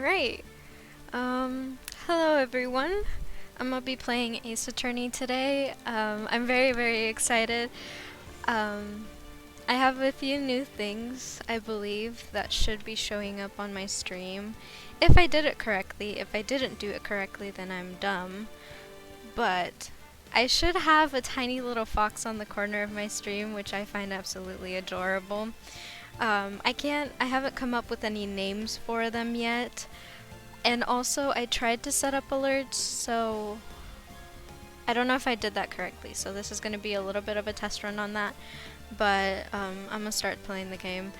Alright. Hello everyone. I'm gonna be playing Ace Attorney today. I'm very, very excited. I have a few new things, I believe, that should be showing up on my stream. If I did it correctly. If I didn't do it correctly, then I'm dumb. But I should have a tiny little fox on the corner of my stream, which I find absolutely adorable. I haven't come up with any names for them yet. And also, I tried to set up alerts, so I don't know if I did that correctly. So this is going to be a little bit of a test run on that. But I'm going to start playing the game.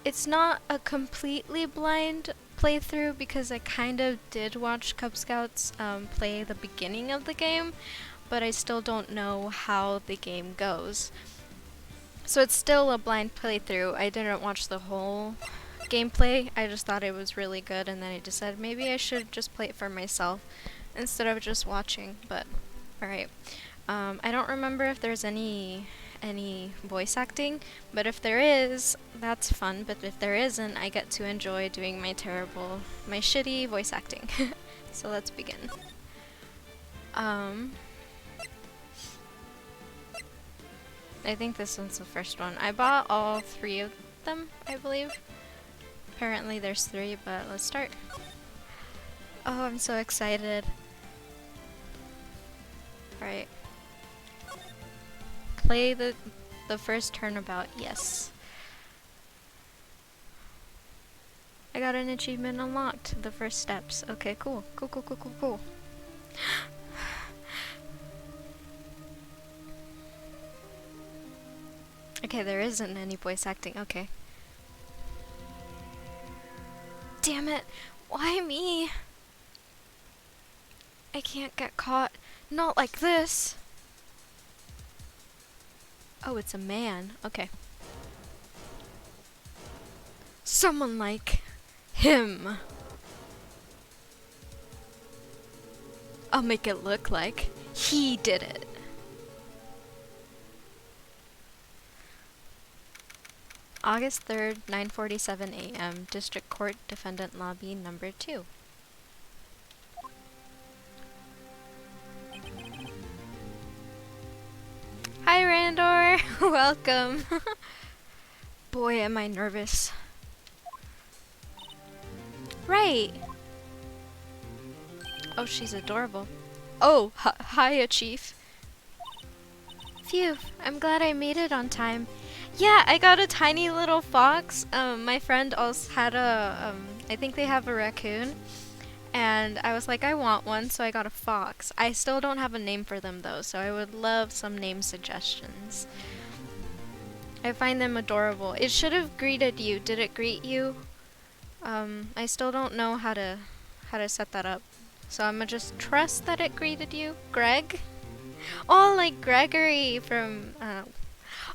It's not a completely blind playthrough because I kind of did watch Cub Scouts play the beginning of the game, but I still don't know how the game goes. So it's still a blind playthrough. I didn't watch the whole gameplay. I just thought it was really good, and then I decided maybe I should just play it for myself instead of just watching. But alright. I don't remember if there's any voice acting, but if there is, that's fun. But if there isn't, I get to enjoy doing my shitty voice acting. So let's begin. I think this one's the first one. I bought all 3 of them, I believe. Apparently there's 3, but let's start. Oh, I'm so excited. Alright. Play the first turnabout, yes. I got an achievement unlocked, the first steps. Okay, cool. Cool. Okay, there isn't any voice acting, okay. Damn it! Why me? I can't get caught. Not like this! Oh, it's a man. Okay. Someone like him. I'll make it look like he did it. August 3rd, 9:47 a.m. District Court Defendant Lobby number 2. Hi, Randor! Welcome! Boy, am I nervous. Right! Oh, she's adorable. Oh, hiya, Chief. Phew, I'm glad I made it on time. Yeah, I got a tiny little fox. My friend also had I think they have a raccoon. And I was like, I want one, so I got a fox. I still don't have a name for them though, so I would love some name suggestions. I find them adorable. It should have greeted you. Did it greet you? I still don't know how to set that up. So I'm gonna just trust that it greeted you. Greg? Oh, like Gregory from,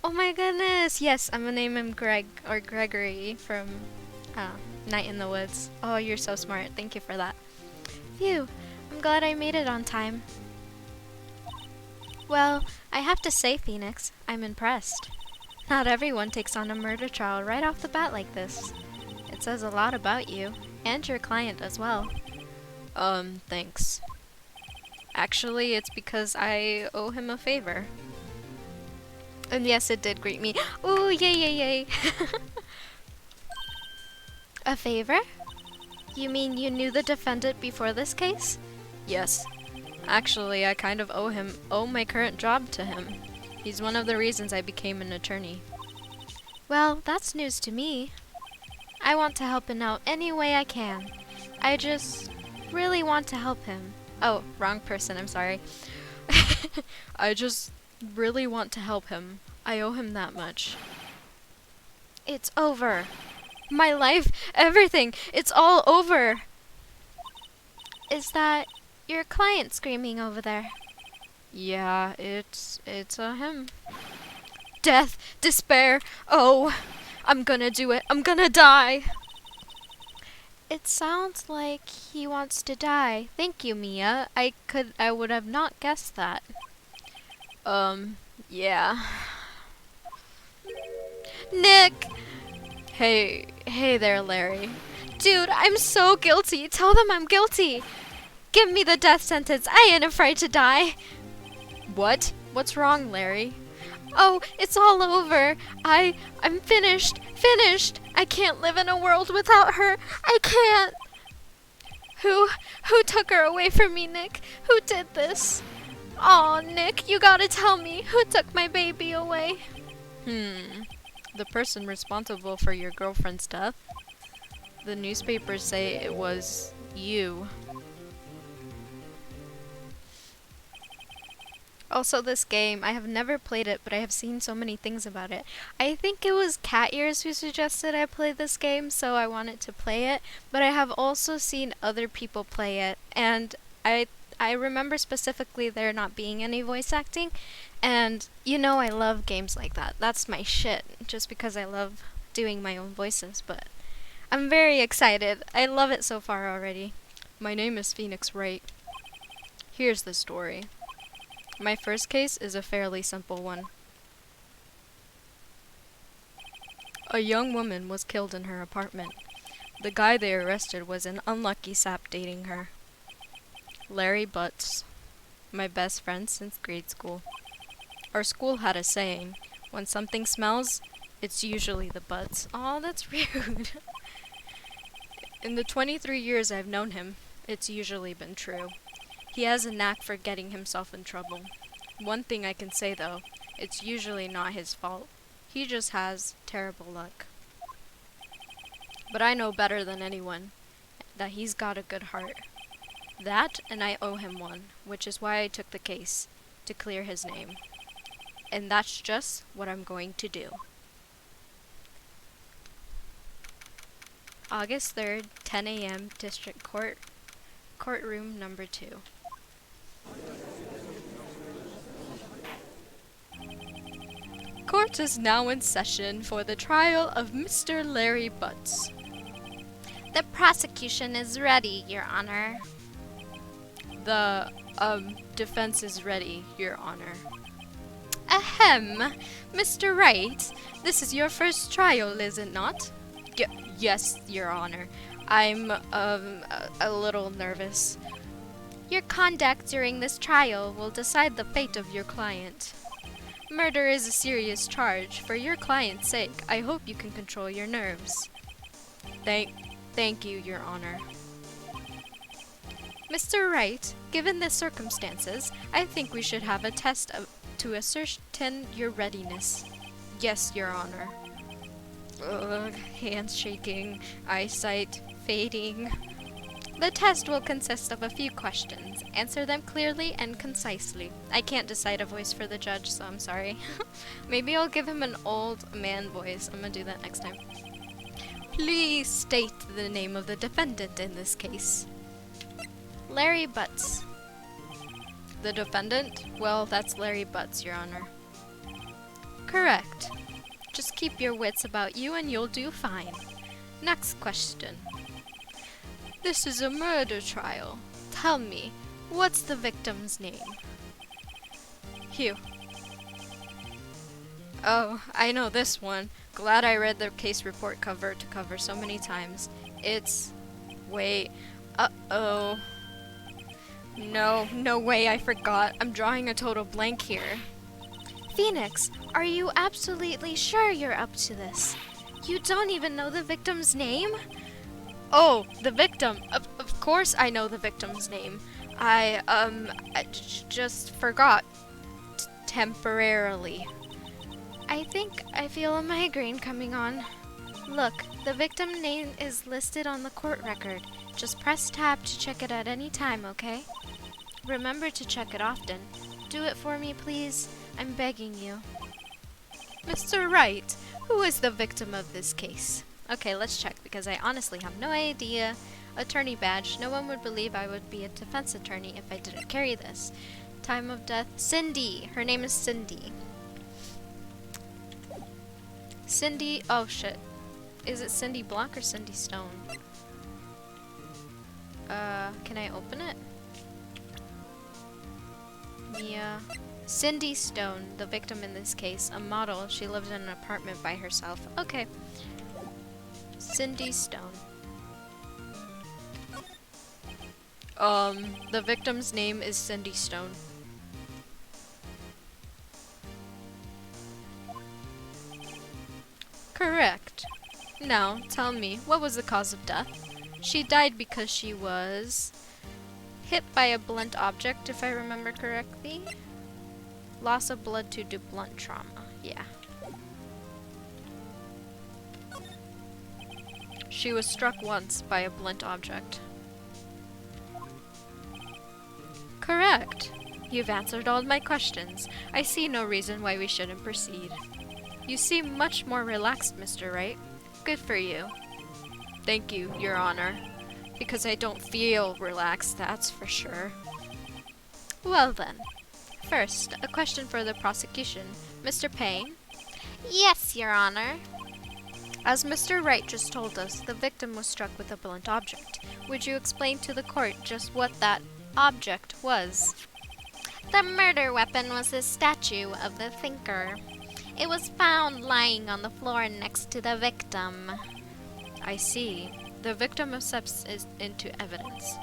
oh my goodness! Yes, I'm gonna name him Greg, or Gregory from Night in the Woods. Oh, you're so smart. Thank you for that. Phew, I'm glad I made it on time. Well, I have to say, Phoenix, I'm impressed. Not everyone takes on a murder trial right off the bat like this. It says a lot about you, and your client as well. Thanks. Actually, it's because I owe him a favor. And yes, it did greet me. Ooh, yay. A favor? You mean you knew the defendant before this case? Yes. Actually, I kind of owe my current job to him. He's one of the reasons I became an attorney. Well, that's news to me. I want to help him out any way I can. I just really want to help him. Oh, wrong person, I'm sorry. I just really want to help him. I owe him that much. It's over. My life, everything, it's all over. Is that your client screaming over there? Yeah, it's him. Death, despair, oh, I'm gonna do it, I'm gonna die. It sounds like he wants to die. Thank you, Mia. I would have not guessed that. Yeah. Nick! Hey there, Larry. Dude, I'm so guilty. Tell them I'm guilty. Give me the death sentence. I ain't afraid to die. What? What's wrong, Larry? Oh, it's all over. I'm finished. Finished. I can't live in a world without her. I can't. Who took her away from me, Nick? Who did this? Aw, Nick, you gotta tell me. Who took my baby away? The person responsible for your girlfriend's death. The newspapers say it was you. Also, this game, I have never played it, but I have seen so many things about it. I think it was Cat Ears who suggested I play this game, so I wanted to play it. But I have also seen other people play it, and I remember specifically there not being any voice acting. And you know I love games like that. That's my shit, just because I love doing my own voices. But I'm very excited. I love it so far already. My name is Phoenix Wright. Here's the story. My first case is a fairly simple one. A young woman was killed in her apartment. The guy they arrested was an unlucky sap dating her. Larry Butts, my best friend since grade school. Our school had a saying, when something smells, it's usually the butts. Aw, that's rude. In the 23 years I've known him, it's usually been true. He has a knack for getting himself in trouble. One thing I can say though, it's usually not his fault. He just has terrible luck. But I know better than anyone that he's got a good heart. That, and I owe him one, which is why I took the case, to clear his name. And that's just what I'm going to do. August 3rd, 10 a.m., District Court, Courtroom number 2. Court is now in session for the trial of Mr. Larry Butts. The prosecution is ready, Your Honor. The, defense is ready, Your Honor. Ahem. Mr. Wright, this is your first trial, is it not? Yes, Your Honor. I'm, a little nervous. Your conduct during this trial will decide the fate of your client. Murder is a serious charge. For your client's sake, I hope you can control your nerves. Thank you, Your Honor. Mr. Wright, given the circumstances, I think we should have a test to ascertain your readiness. Yes, Your Honor. Hands shaking, eyesight fading. The test will consist of a few questions. Answer them clearly and concisely. I can't decide a voice for the judge, so I'm sorry. Maybe I'll give him an old man voice. I'm gonna do that next time. Please state the name of the defendant in this case. Larry Butts. The defendant? Well, that's Larry Butts, Your Honor. Correct. Just keep your wits about you and you'll do fine. Next question. This is a murder trial. Tell me, what's the victim's name? Hugh. Oh, I know this one. Glad I read the case report cover to cover so many times. It's... Wait. Uh-oh. No way, I forgot. I'm drawing a total blank here. Phoenix, are you absolutely sure you're up to this? You don't even know the victim's name? Oh, the victim. Of course I know the victim's name. I just forgot. Temporarily. I think I feel a migraine coming on. Look, the victim name is listed on the court record. Just press tab to check it at any time, okay? Remember to check it often. Do it for me, please. I'm begging you. Mr. Wright, who is the victim of this case? Okay, let's check, because I honestly have no idea. Attorney badge. No one would believe I would be a defense attorney if I didn't carry this. Time of death. Cindy. Her name is Cindy. Cindy. Oh, shit. Is it Cindy Block or Cindy Stone? Can I open it? Yeah. Cindy Stone, the victim in this case, a model. She lived in an apartment by herself. Okay. Cindy Stone. The victim's name is Cindy Stone. Correct. Now, tell me, what was the cause of death? She died because she was hit by a blunt object, if I remember correctly. Loss of blood due to blunt trauma. Yeah. She was struck once by a blunt object. Correct. You've answered all my questions. I see no reason why we shouldn't proceed. You seem much more relaxed, Mr. Wright. Good for you. Thank you, Your Honor. Because I don't feel relaxed, that's for sure. Well then. First, a question for the prosecution. Mr. Payne? Yes, Your Honor. As Mr. Wright just told us, the victim was struck with a blunt object. Would you explain to the court just what that object was? The murder weapon was a statue of the thinker. It was found lying on the floor next to the victim. I see. The victim accepts it into evidence.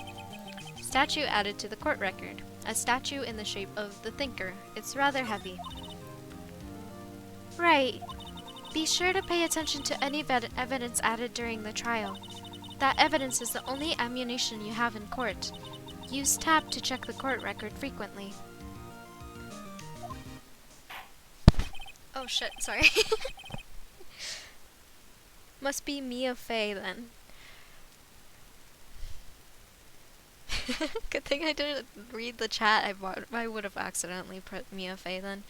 Statue added to the court record. A statue in the shape of the thinker. It's rather heavy. Right. Be sure to pay attention to any evidence added during the trial. That evidence is the only ammunition you have in court. Use tab to check the court record frequently. Oh shit, sorry. Must be Mia Fey then. Good thing I didn't read the chat. I would have accidentally put Mia Fey then.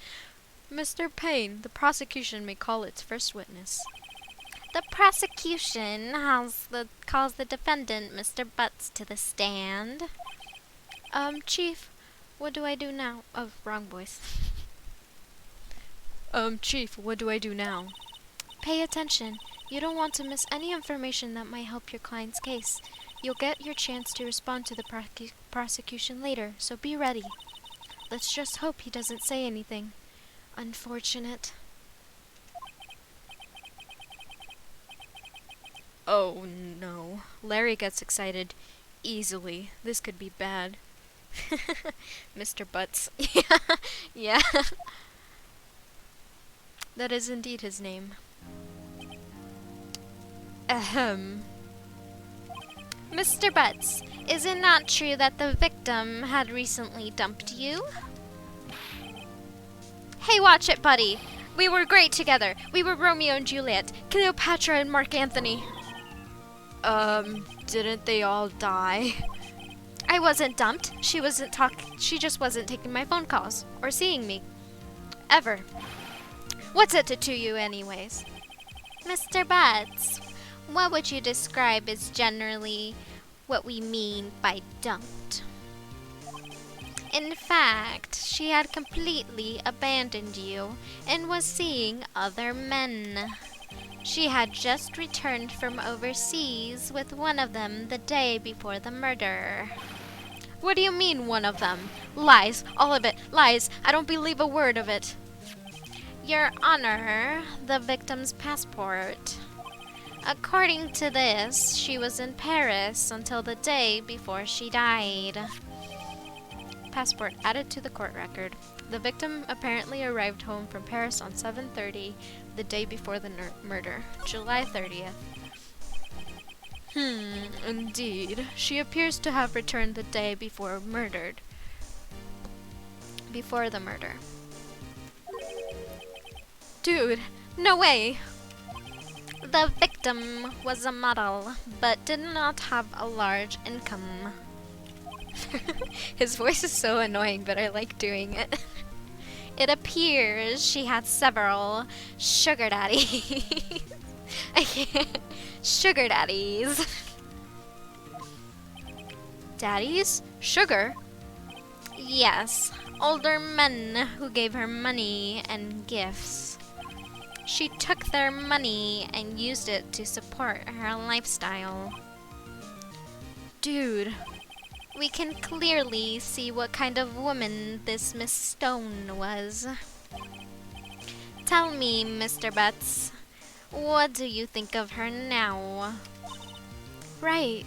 Mr. Payne, the prosecution may call its first witness. The prosecution calls the defendant, Mr. Butts, to the stand. Chief, what do I do now? Oh, wrong voice. Chief, what do I do now? Pay attention. You don't want to miss any information that might help your client's case. You'll get your chance to respond to the prosecution later, so be ready. Let's just hope he doesn't say anything. Unfortunate. Oh no. Larry gets excited easily. This could be bad. Mr. Butts. Yeah. That is indeed his name. Ahem. Mr. Butts, is it not true that the victim had recently dumped you? Hey, watch it, buddy. We were great together. We were Romeo and Juliet, Cleopatra and Mark Antony. Didn't they all die? I wasn't dumped. She just wasn't taking my phone calls or seeing me. Ever. What's it to you anyways? Mr. Butts, what would you describe as generally what we mean by dumped? In fact, she had completely abandoned you and was seeing other men. She had just returned from overseas with one of them the day before the murder. What do you mean, one of them? Lies. All of it. Lies. I don't believe a word of it. Your Honor, the victim's passport. According to this, she was in Paris until the day before she died. Passport added to the court record. The victim apparently arrived home from Paris on 7:30, the day before the murder, July 30th. Indeed. She appears to have returned the day before the murder. Dude, no way! The victim was a model, but did not have a large income. His voice is so annoying, but I like doing it. It appears she had several sugar daddies. I can't. Sugar daddies. Daddies? Sugar? Yes, older men who gave her money and gifts. She took their money and used it to support her lifestyle. Dude, we can clearly see what kind of woman this Miss Stone was. Tell me, Mr. Butts, what do you think of her now? Right.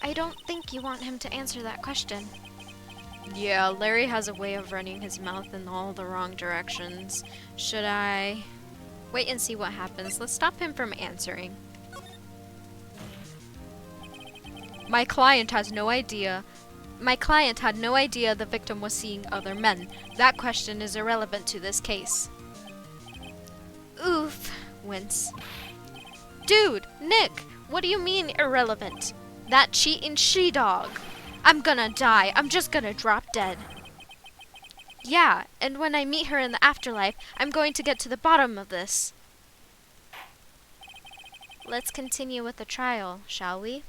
I don't think you want him to answer that question. Yeah, Larry has a way of running his mouth in all the wrong directions. Should I wait and see what happens? Let's stop him from answering. My client had no idea the victim was seeing other men. That question is irrelevant to this case. Oof, wince. Dude, Nick, what do you mean irrelevant? That cheating she-dog. I'm gonna die. I'm just gonna drop dead. Yeah, and when I meet her in the afterlife, I'm going to get to the bottom of this. Let's continue with the trial, shall we?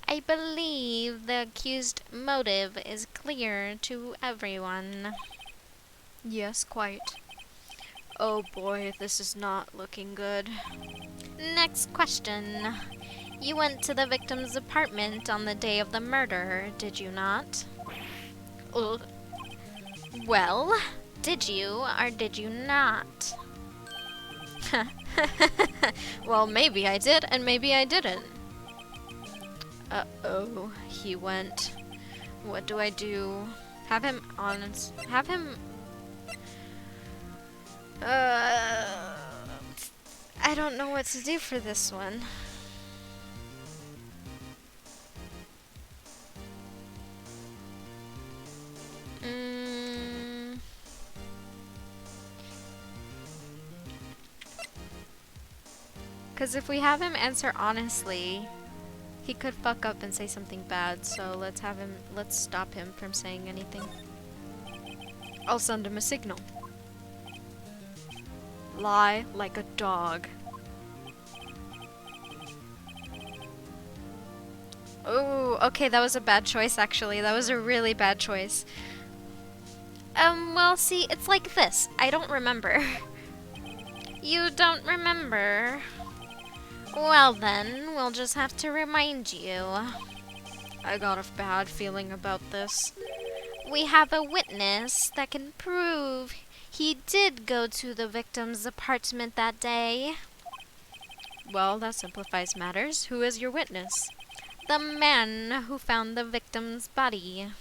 I believe the accused motive is clear to everyone. Yes, quite. Oh boy, this is not looking good. Next question. You went to the victim's apartment on the day of the murder, did you not? Well, did you or did you not? Well, maybe I did and maybe I didn't. Uh-oh, he went. What do I do? Have him honest. Have him... I don't know what to do for this one. Because if we have him answer honestly, he could fuck up and say something bad, so let's stop him from saying anything. I'll send him a signal. Lie like a dog. Oh, okay, that was a bad choice actually. That was a really bad choice. Well, see, it's like this. I don't remember. You don't remember? Well then, we'll just have to remind you. I got a bad feeling about this. We have a witness that can prove he did go to the victim's apartment that day. Well, that simplifies matters. Who is your witness? The man who found the victim's body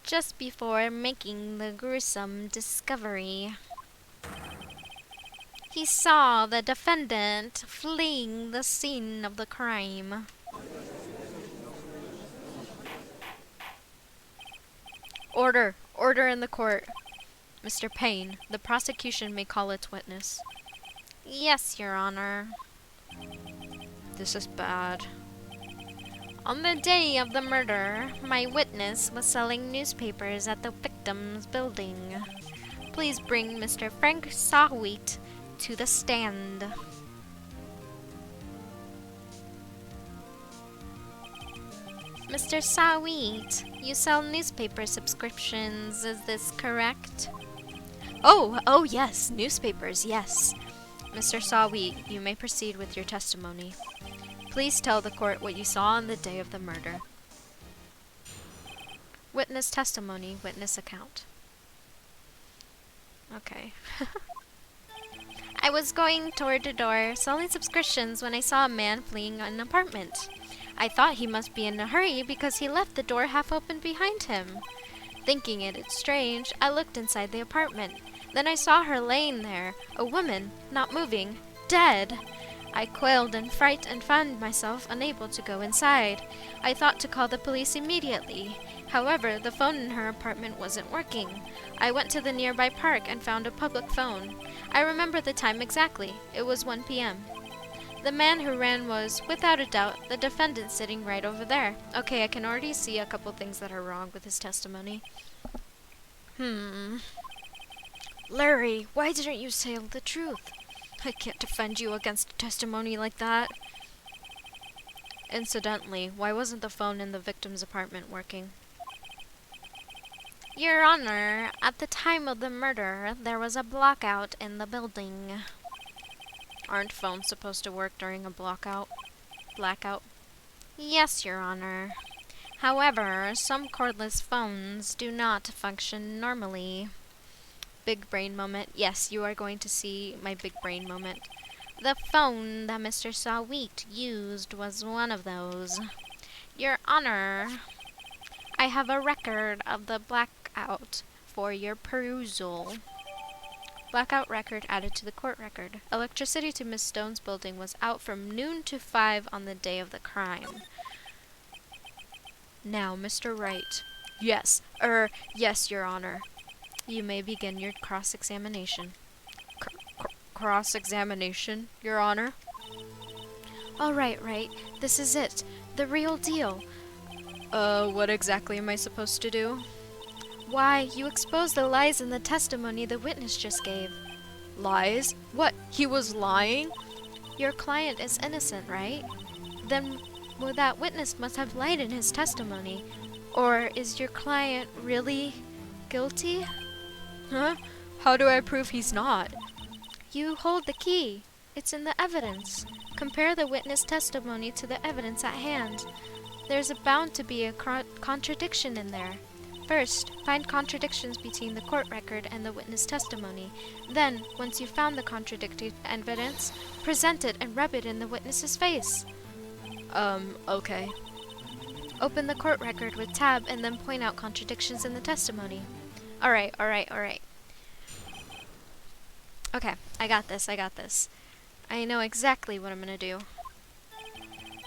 just before making the gruesome discovery. He saw the defendant fleeing the scene of the crime. Order! Order in the court. Mr. Payne, the prosecution may call its witness. Yes, Your Honor. This is bad. On the day of the murder, my witness was selling newspapers at the victim's building. Please bring Mr. Frank Sawwheat to the stand. Mr. Sawwheat, you sell newspaper subscriptions, is this correct? Oh yes, newspapers, yes. Mr. Sawwheat, you may proceed with your testimony. Please tell the court what you saw on the day of the murder. Witness testimony, witness account. Okay. I was going door to door selling subscriptions when I saw a man fleeing an apartment. I thought he must be in a hurry because he left the door half open behind him. Thinking it strange, I looked inside the apartment. Then I saw her laying there, a woman, not moving, dead. I quailed in fright and found myself unable to go inside. I thought to call the police immediately. However, the phone in her apartment wasn't working. I went to the nearby park and found a public phone. I remember the time exactly. It was 1 p.m. The man who ran was, without a doubt, the defendant sitting right over there. Okay, I can already see a couple things that are wrong with his testimony. Larry, why didn't you say the truth? I can't defend you against a testimony like that. Incidentally, why wasn't the phone in the victim's apartment working? Your Honor, at the time of the murder, there was a blackout in the building. Aren't phones supposed to work during a blackout? Yes, Your Honor. However, some cordless phones do not function normally. big brain moment. Yes, you are going to see my big brain moment. The phone that Mr. Sawit used was one of those. Your Honor, I have a record of the blackout for your perusal. Blackout record added to the court record. Electricity to Miss Stone's building was out from noon to 5 on the day of the crime. Now, Mr. Wright. Yes, Your Honor. You may begin your cross-examination. Cross-examination, Your Honor? All right, Wright. This is it. The real deal. What exactly am I supposed to do? Why, you exposed the lies in the testimony the witness just gave. Lies? What? He was lying? Your client is innocent, right? Then well, that witness must have lied in his testimony. Or is your client really guilty? Huh? How do I prove he's not? You hold the key. It's in the evidence. Compare the witness testimony to the evidence at hand. There's bound to be a contradiction in there. First, find contradictions between the court record and the witness testimony. Then, once you've found the contradictory evidence, present it and rub it in the witness's face. Okay. Open the court record with tab and then point out contradictions in the testimony. Alright. Okay, I got this. I know exactly what I'm gonna do.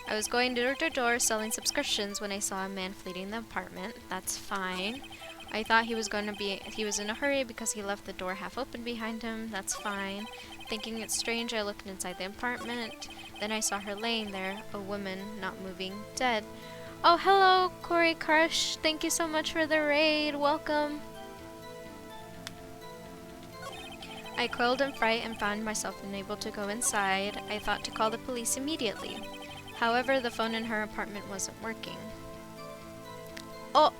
I was going door to door selling subscriptions when I saw a man fleeing the apartment. That's fine. I thought he was in a hurry because he left the door half open behind him. That's fine. Thinking it's strange, I looked inside the apartment. Then I saw her laying there, a woman, not moving, dead. Oh, hello, Corey Crush. Thank you so much for the raid. Welcome. I quailed in fright and found myself unable to go inside. I thought to call the police immediately. However, the phone in her apartment wasn't working. Oh!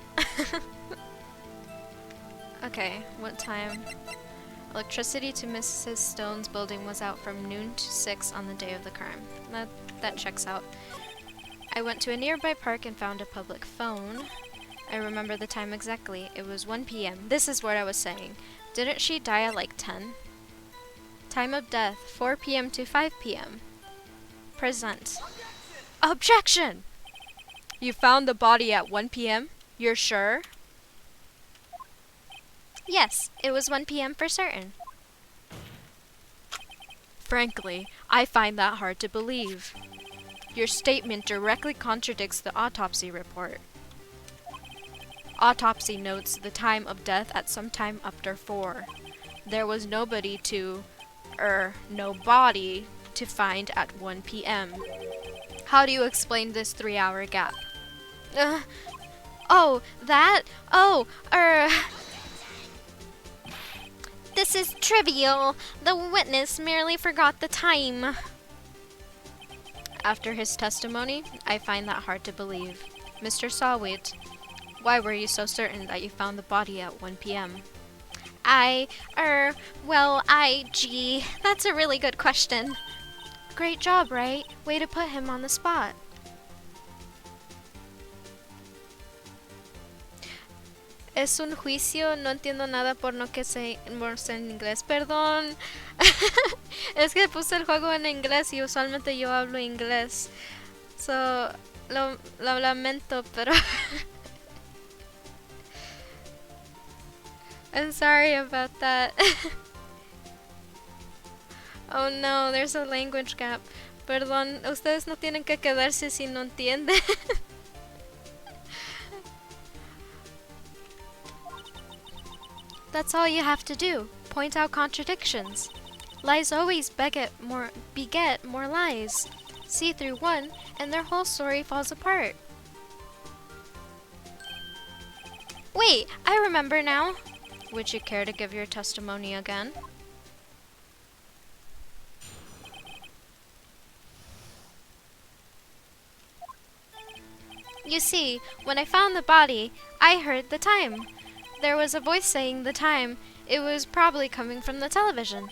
Okay, what time? Electricity to Mrs. Stone's building was out from noon to 6 on the day of the crime. That checks out. I went to a nearby park and found a public phone. I remember the time exactly. It was 1 p.m. This is what I was saying. Didn't she die at like 10? Time of death, 4 p.m. to 5 p.m. Present. Objection! You found the body at 1 p.m.? You're sure? Yes, it was 1 p.m. for certain. Frankly, I find that hard to believe. Your statement directly contradicts the autopsy report. Autopsy notes the time of death at some time after 4. There was no body to find at 1 p.m. How do you explain this 3-hour gap? This is trivial. The witness merely forgot the time. After his testimony, I find that hard to believe. Mr. Sawit, why were you so certain that you found the body at 1 p.m.? Gee, that's a really good question. Great job, Wright. Way to put him on the spot. Es un juicio, no entiendo nada por no que se morse en inglés. Perdón. Es que puse el juego en inglés y usualmente yo hablo inglés. So, lo lamento, pero... I'm sorry about that. Oh no, there's a language gap. Perdón, ustedes no tienen que quedarse si no entienden. That's all you have to do. Point out contradictions. Lies always beget more lies. See through one, and their whole story falls apart. Wait, I remember now. Would you care to give your testimony again? You see, when I found the body, I heard the time. There was a voice saying the time. It was probably coming from the television.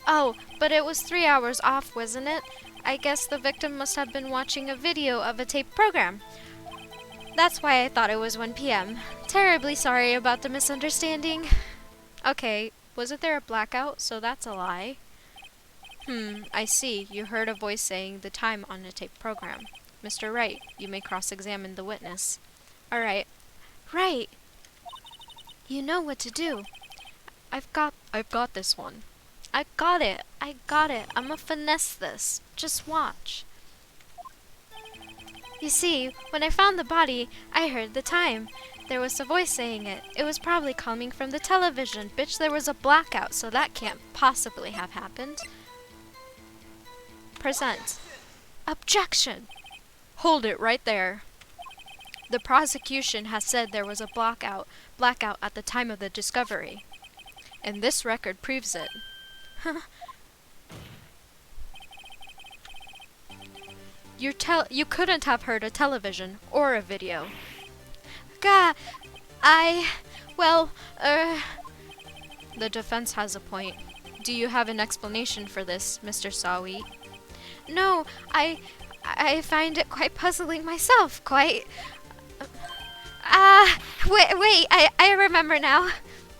Oh, but it was 3 hours off, wasn't it? I guess the victim must have been watching a video of a taped program. That's why I thought it was 1 p.m. Terribly sorry about the misunderstanding. Okay, Wasn't there a blackout? So that's a lie. I see. You heard a voice saying the time on a tape program. Mr. Wright, you may cross-examine the witness. Alright. Right! You know what to do. I've got this one. I got it. I'ma finesse this. Just watch. You see, when I found the body, I heard the time. There was a voice saying it. It was probably coming from the television. Bitch, there was a blackout, so that can't possibly have happened. Present. Objection! Hold it right there. The prosecution has said there was a blackout at the time of the discovery. And this record proves it. You couldn't have heard a television or a video. The defense has a point. Do you have an explanation for this, Mr. Sawi? No, I find it quite puzzling myself, quite. Wait, I remember now.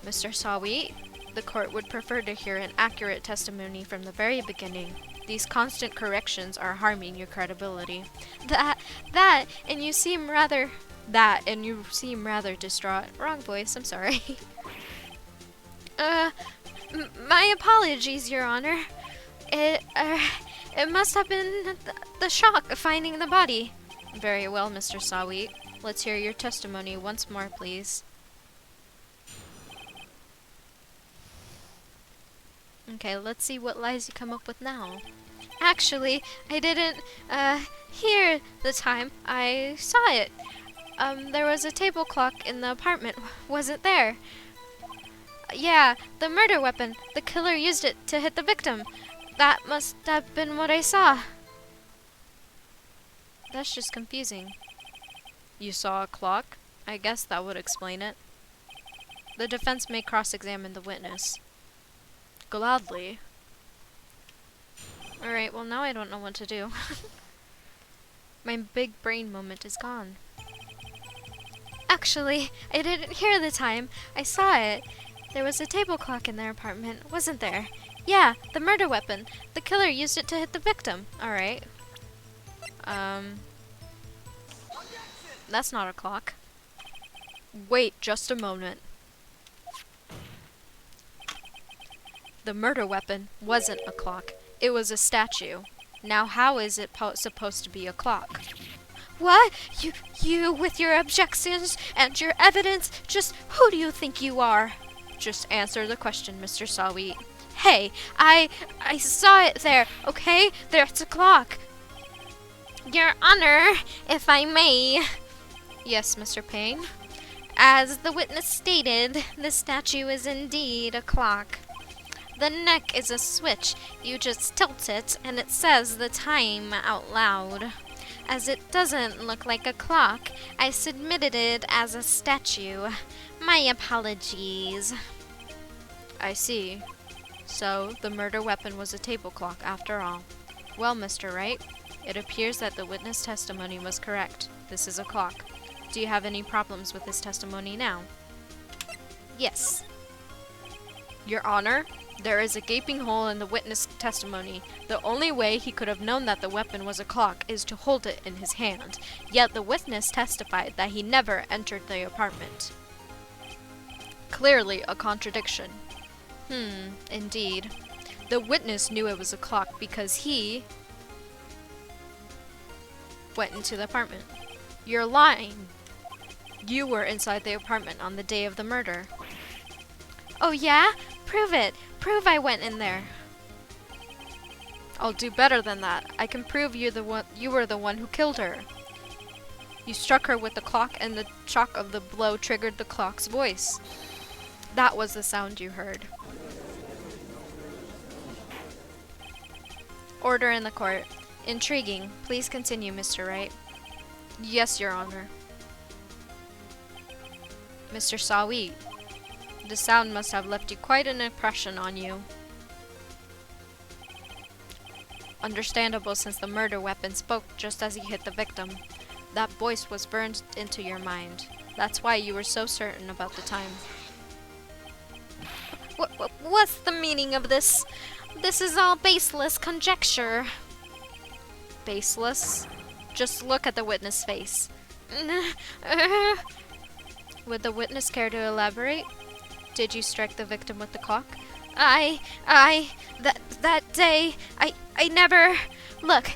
Mr. Sawi, the court would prefer to hear an accurate testimony from the very beginning. These constant corrections are harming your credibility. And you seem rather distraught. Wrong voice, I'm sorry. My apologies, Your Honor. It must have been the shock of finding the body. Very well, Mr. Sawi. Let's hear your testimony once more, please. Okay, let's see what lies you come up with now. Actually, I didn't, hear the time. I saw it. There was a table clock in the apartment. Was it there? Yeah, the murder weapon. The killer used it to hit the victim. That must have been what I saw. That's just confusing. You saw a clock? I guess that would explain it. The defense may cross-examine the witness. Gladly. Alright, well now I don't know what to do. My big brain moment is gone. Actually, I didn't hear the time. I saw it. There was a table clock in their apartment, wasn't there? Yeah, the murder weapon. The killer used it to hit the victim. Alright. That's not a clock. Wait just a moment. The murder weapon wasn't a clock. It was a statue. Now how is it supposed to be a clock? What? You with your objections and your evidence, just who do you think you are? Just answer the question, Mr. Sawi. Hey, I saw it there, okay? There's a clock. Your Honor, if I may. Yes, Mr. Payne. As the witness stated, the statue is indeed a clock. The neck is a switch. You just tilt it, and it says the time out loud. As it doesn't look like a clock, I submitted it as a statue. My apologies. I see. So, the murder weapon was a table clock after all. Well, Mr. Wright, it appears that the witness testimony was correct. This is a clock. Do you have any problems with this testimony now? Yes. Your Honor, there is a gaping hole in the witness testimony. The only way he could have known that the weapon was a clock is to hold it in his hand. Yet the witness testified that he never entered the apartment. Clearly a contradiction. Indeed. The witness knew it was a clock because he went into the apartment. You're lying. You were inside the apartment on the day of the murder. Oh yeah? Prove it. Prove I went in there. I'll do better than that. I can prove you were the one who killed her. You struck her with the clock and the shock of the blow triggered the clock's voice. That was the sound you heard. Order in the court. Intriguing. Please continue, Mr. Wright. Yes, Your Honor. Mr. Sawi, the sound must have left you quite an impression on you. Understandable, since the murder weapon spoke just as he hit the victim. That voice was burned into your mind. That's why you were so certain about the time. What's the meaning of this? This is all baseless conjecture. Baseless? Just look at the witness face. Would the witness care to elaborate? Did you strike the victim with the clock? That day, I never, look,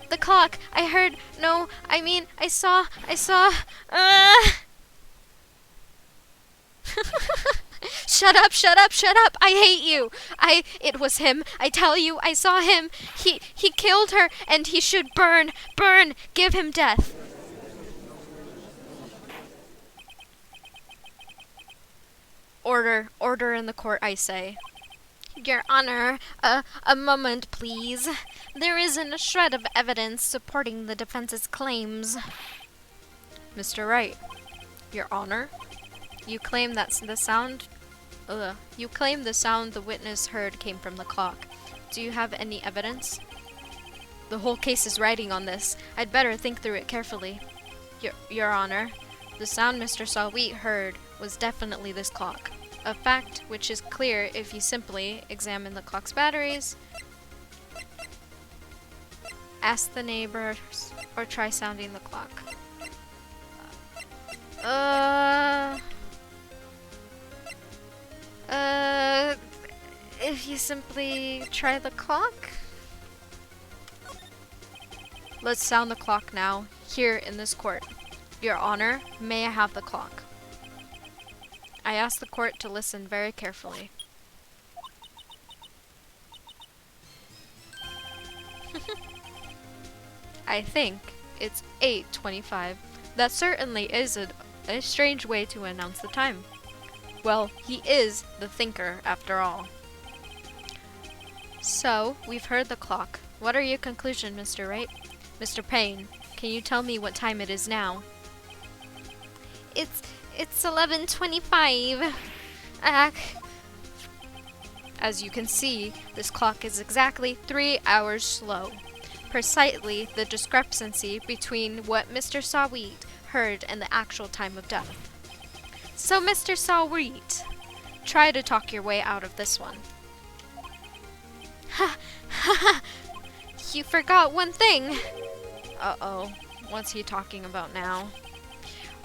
the clock, I heard, no, I mean, I saw, Shut up, I hate you. It was him, I tell you, I saw him. He killed her, and he should burn, give him death. Order in the court, I say. Your Honor, a moment, please. There isn't a shred of evidence supporting the defense's claims. Mr. Wright, Your Honor, you claim that the sound the witness heard came from the clock. Do you have any evidence? The whole case is riding on this. I'd better think through it carefully. Your Honor, the sound Mr. Sawit heard was definitely this clock. A fact which is clear if you simply examine the clock's batteries, ask the neighbors, or try sounding the clock. If you simply try the clock? Let's sound the clock now, here in this court. Your Honor, may I have the clock? I ask the court to listen very carefully. I think it's 8:25. That certainly is a strange way to announce the time. Well, he is the thinker, after all. So, we've heard the clock. What are your conclusions, Mr. Wright? Mr. Payne, can you tell me what time it is now? It's 11:25. As you can see, this clock is exactly 3 hours slow. Precisely the discrepancy between what Mr. Sawit heard and the actual time of death. So, Mr. Sawit, try to talk your way out of this one. You forgot one thing. Uh-oh, what's he talking about now?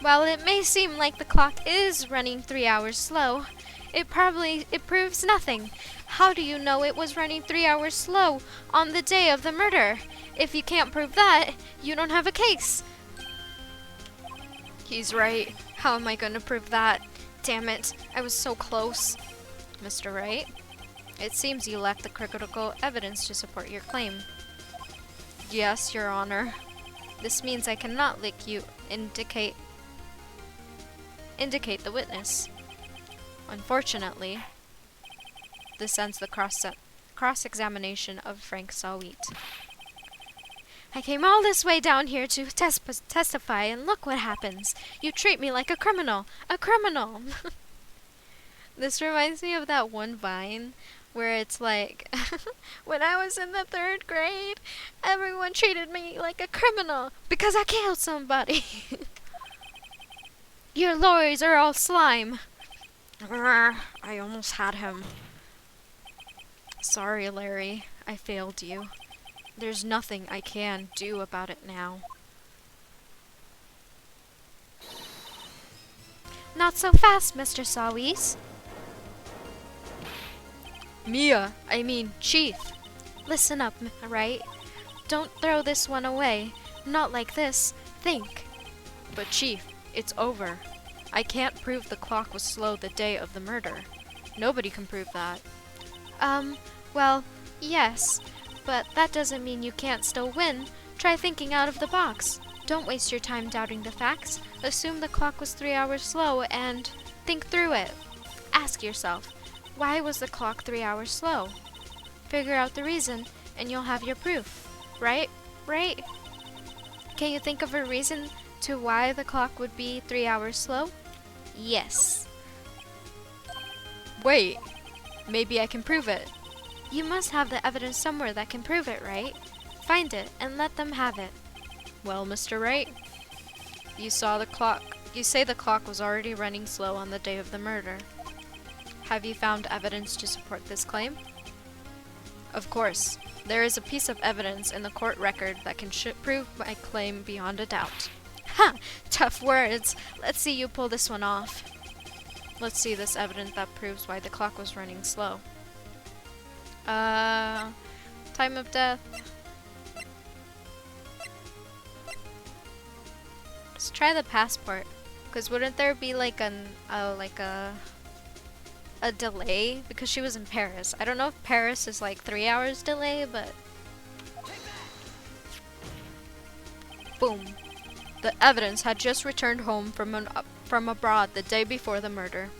Well, it may seem like the clock is running 3 hours slow. It proves nothing. How do you know it was running 3 hours slow on the day of the murder? If you can't prove that, you don't have a case. He's right. How am I going to prove that? Damn it, I was so close. Mr. Wright, it seems you lack the critical evidence to support your claim. Yes, Your Honor. This means I cannot let you indicate the witness. Unfortunately, this ends the cross-examination of Frank Sawit. I came all this way down here to testify, and look what happens. You treat me like a criminal. A criminal! This reminds me of that one Vine where it's like, when I was in the 3rd grade, everyone treated me like a criminal because I killed somebody. Your lawyers are all slime. I almost had him. Sorry, Larry. I failed you. There's nothing I can do about it now. Not so fast, Mr. Sawis. Chief. Listen up, Wright? Don't throw this one away. Not like this. Think. But Chief, it's over. I can't prove the clock was slow the day of the murder. Nobody can prove that. Well, yes. But that doesn't mean you can't still win. Try thinking out of the box. Don't waste your time doubting the facts. Assume the clock was 3 hours slow and think through it. Ask yourself, why was the clock 3 hours slow? Figure out the reason, and you'll have your proof. Right? Right? Can you think of a reason to why the clock would be 3 hours slow? Yes. Wait, maybe I can prove it. You must have the evidence somewhere that can prove it, right? Find it and let them have it. Well, Mr. Wright, you say the clock was already running slow on the day of the murder. Have you found evidence to support this claim? Of course. There is a piece of evidence in the court record that can prove my claim beyond a doubt. Ha! Tough words. Let's see you pull this one off. Let's see this evidence that proves why the clock was running slow. Time of death. Let's try the passport. Because wouldn't there be like a delay? Because she was in Paris. I don't know if Paris is like 3 hours delay, but... Boom. The evidence had just returned home from abroad the day before the murder.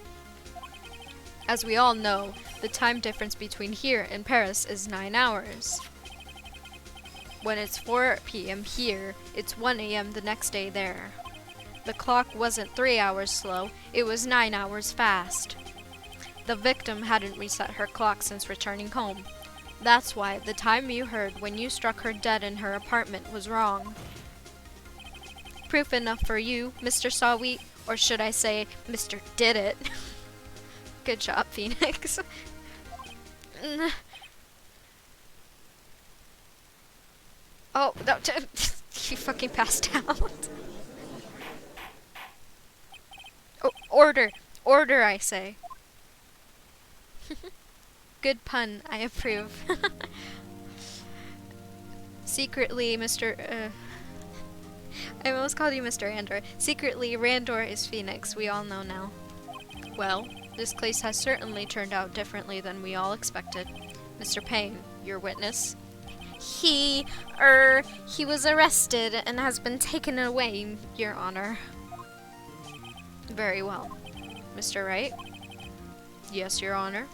As we all know, the time difference between here and Paris is 9 hours. When it's 4 p.m. here, it's 1 a.m. the next day there. The clock wasn't 3 hours slow, it was 9 hours fast. The victim hadn't reset her clock since returning home. That's why the time you heard when you struck her dead in her apartment was wrong. Proof enough for you, Mr. Sawwheat, or should I say, Mr. Did It. Good job, Phoenix. Oh, no, he fucking passed out. Oh, order! Order, I say. Good pun, I approve. Secretly, I almost called you Mr. Randor. Secretly, Randor is Phoenix, we all know now. Well, this case has certainly turned out differently than we all expected. Mr. Payne, your witness. He was arrested and has been taken away, Your Honor. Very well. Mr. Wright? Yes, Your Honor.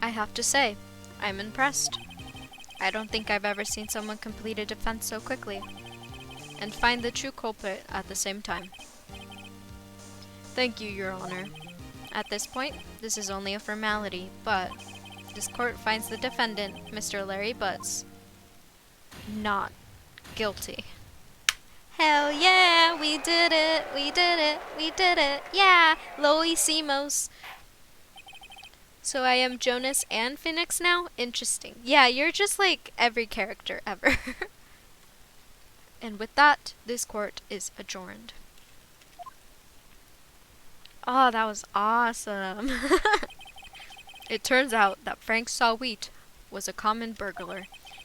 I have to say, I'm impressed. I don't think I've ever seen someone complete a defense so quickly, and find the true culprit at the same time. Thank you, Your Honor. At this point, this is only a formality, but this court finds the defendant, Mr. Larry Butts, not guilty. Hell yeah, we did it, we did it, we did it, yeah, lo hicimos. So I am Jonas and Phoenix now? Interesting. Yeah, you're just like every character ever. And with that, this court is adjourned. Oh, that was awesome. It turns out that Frank Sawwheat was a common burglar.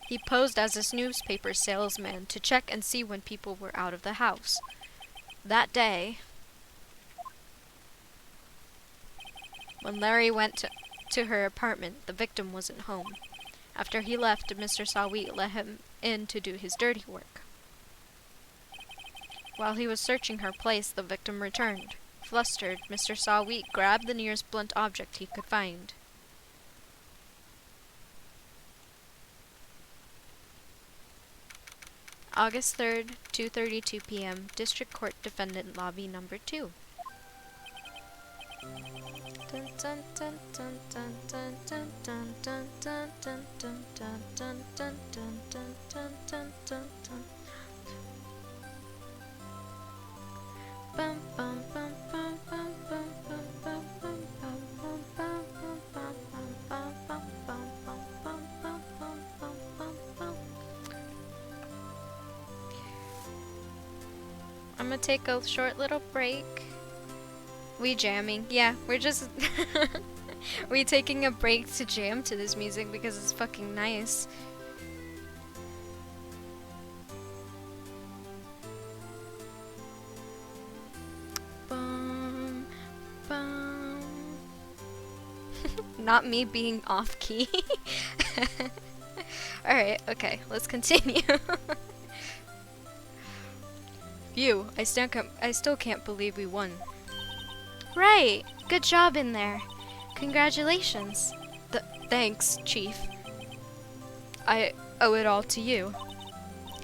He posed as a newspaper salesman to check and see when people were out of the house. That day, when Larry went to her apartment, the victim wasn't home. After he left, Mr. Sawwheat let him in to do his dirty work. While he was searching her place, the victim returned. Flustered, Mr. Sawwheat grabbed the nearest blunt object he could find. August 3rd, 2:32 p.m., District Court Defendant Lobby Number 2. I'm gonna take a short little break. We jamming? Yeah, we're just we taking a break to jam to this music because it's fucking nice. Bum, bum. Not me being off key. Alright, okay, let's continue. Phew, I still can't believe we won. Right, good job in there. Congratulations. Thanks, Chief. I owe it all to you.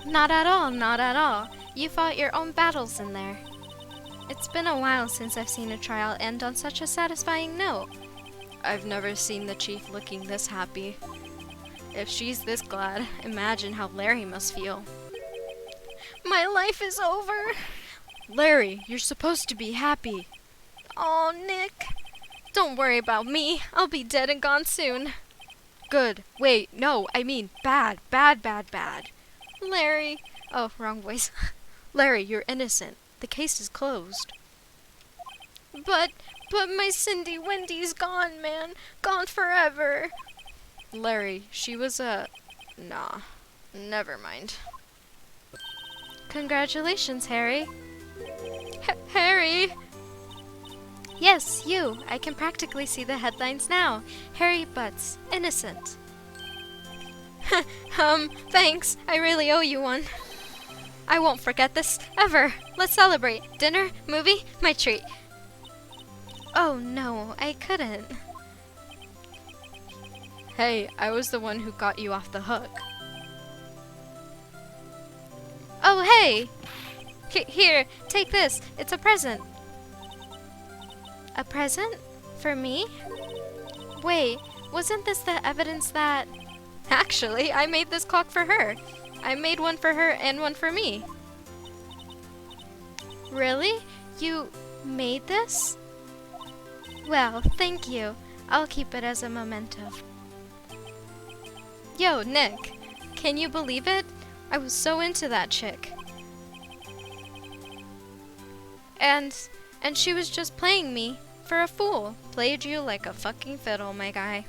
Not at all, not at all. You fought your own battles in there. It's been a while since I've seen a trial end on such a satisfying note. I've never seen the Chief looking this happy. If she's this glad, imagine how Larry must feel. My life is over! Larry, you're supposed to be happy. Aw, Nick. Don't worry about me. I'll be dead and gone soon. Good. Wait, no, I mean bad, bad, bad, bad. Larry. Oh, wrong voice. Larry, you're innocent. The case is closed. But my Cindy Wendy's gone, man. Gone forever. Larry, she was nah. Never mind. Congratulations, Harry. Harry? Yes, you. I can practically see the headlines now. Harry Butts, innocent. Thanks. I really owe you one. I won't forget this, ever. Let's celebrate. Dinner, movie, my treat. Oh no, I couldn't. Hey, I was the one who got you off the hook. Oh, hey! Here, take this. It's a present. A present? For me? Wait, wasn't this the evidence that... Actually, I made this clock for her. I made one for her and one for me. Really? You made this? Well, thank you. I'll keep it as a memento. Yo, Nick. Can you believe it? I was so into that chick. And she was just playing me for a fool. Played you like a fucking fiddle, my guy.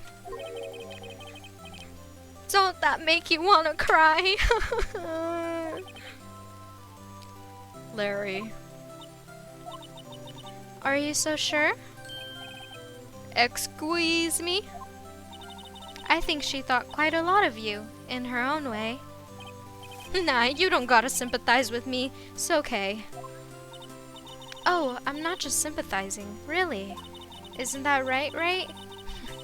Don't that make you want to cry? Larry. Are you so sure? Excuse me? I think she thought quite a lot of you, in her own way. Nah, you don't gotta sympathize with me. It's okay. Oh, I'm not just sympathizing, really. Isn't that right, Wright?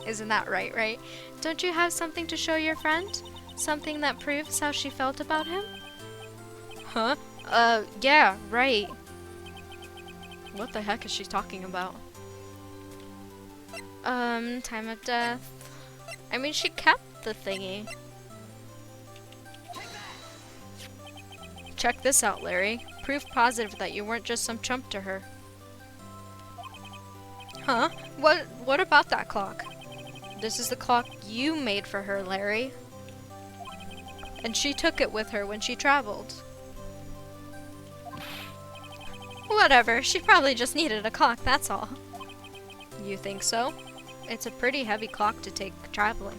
Isn't that right? Don't you have something to show your friend? Something that proves how she felt about him? Huh? Yeah, right. What the heck is she talking about? Time of death. I mean, she kept the thingy. Check this out, Larry. Proof positive that you weren't just some chump to her. Huh? What about that clock? This is the clock you made for her, Larry. And she took it with her when she traveled. Whatever, she probably just needed a clock, that's all. You think so? It's a pretty heavy clock to take traveling. ...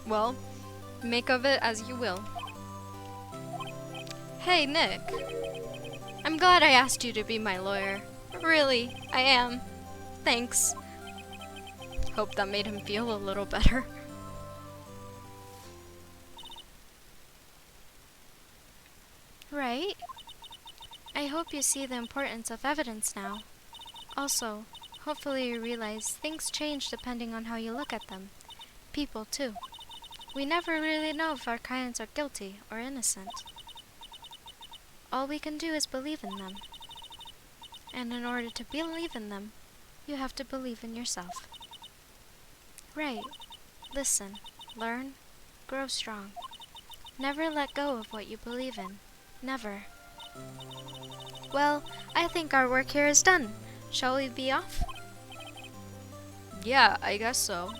Well, make of it as you will. Hey, Nick. I'm glad I asked you to be my lawyer. Really, I am. Thanks. Hope that made him feel a little better. Right? I hope you see the importance of evidence now. Also, hopefully you realize things change depending on how you look at them. People, too. We never really know if our clients are guilty or innocent. All we can do is believe in them. And in order to believe in them, you have to believe in yourself. Right. Listen, learn, grow strong. Never let go of what you believe in. Never. Well, I think our work here is done. Shall we be off? Yeah, I guess so.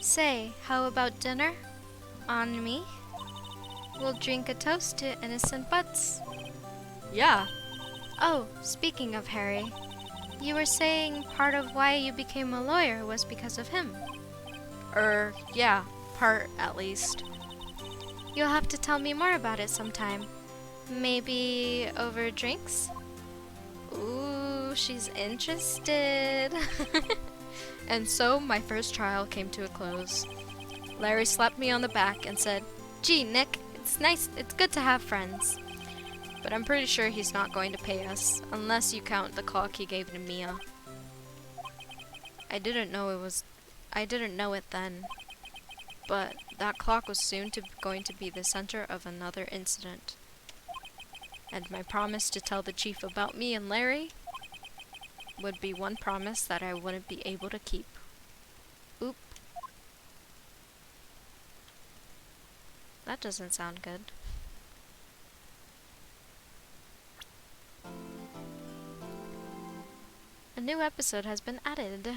Say, how about dinner? On me? We'll drink a toast to innocent butts. Yeah. Oh, speaking of Harry, you were saying part of why you became a lawyer was because of him. Yeah, part at least. You'll have to tell me more about it sometime. Maybe over drinks? Ooh, she's interested. And so my first trial came to a close. Larry slapped me on the back and said, "Gee, Nick, it's good to have friends. But I'm pretty sure he's not going to pay us, unless you count the clock he gave to Mia." I didn't know it was I didn't know it then, but that clock was soon going to be the center of another incident. And my promise to tell the chief about me and Larry would be one promise that I wouldn't be able to keep. Oop. That doesn't sound good. A new episode has been added.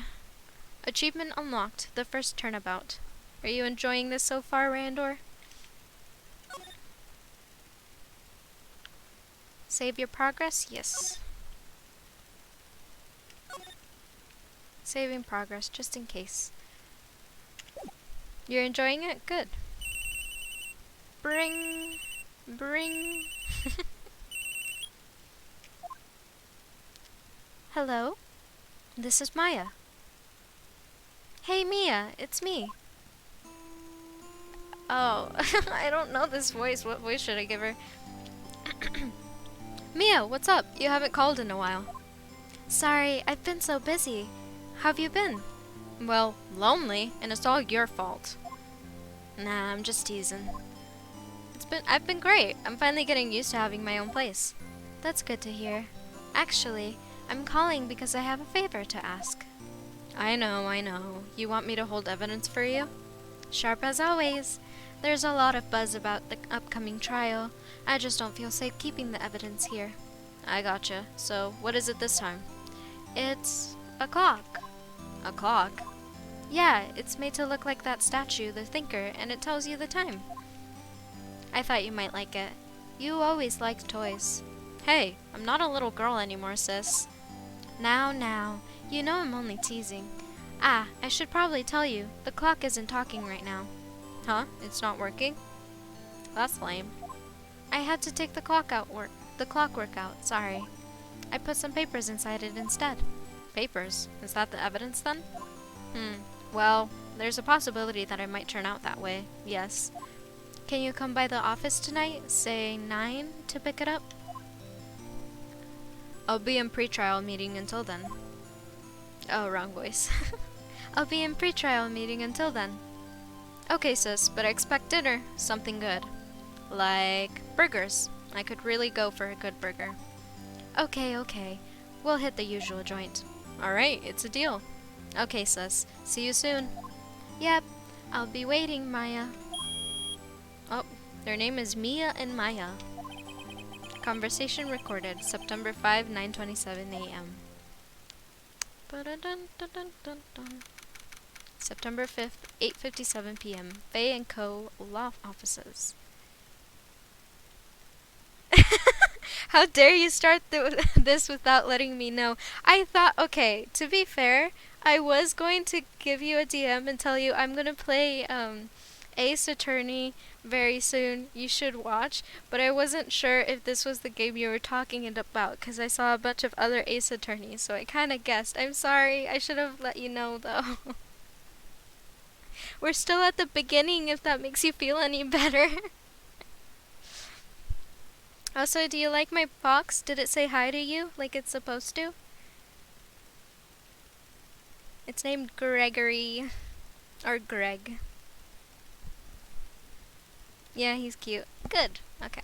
Achievement unlocked, the first turnabout. Are you enjoying this so far, Randor? Save your progress? Yes. Saving progress, just in case. You're enjoying it? Good. Bring. Hello? This is Maya. Hey Mia, it's me. Oh, I don't know this voice. What voice should I give her? Mia, what's up? You haven't called in a while. Sorry, I've been so busy. How've you been? Well, lonely, and it's all your fault. Nah, I'm just teasing. I've been great. I'm finally getting used to having my own place. That's good to hear. Actually, I'm calling because I have a favor to ask. I know. You want me to hold evidence for you? Sharp as always. There's a lot of buzz about the upcoming trial. I just don't feel safe keeping the evidence here. I gotcha. So, what is it this time? It's a clock. A clock? Yeah, it's made to look like that statue, the Thinker, and it tells you the time. I thought you might like it. You always liked toys. Hey, I'm not a little girl anymore, sis. Now, you know I'm only teasing. Ah, I should probably tell you, the clock isn't talking right now. Huh? It's not working? That's lame. I had to take the clockwork out, sorry. I put some papers inside it instead. Papers? Is that the evidence then? Well, there's a possibility that it might turn out that way, yes. Can you come by the office tonight, say 9, to pick it up? I'll be in pre-trial meeting until then. Oh, wrong voice. I'll be in pre-trial meeting until then. Okay, sis, but I expect dinner, something good. Like burgers. I could really go for a good burger. Okay. We'll hit the usual joint. Alright, it's a deal. Okay, sis. See you soon. Yep, I'll be waiting, Maya. Oh, their name is Mia and Maya. Conversation recorded, September 5, 9:27 a.m. September 5th, 8:57 p.m. Faye & Co. Law Offices. How dare you start this without letting me know? I thought, okay, to be fair, I was going to give you a DM and tell you I'm going to play Ace Attorney very soon. You should watch, but I wasn't sure if this was the game you were talking about because I saw a bunch of other Ace Attorneys, so I kind of guessed. I'm sorry. I should have let you know, though. We're still at the beginning, if that makes you feel any better. Also, do you like my box? Did it say hi to you like it's supposed to? It's named Gregory. Or Greg. Yeah, he's cute. Good. Okay.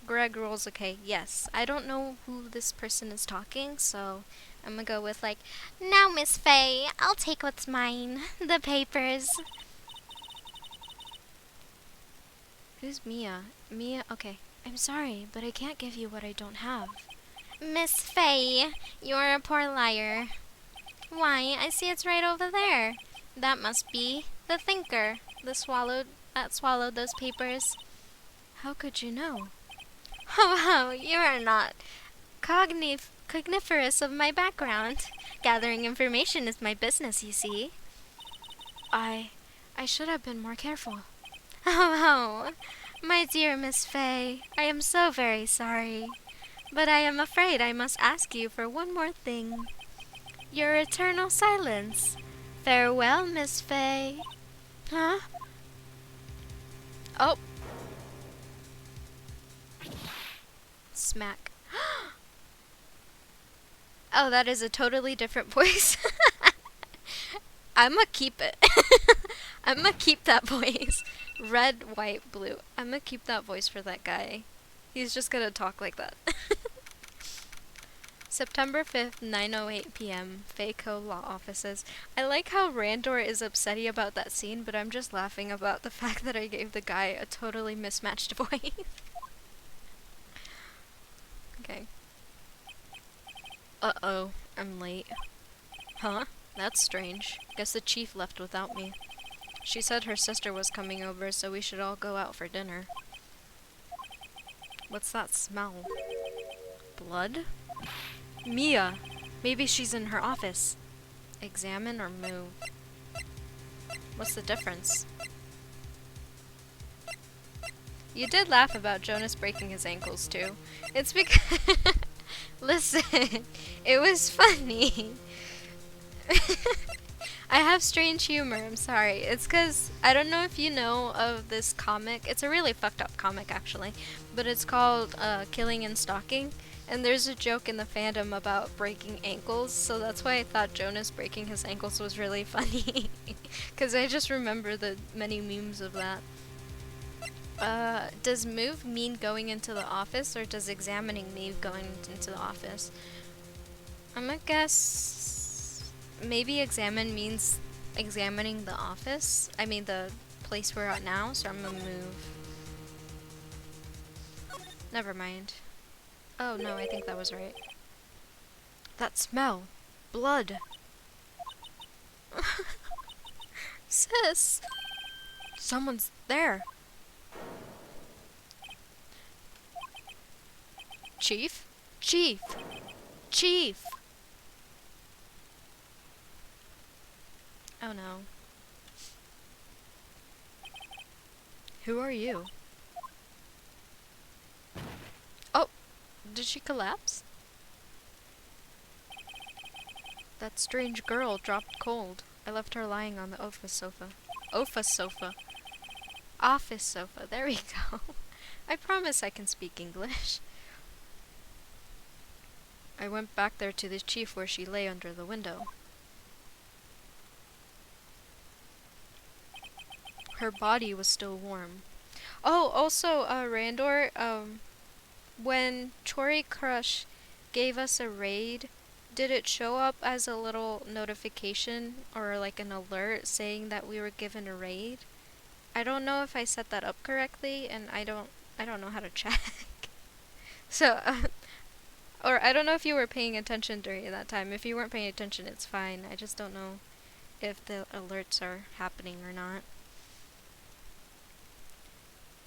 Greg rules okay. Yes. I don't know who this person is talking, so I'm gonna go with like, now Miss Faye, I'll take what's mine. The papers. Who's Mia? Mia? Okay. I'm sorry, but I can't give you what I don't have. Miss Faye, you're a poor liar. Why, I see it's right over there. That must be the Thinker, that swallowed those papers. How could you know? Oh, you are not cogniferous of my background. Gathering information is my business, you see. I should have been more careful. Oh, my dear Miss Faye, I am so very sorry. But I am afraid I must ask you for one more thing. Your eternal silence. Farewell, Miss Faye. Huh? Oh. Smack. Oh, that is a totally different voice. I'ma keep it. I'ma keep that voice. Red, white, blue. I'ma keep that voice for that guy. He's just gonna talk like that. September 5th, 9:08 p.m. Fayco Law Offices. I like how Randor is upsetty about that scene, but I'm just laughing about the fact that I gave the guy a totally mismatched voice. Okay. Uh-oh, I'm late. Huh? That's strange. Guess the chief left without me. She said her sister was coming over, so we should all go out for dinner. What's that smell? Blood? Mia! Maybe she's in her office. Examine or move? What's the difference? You did laugh about Jonas breaking his ankles too. It's because... Listen, it was funny. I have strange humor, I'm sorry. It's because, I don't know if you know of this comic. It's a really fucked up comic actually. But it's called Killing and Stalking. And there's a joke in the fandom about breaking ankles. So that's why I thought Jonas breaking his ankles was really funny. Because I just remember the many memes of that. Does move mean going into the office, or does examining mean going into the office? I'm gonna guess maybe examine means examining the office. I mean the place we're at now, so I'm gonna move. Never mind. Oh no, I think that was right. That smell! Blood! Sis! Someone's there! Chief? Chief! Chief! Oh no. Who are you? Oh! Did she collapse? That strange girl dropped cold. I left her lying on the office sofa. Office sofa. Office sofa. There we go. I promise I can speak English. I went back there to the chief where she lay under the window. Her body was still warm. Oh, also, Randor, when Tori Crush gave us a raid, did it show up as a little notification or like an alert saying that we were given a raid? I don't know if I set that up correctly, and I don't know how to check. So, or I don't know if you were paying attention during that time. If you weren't paying attention, it's fine. I just don't know if the alerts are happening or not.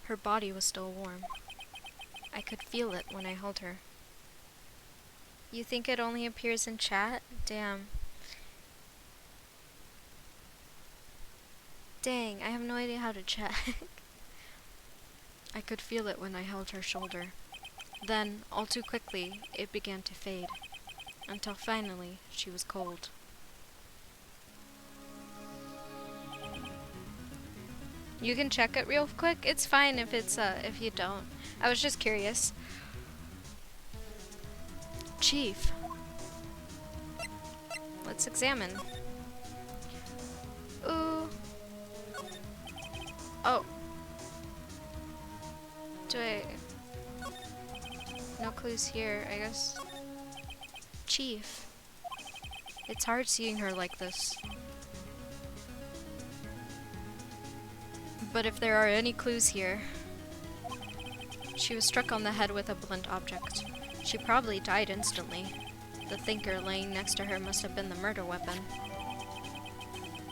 Her body was still warm. I could feel it when I held her. You think it only appears in chat? Damn. Dang, I have no idea how to check. I could feel it when I held her shoulder. Then, all too quickly, it began to fade, until finally she was cold. You can check it real quick. It's fine if it's if you don't. I was just curious. Chief. Let's examine. Ooh. Oh. Do I... No clues here, I guess. Chief. It's hard seeing her like this. But if there are any clues here... She was struck on the head with a blunt object. She probably died instantly. The thinker laying next to her must have been the murder weapon.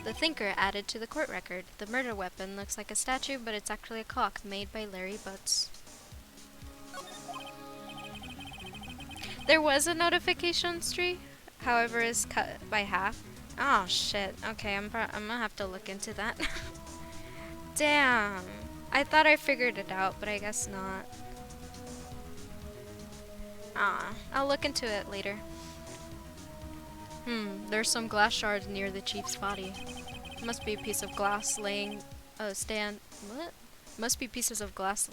The thinker added to the court record. The murder weapon looks like a statue, but it's actually a clock made by Larry Butts. There was a notification tree, however, is cut by half. Oh shit. Okay, I'm gonna have to look into that. Damn. I thought I figured it out, but I guess not. I'll look into it later. There's some glass shards near the chief's body. Must be a piece of glass laying what? Must be pieces of glass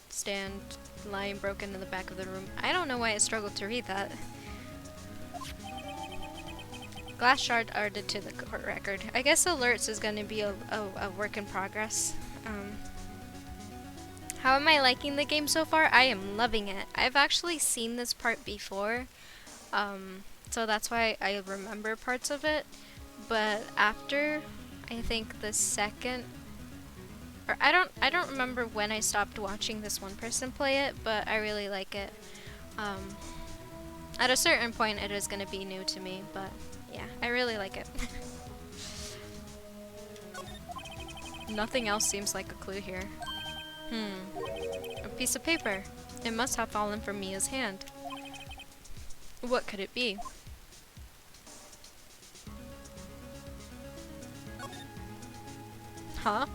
stand lying broken in the back of the room. I don't know why I struggled to read that. Glass shard added to the court record. I guess alerts is going to be a work in progress. How am I liking the game so far? I am loving it. I've actually seen this part before, so that's why I remember parts of it. But after, I think the second, or I don't remember when I stopped watching this one person play it, but I really like it. At a certain point, it is going to be new to me, but yeah, I really like it. Nothing else seems like a clue here. A piece of paper. It must have fallen from Mia's hand. What could it be? Huh?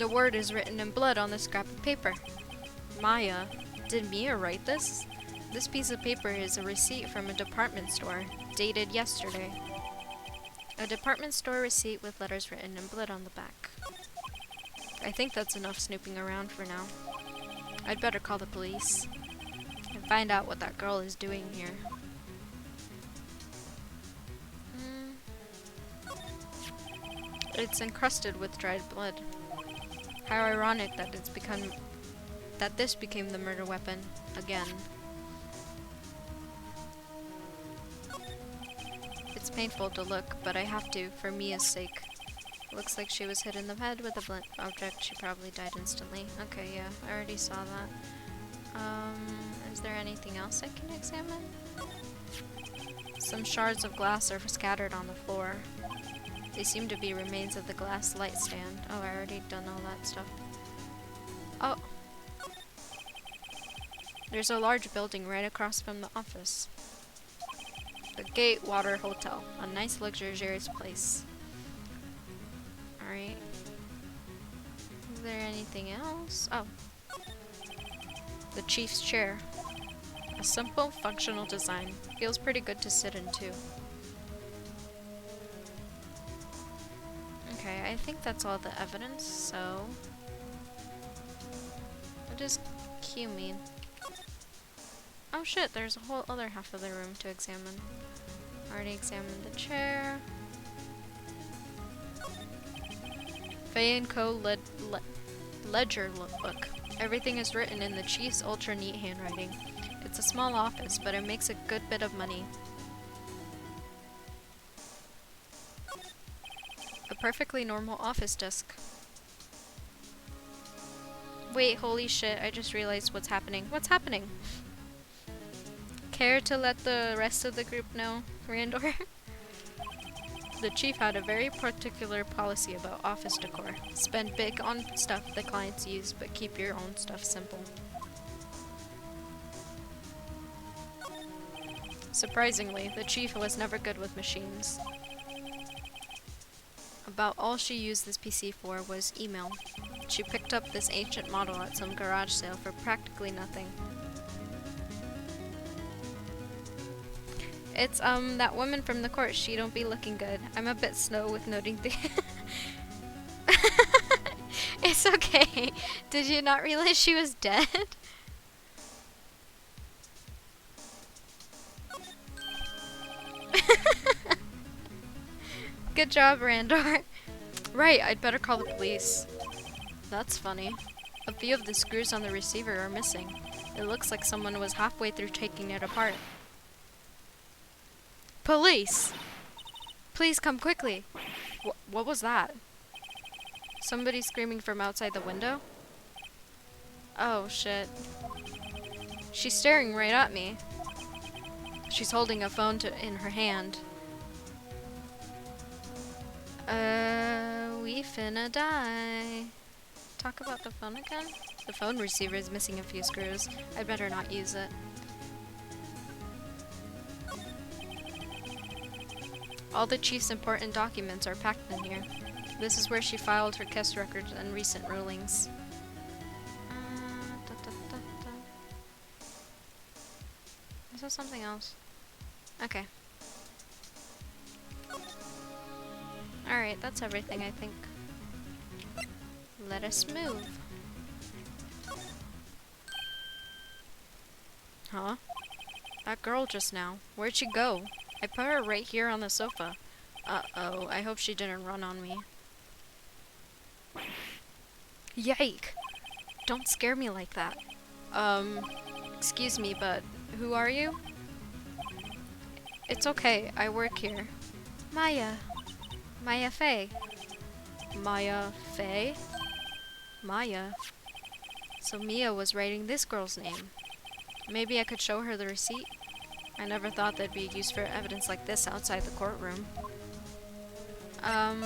The word is written in blood on the scrap of paper. Maya. Did Mia write this? This piece of paper is a receipt from a department store, dated yesterday. A department store receipt with letters written in blood on the back. I think that's enough snooping around for now. I'd better call the police and find out what that girl is doing here. It's encrusted with dried blood. How ironic that this became the murder weapon again. It's painful to look, but I have to, for Mia's sake. Looks like she was hit in the head with a blunt object. She probably died instantly. Okay, yeah, I already saw that. Is there anything else I can examine? Some shards of glass are scattered on the floor. They seem to be remains of the glass light stand. Oh, I already done all that stuff. Oh! There's a large building right across from the office. The Gatewater Hotel. A nice luxurious place. Alright. Is there anything else? Oh. The chief's chair. A simple, functional design. Feels pretty good to sit in too. Okay, I think that's all the evidence, so... What does Q mean? Oh shit, there's a whole other half of the room to examine. Already examined the chair. Fay & Co. Ledger book. Everything is written in the chief's ultra-neat handwriting. It's a small office, but it makes a good bit of money. A perfectly normal office desk. Wait, holy shit, I just realized what's happening. What's happening? Care to let the rest of the group know, Randor? The chief had a very particular policy about office decor. Spend big on stuff the clients use, but keep your own stuff simple. Surprisingly, the chief was never good with machines. About all she used this PC for was email. She picked up this ancient model at some garage sale for practically nothing. It's, that woman from the court. She don't be looking good. I'm a bit slow with noting the... It's okay. Did you not realize she was dead? Good job, Randor. Right, I'd better call the police. That's funny. A few of the screws on the receiver are missing. It looks like someone was halfway through taking it apart. Police! Please come quickly. What was that? Somebody screaming from outside the window? Oh, shit. She's staring right at me. She's holding a phone in her hand. We finna die. Talk about the phone again? The phone receiver is missing a few screws. I'd better not use it. All the chief's important documents are packed in here. This is where she filed her case records and recent rulings. Is that something else? Okay. Alright, that's everything, I think. Let us move. Huh? That girl just now. Where'd she go? I put her right here on the sofa. Uh-oh, I hope she didn't run on me. Yike! Don't scare me like that. Excuse me, but who are you? It's okay, I work here. Maya. Maya Faye. Maya Faye? Maya? So Mia was writing this girl's name. Maybe I could show her the receipt? I never thought that'd be used for evidence like this outside the courtroom.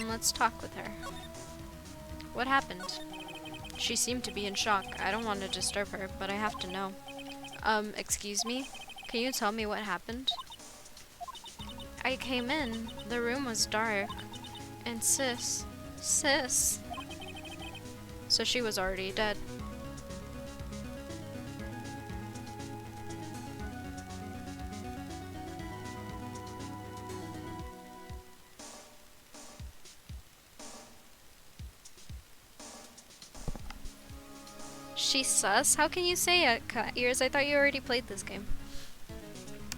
Let's talk with her. What happened? She seemed to be in shock. I don't want to disturb her, but I have to know. Excuse me? Can you tell me what happened? I came in. The room was dark. And sis. So she was already dead. She's sus? How can you say it, Cat Ears? I thought you already played this game.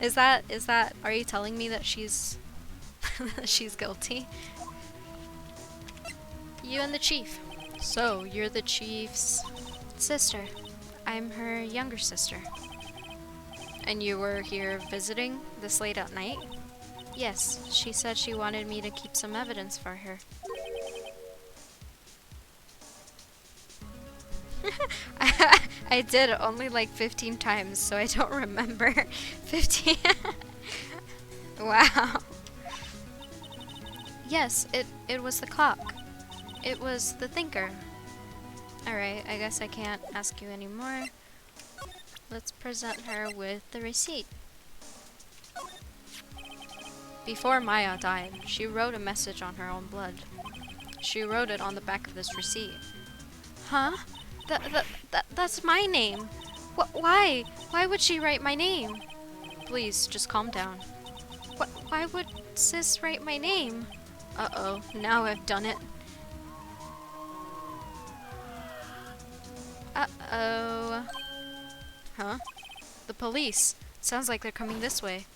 Are you telling me that she's she's guilty? You and the chief. So, you're the chief's sister. I'm her younger sister. And you were here visiting this late at night? Yes, she said she wanted me to keep some evidence for her. I did only like 15 times, so I don't remember. 15? Wow. Yes, it was the clock. It was the thinker. Alright, I guess I can't ask you anymore. Let's present her with the receipt. Before Maya died, she wrote a message on her own blood. She wrote it on the back of this receipt. Huh? That's my name. Why? Why would she write my name? Please, just calm down. Why would sis write my name? Uh-oh, now I've done it. Uh-oh. Huh? The police. Sounds like they're coming this way.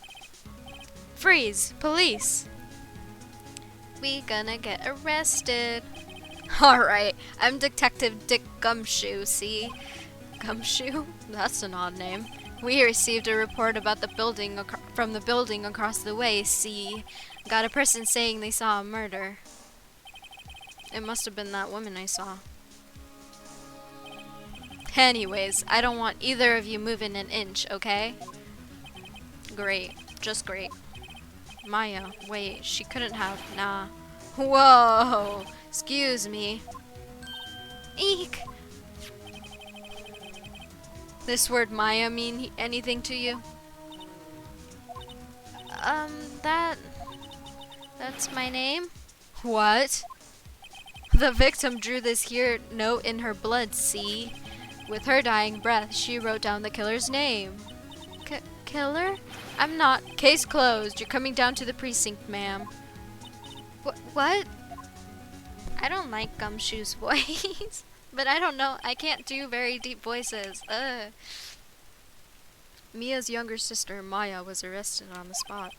Freeze! Police! We gonna get arrested. Alright, I'm Detective Dick Gumshoe, see? Gumshoe? That's an odd name. We received a report about the building from the building across the way, see? Got a person saying they saw a murder. It must have been that woman I saw. Anyways, I don't want either of you moving an inch, okay? Great. Just great. Maya, wait, she couldn't have, nah. Whoa! Excuse me. Eek! This word Maya mean anything to you? That's my name? What? The victim drew this here note in her blood, see? With her dying breath, she wrote down the killer's name. Killer? I'm not. Case closed. You're coming down to the precinct, ma'am. What? I don't like Gumshoe's voice. But I don't know. I can't do very deep voices. Mia's younger sister, Maya, was arrested on the spot.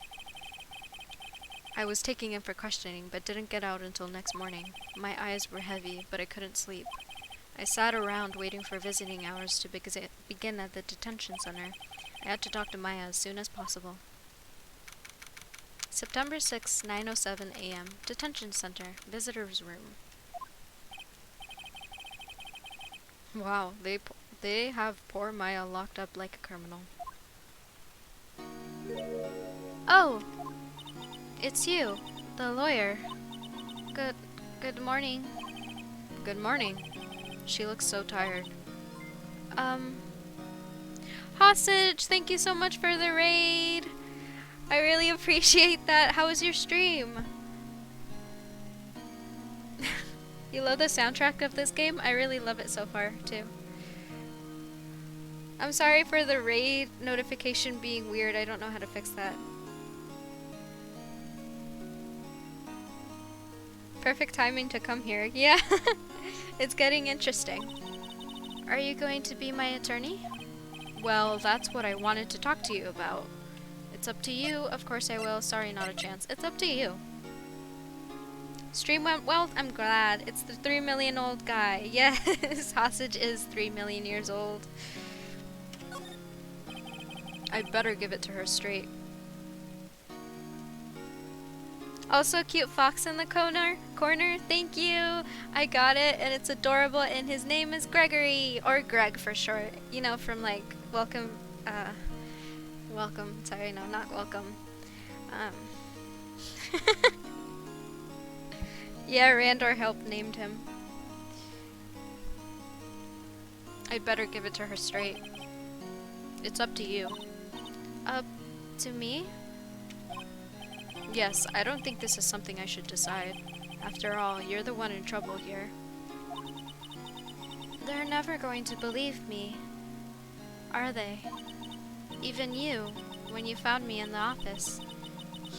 I was taking him for questioning, but didn't get out until next morning. My eyes were heavy, but I couldn't sleep. I sat around waiting for visiting hours to begin at the detention center. I had to talk to Maya as soon as possible. September 6, 9:07 a.m. Detention Center. Visitor's room. Wow, they have poor Maya locked up like a criminal. Oh! It's you, the lawyer. Good morning. Good morning. She looks so tired. Hostage, thank you so much for the raid. I really appreciate that. How was your stream? You love the soundtrack of this game? I really love it so far, too. I'm sorry for the raid notification being weird. I don't know how to fix that. Perfect timing to come here. Yeah, it's getting interesting. Are you going to be my attorney? Well, that's what I wanted to talk to you about. It's up to you. Of course I will. Sorry, not a chance. It's up to you. Stream went well. I'm glad. It's the 3 million old guy. Yes, Hostage is 3 million years old. I better give it to her straight. Also, cute fox in the corner. Thank you. I got it, and it's adorable. And his name is Gregory, or Greg for short. You know, from like welcome. Welcome. Sorry, no, not welcome. Yeah, Randor helped named him. I'd better give it to her straight. It's up to you. Up to me? Yes, I don't think this is something I should decide. After all, you're the one in trouble here. They're never going to believe me, are they? Even you, when you found me in the office,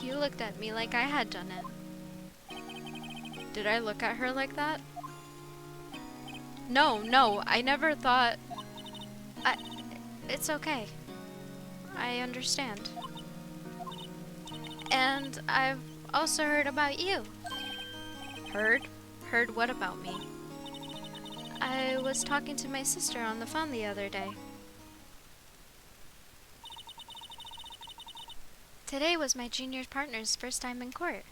you looked at me like I had done it. Did I look at her like that? No, I never thought... It's okay. I understand. And I've also heard about you. Heard? Heard what about me? I was talking to my sister on the phone the other day. Today was my junior partner's first time in court.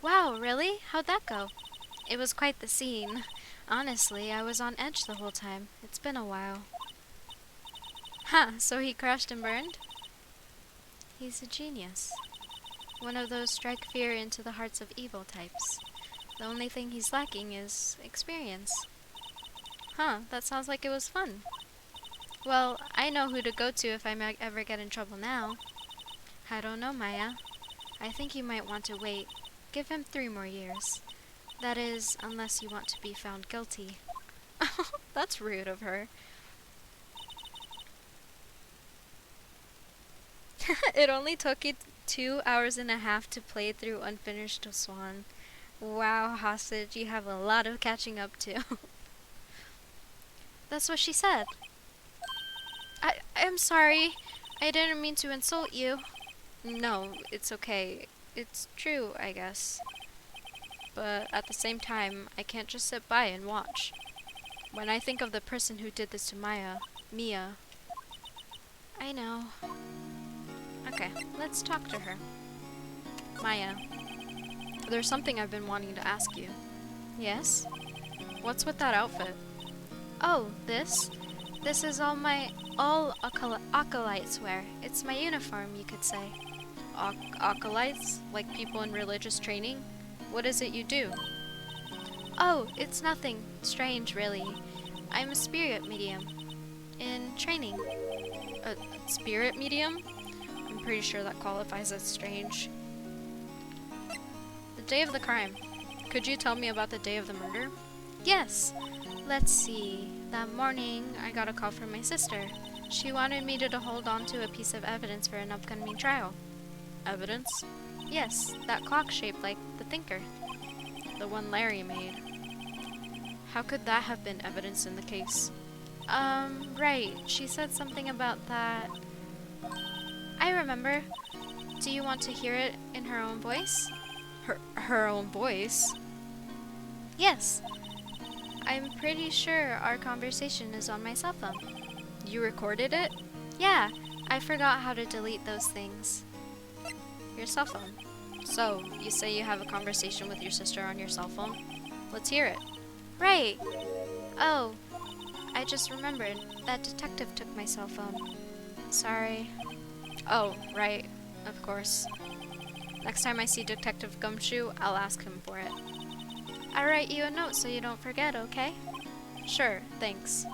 Wow, really? How'd that go? It was quite the scene. Honestly, I was on edge the whole time. It's been a while. Huh, so he crashed and burned? He's a genius. One of those strike fear into the hearts of evil types. The only thing he's lacking is experience. Huh, that sounds like it was fun. Well, I know who to go to if I might ever get in trouble now. I don't know, Maya. I think you might want to wait. Give him 3 more years. That is, unless you want to be found guilty. That's rude of her. It only took you 2.5 hours to play through Unfinished Swan. Wow, Hostage, you have a lot of catching up to. That's what she said. I'm sorry. I didn't mean to insult you. No, it's okay. It's true, I guess. But at the same time, I can't just sit by and watch. When I think of the person who did this to Mia. I know. Okay, let's talk to her. Maya, there's something I've been wanting to ask you. Yes? What's with that outfit? Oh, this? This is all acolytes wear. It's my uniform, you could say. Acolytes? Like people in religious training? What is it you do? Oh, it's nothing strange, really. I'm a spirit medium. In training. A spirit medium? I'm pretty sure that qualifies as strange. The day of the crime. Could you tell me about the day of the murder? Yes. Let's see. That morning, I got a call from my sister. She wanted me to hold on to a piece of evidence for an upcoming trial. Evidence? Yes, that clock shaped like the thinker. The one Larry made. How could that have been evidence in the case? Right. She said something about that. I remember. Do you want to hear it in her own voice? Her own voice? Yes. I'm pretty sure our conversation is on my cell phone. You recorded it? Yeah. I forgot how to delete those things. Your cell phone. So, you say you have a conversation with your sister on your cell phone? Let's hear it. Right. Oh, I just remembered. That detective took my cell phone. Sorry. Oh, right. Of course. Next time I see Detective Gumshoe, I'll ask him for it. I'll write you a note so you don't forget, okay? Sure, thanks.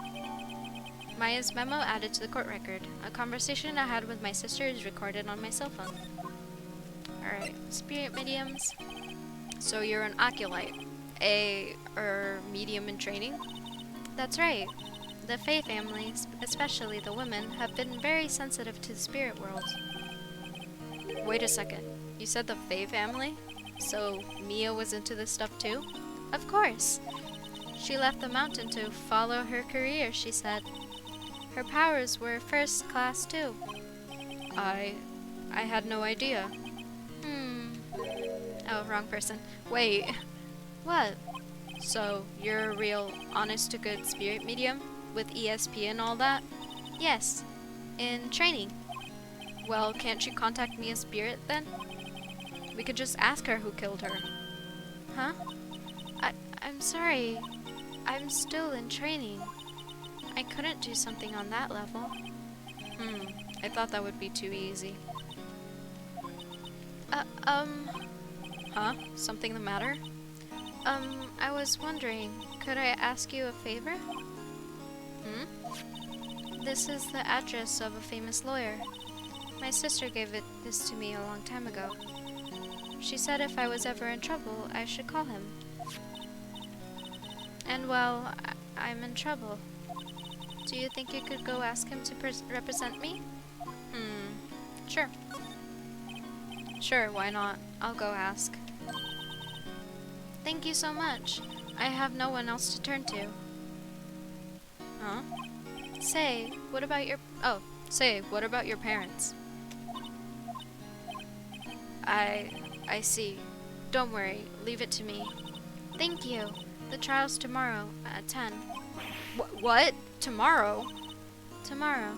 Maya's memo added to the court record. A conversation I had with my sister is recorded on my cell phone. Alright, spirit mediums. So you're an acolyte. Medium in training? That's right. The Fae families, especially the women, have been very sensitive to the spirit world. Wait a second. You said the Fae family? So Mia was into this stuff too? Of course. She left the mountain to follow her career, she said. Her powers were first class too. I had no idea. Hmm. Oh, wrong person. Wait, What? so you're a real honest-to-good spirit medium? With ESP and all that? Yes. In training. Well, can't you contact me as spirit then? We could just ask her who killed her. Huh? I'm sorry. I'm still in training. I couldn't do something on that level. I thought that would be too easy. Uh, um, Huh? Something the matter? I was wondering, could I ask you a favor? This is the address of a famous lawyer. My sister gave this to me a long time ago. She said if I was ever in trouble, I should call him. And well, I'm in trouble. Do you think you could go ask him to represent me? Sure. Sure, why not? I'll go ask. Thank you so much. I have no one else to turn to. Huh? Say, what about your... Say, what about your parents? I see. Don't worry, leave it to me. Thank you. The trial's tomorrow at 10. What? Tomorrow? Tomorrow.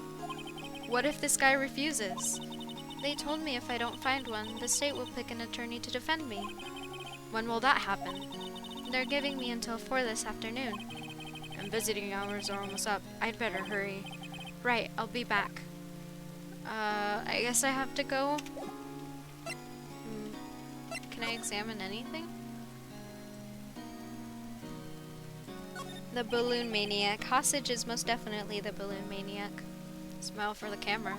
What if this guy refuses? They told me if I don't find one, the state will pick an attorney to defend me. When will that happen? They're giving me until 4 this afternoon. And visiting hours are almost up. I'd better hurry. Right, I'll be back. I guess I have to go. Can I examine anything? The balloon maniac. Hostage is most definitely the balloon maniac. Smile for the camera.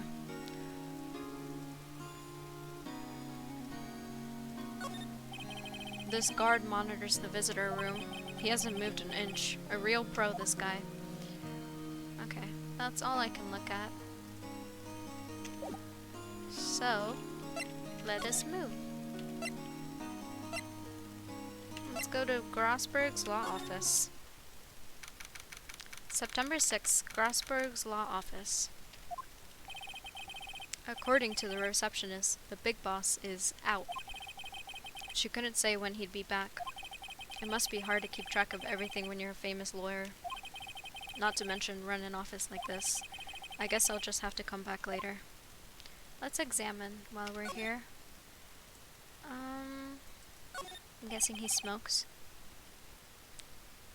This guard monitors the visitor room. He hasn't moved an inch. A real pro, this guy. Okay, that's all I can look at. So, let us move. Let's go to Grossberg's law office. September 6th, Grossberg's law office. According to the receptionist, the big boss is out. She couldn't say when he'd be back. It must be hard to keep track of everything when you're a famous lawyer. Not to mention run an office like this. I guess I'll just have to come back later. Let's examine while we're here. I'm guessing he smokes.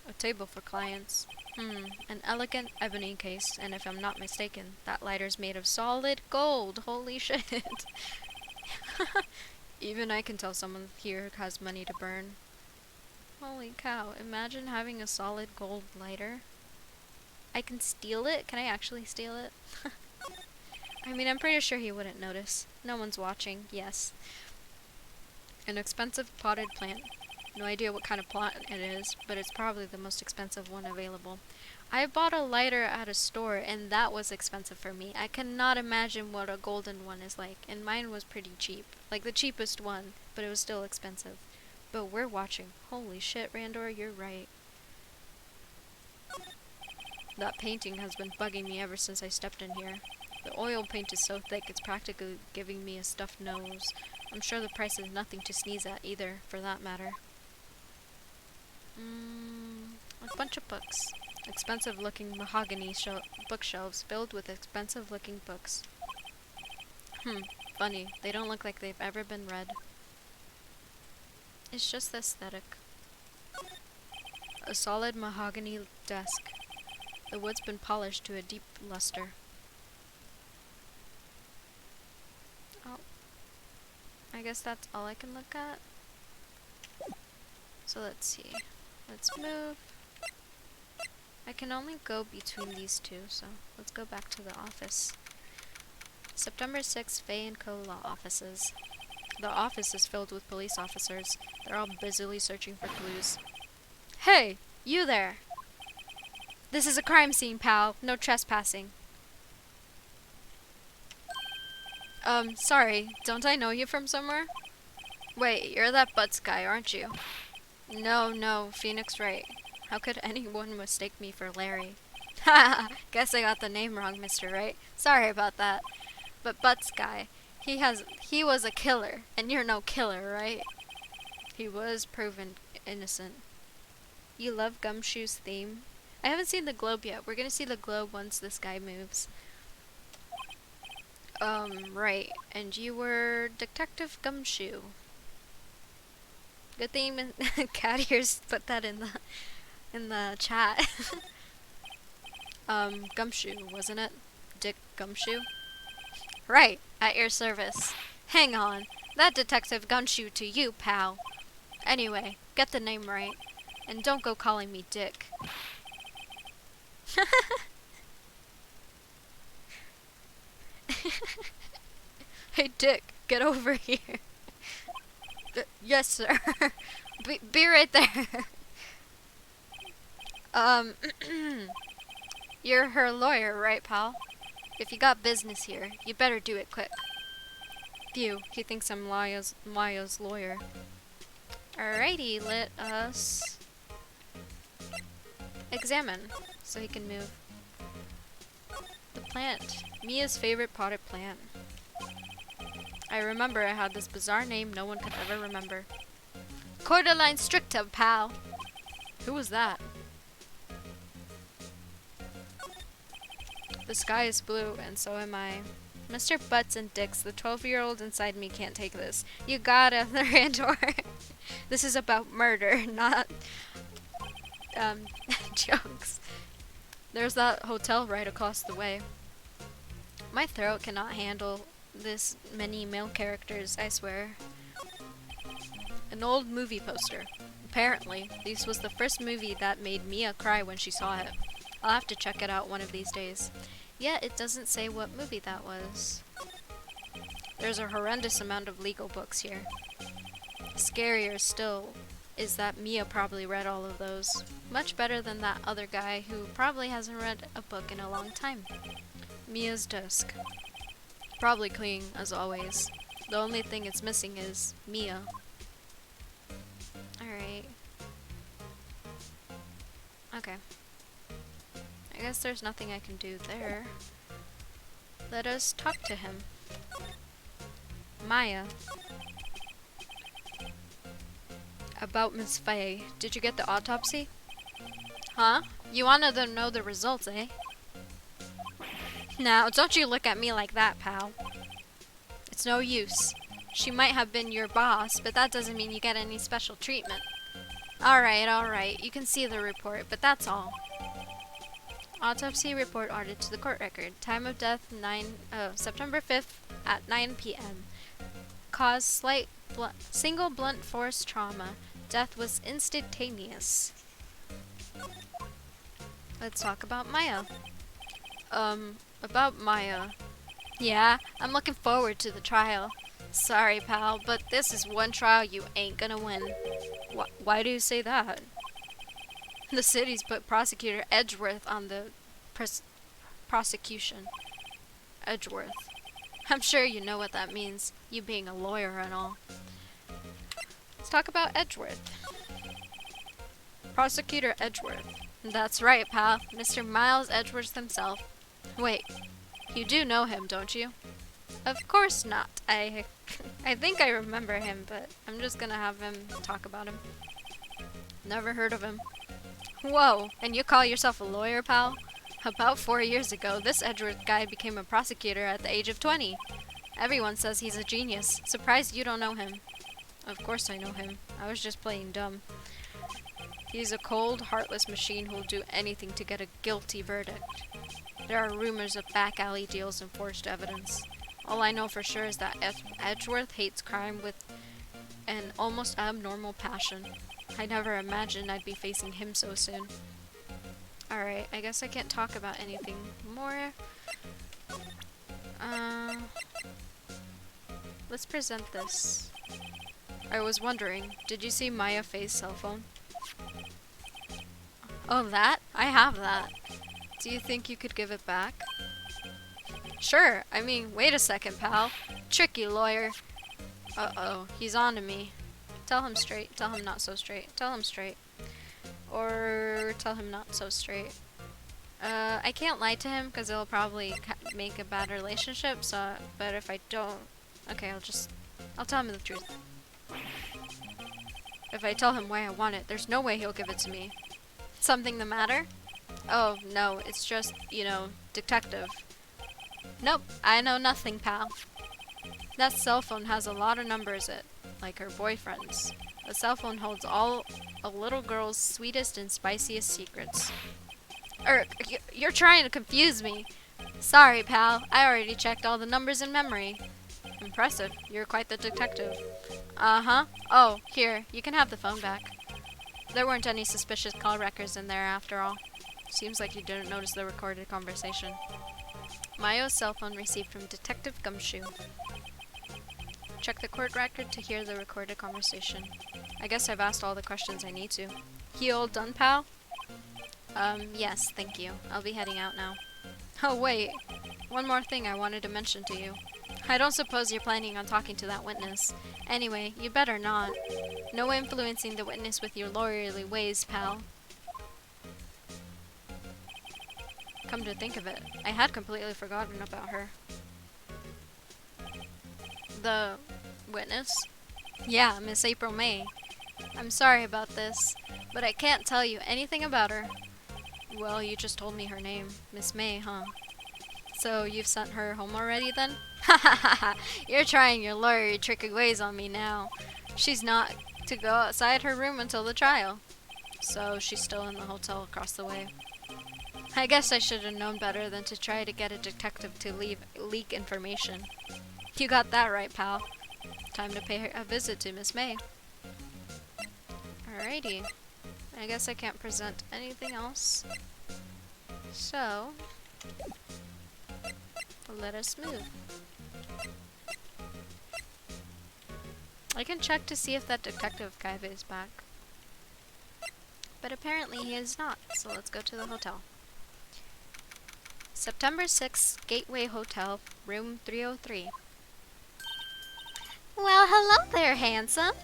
A table for clients. An elegant ebony case, and if I'm not mistaken, that lighter's made of solid gold. Holy shit. Even I can tell someone here has money to burn. Holy cow, imagine having a solid gold lighter. I can steal it? Can I actually steal it? I mean, I'm pretty sure he wouldn't notice. No one's watching, yes. An expensive potted plant. No idea what kind of plant it is, but it's probably the most expensive one available. I bought a lighter at a store, and that was expensive for me. I cannot imagine what a golden one is like, and mine was pretty cheap. Like the cheapest one, but it was still expensive. But we're watching. Holy shit, Randor, you're right. That painting has been bugging me ever since I stepped in here. The oil paint is so thick it's practically giving me a stuffed nose. I'm sure the price is nothing to sneeze at either, for that matter. A bunch of books. Expensive looking mahogany bookshelves filled with expensive looking books. Funny. They don't look like they've ever been read. It's just the aesthetic. A solid mahogany desk. The wood's been polished to a deep luster. Oh. I guess that's all I can look at. So let's see. Let's move. I can only go between these two, so let's go back to the office. September 6th, Fay & Co. Law Offices. The office is filled with police officers. They're all busily searching for clues. Hey! You there! This is a crime scene, pal. No trespassing. Sorry. Don't I know you from somewhere? Wait, you're that Butts guy, aren't you? No, Phoenix Wright. How could anyone mistake me for Larry? Haha, guess I got the name wrong, Mr. Wright. Sorry about that. But Butts guy, he was a killer, and you're no killer, right? He was proven innocent. You love Gumshoe's theme? I haven't seen the globe yet. We're gonna see the globe once this guy moves. Right. And you were Detective Gumshoe. Good thing Cat ears put that in the chat. Gumshoe, wasn't it? Dick Gumshoe? Right, at your service. Hang on. That Detective Gumshoe to you, pal. Anyway, get the name right. And don't go calling me Dick. Hey, Dick, get over here. Yes, sir. be right there. You're her lawyer, right, pal? If you got business here, you better do it quick. Phew, he thinks I'm Maya's lawyer. Alrighty, let us examine so he can move. The plant. Mia's favorite potted plant. I remember I had this bizarre name no one could ever remember. Cordyline stricta, pal! Who was that? The sky is blue, and so am I. Mr. Butts and Dix, the 12-year-old inside me can't take this. You gotta, Randor. This is about murder, not, jokes. There's that hotel right across the way. My throat cannot handle this many male characters, I swear. An old movie poster. Apparently, this was the first movie that made Mia cry when she saw it. I'll have to check it out one of these days. Yet, it doesn't say what movie that was. There's a horrendous amount of legal books here. Scarier still is that Mia probably read all of those. Much better than that other guy who probably hasn't read a book in a long time. Mia's desk. Probably clean, as always. The only thing it's missing is Mia. Alright. Okay. I guess there's nothing I can do there. Let us talk to him. Maya. About Miss Faye. Did you get the autopsy? Huh? You wanted to know the results, eh? Now, don't you look at me like that, pal. It's no use. She might have been your boss, but that doesn't mean you get any special treatment. Alright. You can see the report, but that's all. Autopsy report added to the court record. Time of death September 5th at 9 p.m. Cause slight single blunt force trauma. Death was instantaneous. Let's talk about Maya. About Maya. Yeah, I'm looking forward to the trial. Sorry, pal, but this is one trial you ain't gonna win. Why do you say that? The city's put Prosecutor Edgeworth on the prosecution. Edgeworth. I'm sure you know what that means, you being a lawyer and all. Let's talk about Edgeworth. Prosecutor Edgeworth. That's right, pal. Mr. Miles Edgeworth himself. Wait, you do know him, don't you? Of course not. I think I remember him, but I'm just gonna have him talk about him. Never heard of him. Whoa, and you call yourself a lawyer, pal? About 4 years ago, this Edgeworth guy became a prosecutor at the age of 20. Everyone says he's a genius. Surprised you don't know him. Of course I know him. I was just playing dumb. He's a cold, heartless machine who'll do anything to get a guilty verdict. There are rumors of back alley deals and forged evidence. All I know for sure is that Edgeworth hates crime with an almost abnormal passion. I never imagined I'd be facing him so soon. Alright, I guess I can't talk about anything more. Let's present this. I was wondering, did you see Maya Faye's cell phone? Oh, that? I have that. Do you think you could give it back? Sure, I mean, wait a second, pal. Tricky lawyer. Uh-oh, he's on to me. Tell him straight, tell him not so straight. Tell him straight. Or tell him not so straight. I can't lie to him because it'll probably make a bad relationship, so, but if I don't, okay, I'll tell him the truth. If I tell him why I want it, there's no way he'll give it to me. Something the matter? Oh, no, it's just, detective. Nope, I know nothing, pal. That cell phone has a lot of numbers like her boyfriend's. A cell phone holds all a little girl's sweetest and spiciest secrets. You're trying to confuse me. Sorry, pal. I already checked all the numbers in memory. Impressive. You're quite the detective. Uh-huh. Oh, here. You can have the phone back. There weren't any suspicious call records in there after all. Seems like you didn't notice the recorded conversation. Mayo's cell phone received from Detective Gumshoe. Check the court record to hear the recorded conversation. I guess I've asked all the questions I need to. You all done, pal? Yes, thank you. I'll be heading out now. Oh, wait. One more thing I wanted to mention to you. I don't suppose you're planning on talking to that witness. Anyway, you better not. No influencing the witness with your lawyerly ways, pal. Come to think of it, I had completely forgotten about her. The witness? Yeah, Miss April May. I'm sorry about this, but I can't tell you anything about her. Well, you just told me her name. Miss May, huh? So you've sent her home already then? Ha ha ha ha! You're trying your lawyer tricky ways on me now. She's not to go outside her room until the trial. So she's still in the hotel across the way. I guess I should have known better than to try to get a detective to leak information. You got that right, pal. Time to pay her a visit to Miss May. Alrighty. I guess I can't present anything else. So, let us move. I can check to see if that detective guy is back. But apparently he is not, so let's go to the hotel. September 6th, Gateway Hotel, room 303. Well, hello there, handsome.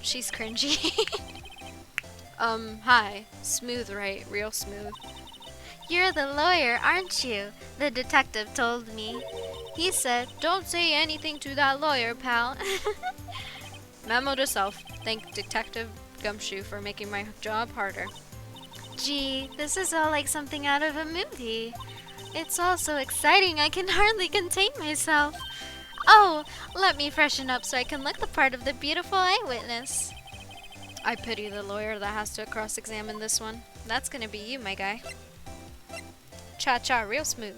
She's cringy. Hi. Smooth, right? Real smooth. You're the lawyer, aren't you? The detective told me. He said, don't say anything to that lawyer, pal. Memo to self. Thank Detective Gumshoe for making my job harder. Gee, this is all like something out of a movie. It's all so exciting I can hardly contain myself. Oh, let me freshen up so I can look the part of the beautiful eyewitness. I pity the lawyer that has to cross-examine this one. That's gonna be you, my guy. Cha-cha, real smooth.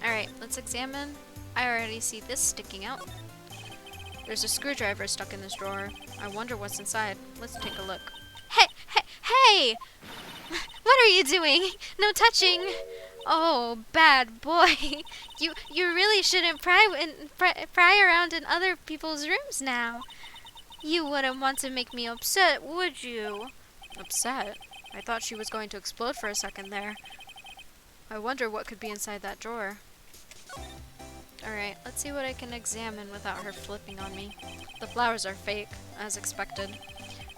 Alright, let's examine. I already see this sticking out. There's a screwdriver stuck in this drawer. I wonder what's inside. Let's take a look. Hey! What are you doing? No touching! Oh, bad boy. You really shouldn't pry around in other people's rooms now. You wouldn't want to make me upset, would you? Upset? I thought she was going to explode for a second there. I wonder what could be inside that drawer. Alright, let's see what I can examine without her flipping on me. The flowers are fake, as expected.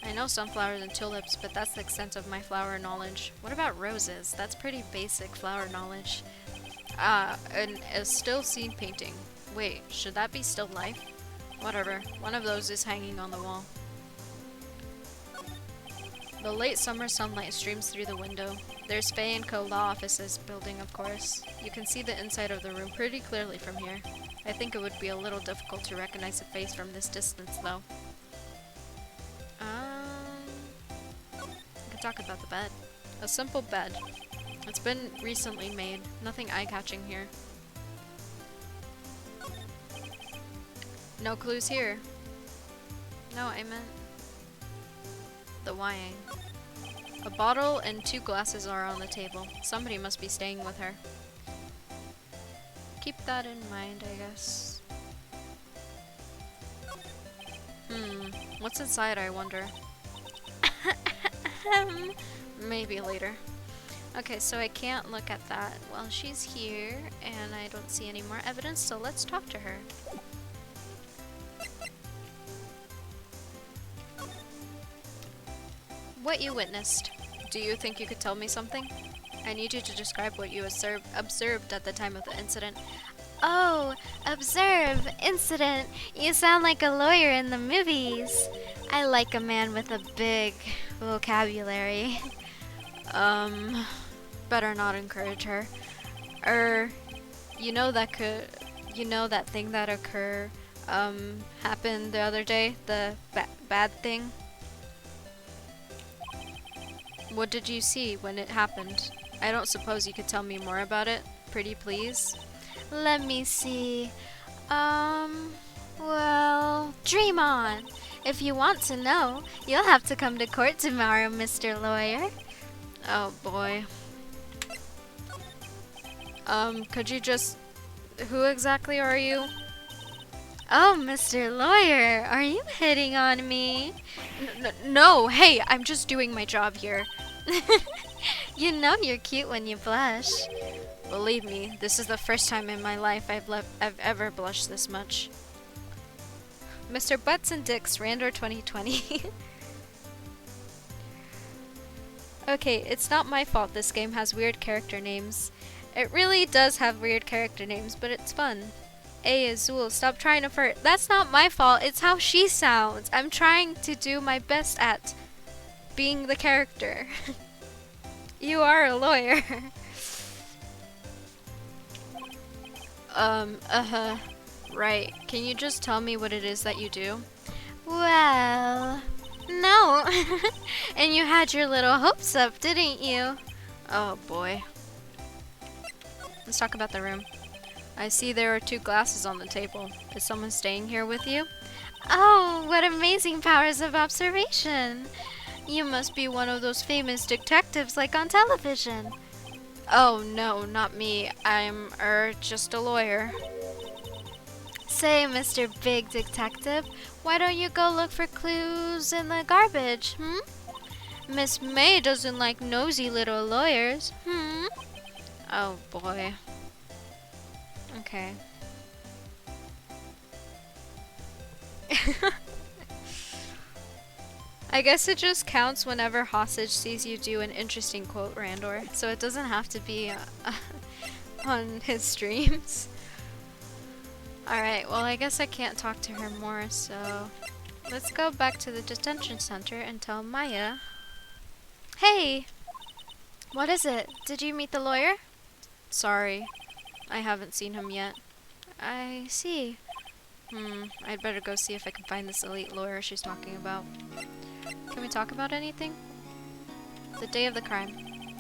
I know sunflowers and tulips, but that's the extent of my flower knowledge. What about roses? That's pretty basic flower knowledge. And a still scene painting. Wait, should that be still life? Whatever, one of those is hanging on the wall. The late summer sunlight streams through the window. There's Faye & Co. Law Offices building, of course. You can see the inside of the room pretty clearly from here. I think it would be a little difficult to recognize a face from this distance, though. I can talk about the bed. A simple bed. It's been recently made. Nothing eye-catching here. No clues here. No, I meant the wine. A bottle and 2 glasses are on the table. Somebody must be staying with her. Keep that in mind, I guess. What's inside, I wonder? Maybe later. Okay, so I can't look at that while she's here, and I don't see any more evidence, so let's talk to her. What you witnessed. Do you think you could tell me something? I need you to describe what you observed at the time of the incident. Oh, observe, incident. You sound like a lawyer in the movies. I like a man with a big vocabulary. Better not encourage her. You know that thing that happened the other day? The bad thing? What did you see when it happened? I don't suppose you could tell me more about it? Pretty please? Let me see. Well, dream on. If you want to know, you'll have to come to court tomorrow, Mr. Lawyer. Oh boy. Could you just... Who exactly are you? Oh, Mr. Lawyer, are you hitting on me? No, hey, I'm just doing my job here. You know you're cute when you blush. Believe me, this is the first time in my life I've ever blushed this much. Mr. Butts and Dicks, Randor 2020. Okay, it's not my fault this game has weird character names. It really does have weird character names, but it's fun. Hey, Azul, stop trying to flirt. That's not my fault, it's how she sounds. I'm trying to do my best at being the character. You are a lawyer. Right. Can you just tell me what it is that you do? Well, no. And you had your little hopes up, didn't you? Oh boy. Let's talk about the room. I see there are 2 glasses on the table. Is someone staying here with you? Oh, what amazing powers of observation. You must be one of those famous detectives like on television. Oh no, not me. I'm, just a lawyer. Say, Mr. Big Detective, why don't you go look for clues in the garbage, Miss May doesn't like nosy little lawyers, Oh boy. Okay. I guess it just counts whenever Hostage sees you do an interesting quote, Randor, so it doesn't have to be on his streams. Alright, well I guess I can't talk to her more, so let's go back to the detention center and tell Maya. Hey! What is it? Did you meet the lawyer? Sorry, I haven't seen him yet. I see. I'd better go see if I can find this elite lawyer she's talking about. Can we talk about anything? The day of the crime.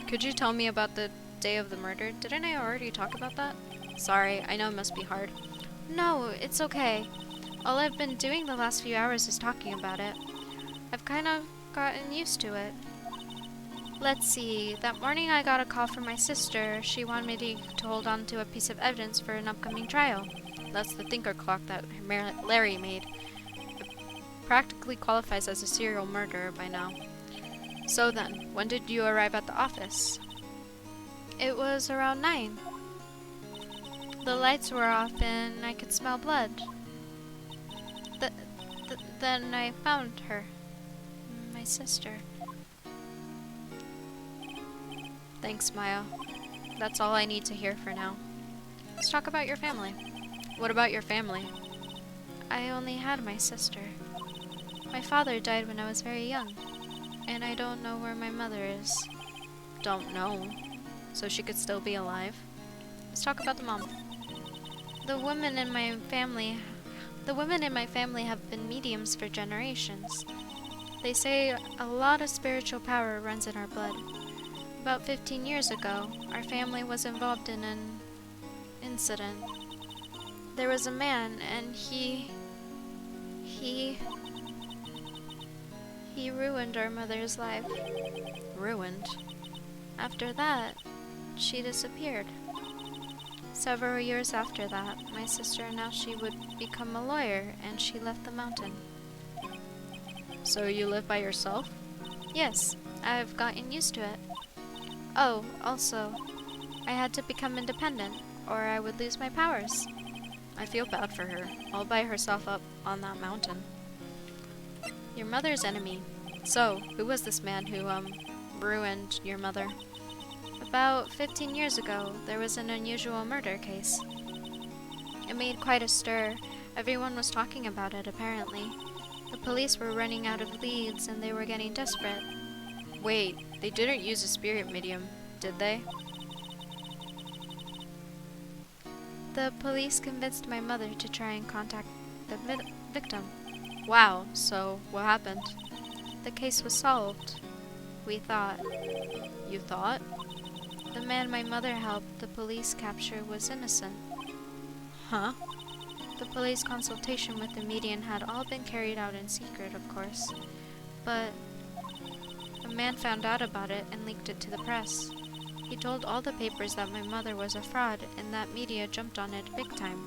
Could you tell me about the day of the murder? Didn't I already talk about that? Sorry, I know it must be hard. No, it's okay. All I've been doing the last few hours is talking about it. I've kind of gotten used to it. Let's see, that morning I got a call from my sister. She wanted me to hold on to a piece of evidence for an upcoming trial. That's the thinker clock that Larry made. It practically qualifies as a serial murderer by now. So then, when did you arrive at the office? It was around 9. The lights were off and I could smell blood. Then I found her. My sister. Thanks, Maya. That's all I need to hear for now. Let's talk about your family. What about your family? I only had my sister. My father died when I was very young, and I don't know where my mother is. Don't know. So she could still be alive? Let's talk about the mom. The women in my family have been mediums for generations. They say a lot of spiritual power runs in our blood. About 15 years ago, our family was involved in an incident. There was a man, and he ruined our mother's life. Ruined? After that, she disappeared. Several years after that, my sister announced she would become a lawyer, and she left the mountain. So you live by yourself? Yes, I've gotten used to it. Oh, also, I had to become independent, or I would lose my powers. I feel bad for her, all by herself up on that mountain. Your mother's enemy. So, who was this man who, ruined your mother? A About 15 years ago, there was an unusual murder case. It made quite a stir. Everyone was talking about it, apparently. The police were running out of leads and they were getting desperate. Wait, they didn't use a spirit medium, did they? The police convinced my mother to try and contact the victim. Wow, so what happened? The case was solved. We thought. You thought? The man my mother helped the police capture was innocent. Huh? The police consultation with the medium had all been carried out in secret, of course. But a man found out about it and leaked it to the press. He told all the papers that my mother was a fraud, and that media jumped on it big time.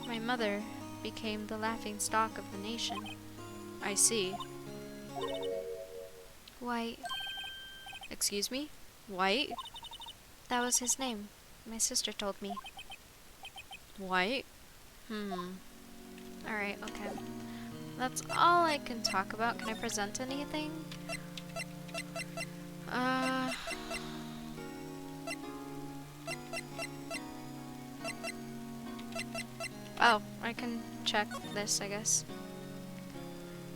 My mother, became the laughing stock of the nation. I see. White. Excuse me? White? That was his name. My sister told me. White? Alright, okay. That's all I can talk about. Can I present anything? Oh, I can check this, I guess.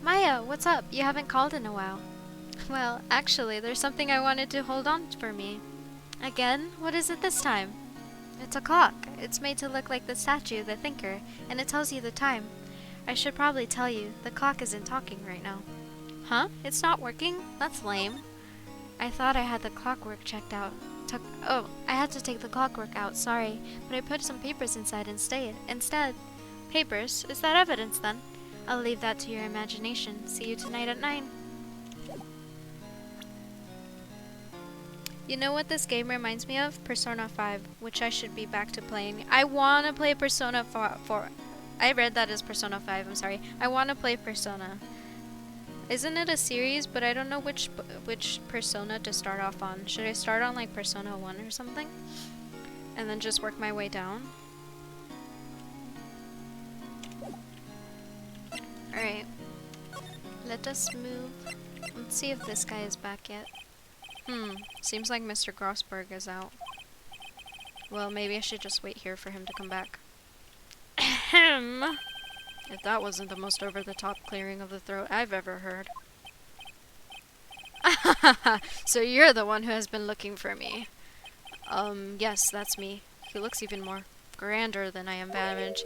Maya, what's up? You haven't called in a while. Well, actually, there's something I wanted to hold on for me. Again? What is it this time? It's a clock. It's made to look like the statue, the thinker, and it tells you the time. I should probably tell you, the clock isn't talking right now. Huh? It's not working? That's lame. I thought I had the clockwork checked out. I had to take the clockwork out, sorry, but I put some papers inside instead. Papers? Is that evidence then? I'll leave that to your imagination. See you tonight at 9. You know what this game reminds me of? Persona 5, which I should be back to playing. I want to play Persona 4. I read that as Persona 5, I'm sorry. I want to play Persona. Isn't it a series? But I don't know which Persona to start off on. Should I start on like Persona 1 or something? And then just work my way down? Alright. Let us move. Let's see if this guy is back yet. Seems like Mr. Grossberg is out. Well, maybe I should just wait here for him to come back. Ahem. If that wasn't the most over-the-top clearing of the throat I've ever heard. So you're the one who has been looking for me. Yes, that's me. He looks even more grander than I am damaged.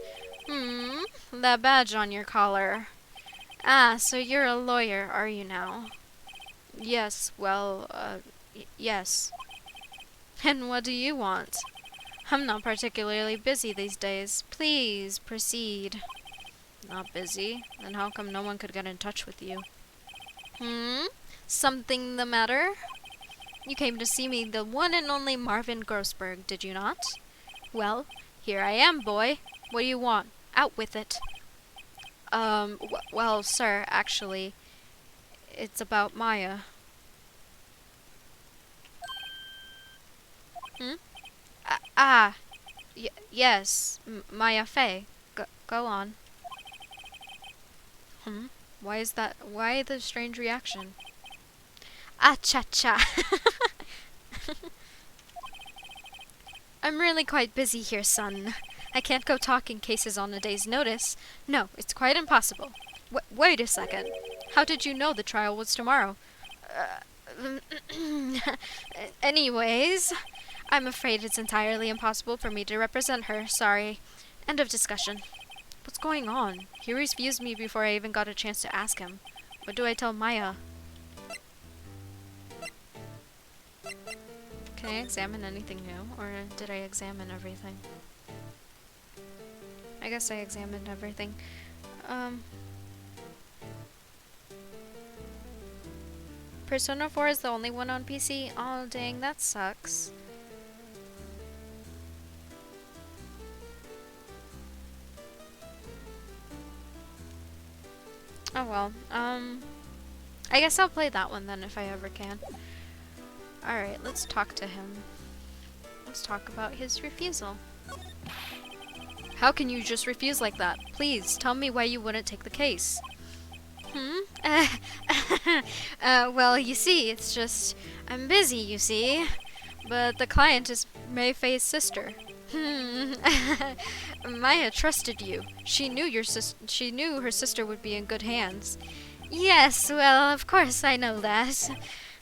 That badge on your collar. Ah, so you're a lawyer, are you now? Yes, well, yes. And what do you want? I'm not particularly busy these days. Please, proceed. Not busy? Then how come no one could get in touch with you? Something the matter? You came to see me, the one and only Marvin Grossberg, did you not? Well, here I am, boy. What do you want? Out with it. Well, sir, actually, it's about Maya. Yes, Maya Fey. Go on. Why is that? Why the strange reaction? Ah, cha-cha. I'm really quite busy here, son. I can't go talking cases on a day's notice. No, it's quite impossible. Wait a second. How did you know the trial was tomorrow? Anyways, I'm afraid it's entirely impossible for me to represent her. Sorry. End of discussion. What's going on? He refused me before I even got a chance to ask him. What do I tell Maya? Can I examine anything new? Or did I examine everything? I guess I examined everything. Persona 4 is the only one on PC? Oh, dang, that sucks. Oh well, I guess I'll play that one then if I ever can. Alright, let's talk to him. Let's talk about his refusal. How can you just refuse like that? Please, tell me why you wouldn't take the case. Hmm? Well, you see, it's just, I'm busy, you see. But the client is Mayfei's sister. Hmm. Maya trusted you. She knew her sister would be in good hands. Yes, well, of course I know that.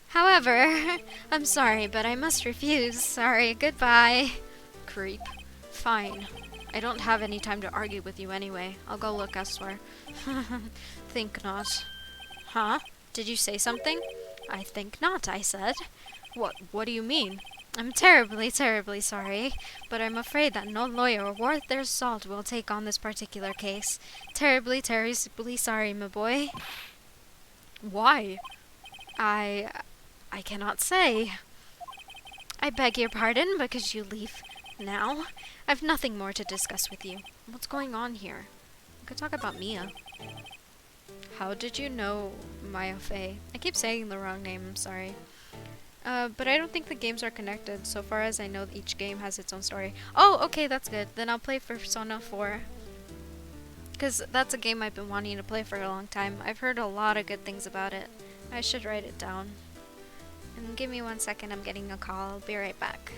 However, I'm sorry, but I must refuse. Sorry, goodbye. Creep. Fine. I don't have any time to argue with you anyway. I'll go look elsewhere. Think not. Huh? Did you say something? I think not, I said. What do you mean? I'm terribly, terribly sorry, but I'm afraid that no lawyer worth their salt will take on this particular case. Terribly, terribly sorry, my boy. Why? I... I cannot say. I beg your pardon, but could you leave now? I've nothing more to discuss with you. What's going on here? We could talk about Mia. How did you know Maya Fey? I keep saying the wrong name, I'm sorry. But I don't think the games are connected. So far as I know, each game has its own story. Oh, okay, that's good. Then I'll play Persona 4. Because that's a game I've been wanting to play for a long time. I've heard a lot of good things about it. I should write it down. And give me 1 second, I'm getting a call. I'll be right back.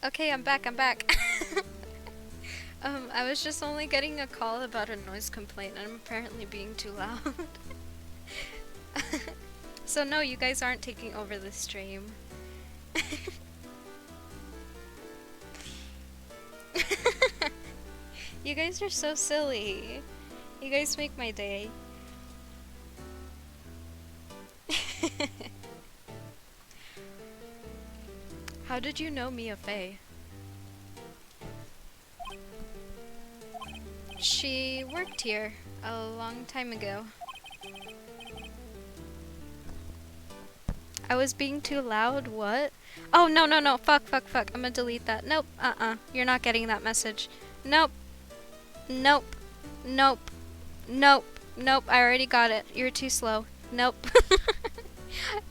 Okay, I'm back. I was just only getting a call about a noise complaint and I'm apparently being too loud. So no, you guys aren't taking over the stream. You guys are so silly. You guys make my day. How did you know Mia Fey? She worked here a long time ago. I was being too loud? What? Oh, no. Fuck. I'm gonna delete that. Nope. You're not getting that message. Nope. I already got it. You're too slow. Nope.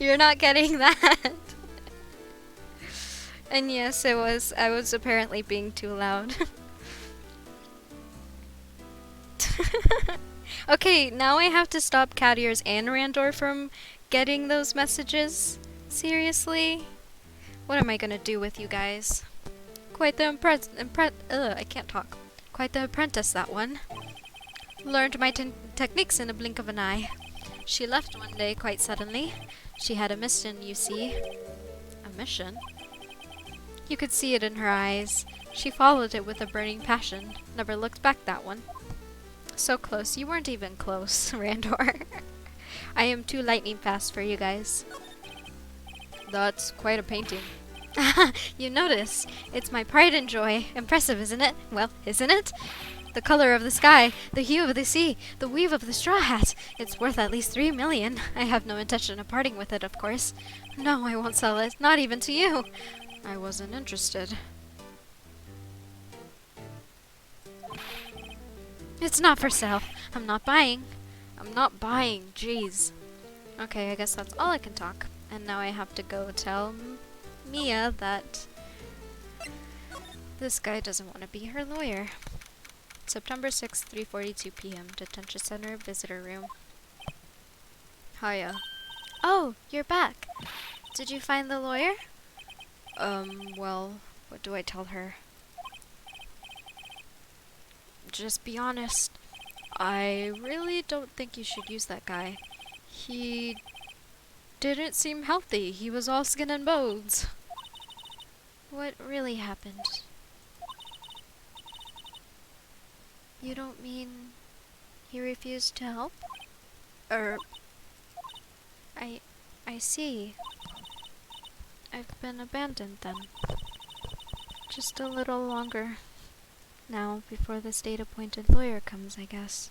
You're not getting that. And yes, I was apparently being too loud. Okay, now I have to stop Cat Ears and Randor from getting those messages. Seriously? What am I gonna do with you guys? Quite the I can't talk. Quite the apprentice, that one. Learned my techniques in a blink of an eye. She left one day quite suddenly. She had a mission, you see. A mission? You could see it in her eyes. She followed it with a burning passion. Never looked back, that one. So close. You weren't even close, Randor. I am too lightning fast for you guys. That's quite a painting. You notice. It's my pride and joy. Impressive, isn't it? Well, isn't it? The color of the sky, the hue of the sea, the weave of the straw hat. It's worth at least 3 million. I have no intention of parting with it, of course. No, I won't sell it. Not even to you. I wasn't interested. It's not for sale. I'm not buying. Jeez. Okay, I guess that's all I can talk. And now I have to go tell Mia that this guy doesn't want to be her lawyer. September 6th, 3:42 p.m. Detention Center, Visitor Room. Hiya. Oh, you're back. Did you find the lawyer? Well, what do I tell her? Just be honest. I really don't think you should use that guy. He didn't seem healthy. He was all skin and bones. What really happened? You don't mean he refused to help? I see. I've been abandoned then. Just a little longer. Now, before the state-appointed lawyer comes, I guess.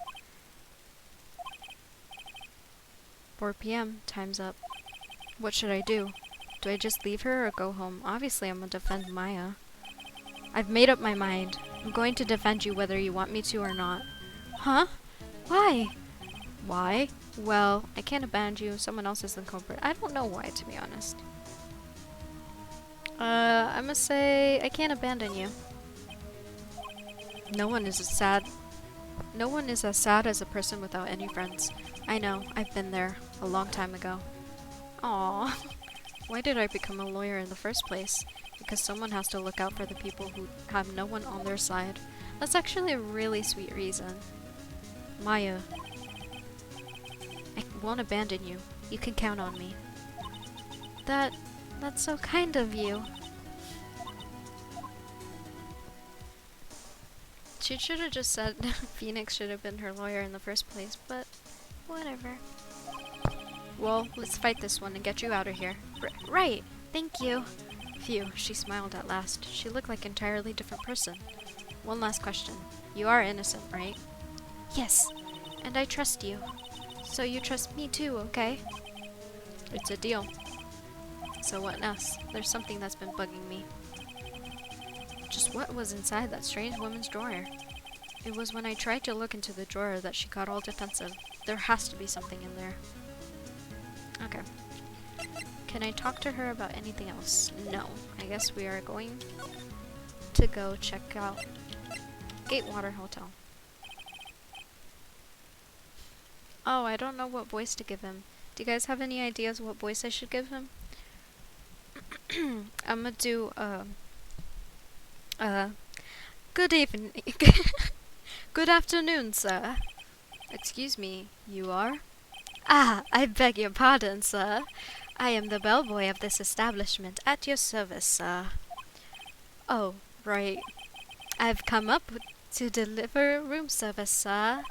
4 p.m. Time's up. What should I do? Do I just leave her or go home? Obviously, I'm gonna defend Maya. I've made up my mind. I'm going to defend you whether you want me to or not. Huh? Why? Why? Well, I can't abandon you. Someone else is the culprit. I don't know why, to be honest. I must say, I can't abandon you. No one is as sad as a person without any friends. I know, I've been there a long time ago. Aww. Why did I become a lawyer in the first place? Because someone has to look out for the people who have no one on their side. That's actually a really sweet reason. Maya, I won't abandon you. You can count on me. That's so kind of you. She should have just said Phoenix should have been her lawyer in the first place, but whatever. Well, let's fight this one and get you out of here. Right, thank you. Phew, she smiled at last. She looked like an entirely different person. One last question. You are innocent, right? Yes, and I trust you. So you trust me too, okay? It's a deal. So what else? There's something that's been bugging me. Just what was inside that strange woman's drawer? It was when I tried to look into the drawer that she got all defensive. There has to be something in there. Okay. Can I talk to her about anything else? No. I guess we are going to go check out Gatewater Hotel. Oh, I don't know what voice to give him. Do you guys have any ideas what voice I should give him? I'm gonna do, good evening. Good afternoon, sir. Excuse me, you are? Ah, I beg your pardon, sir. I am the bellboy of this establishment, at your service, sir. Oh, right. I've come up to deliver room service, sir.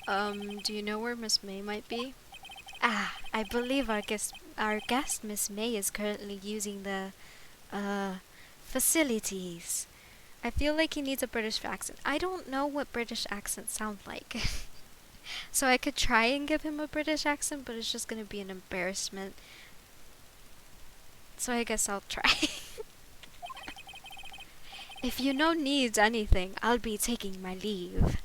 Do you know where Miss May might be? Ah, I believe our guest, Miss May, is currently using the, facilities. I feel like he needs a British accent. I don't know what British accents sound like. So I could try and give him a British accent, but it's just gonna be an embarrassment. So I guess I'll try. If you no needs anything, I'll be taking my leave.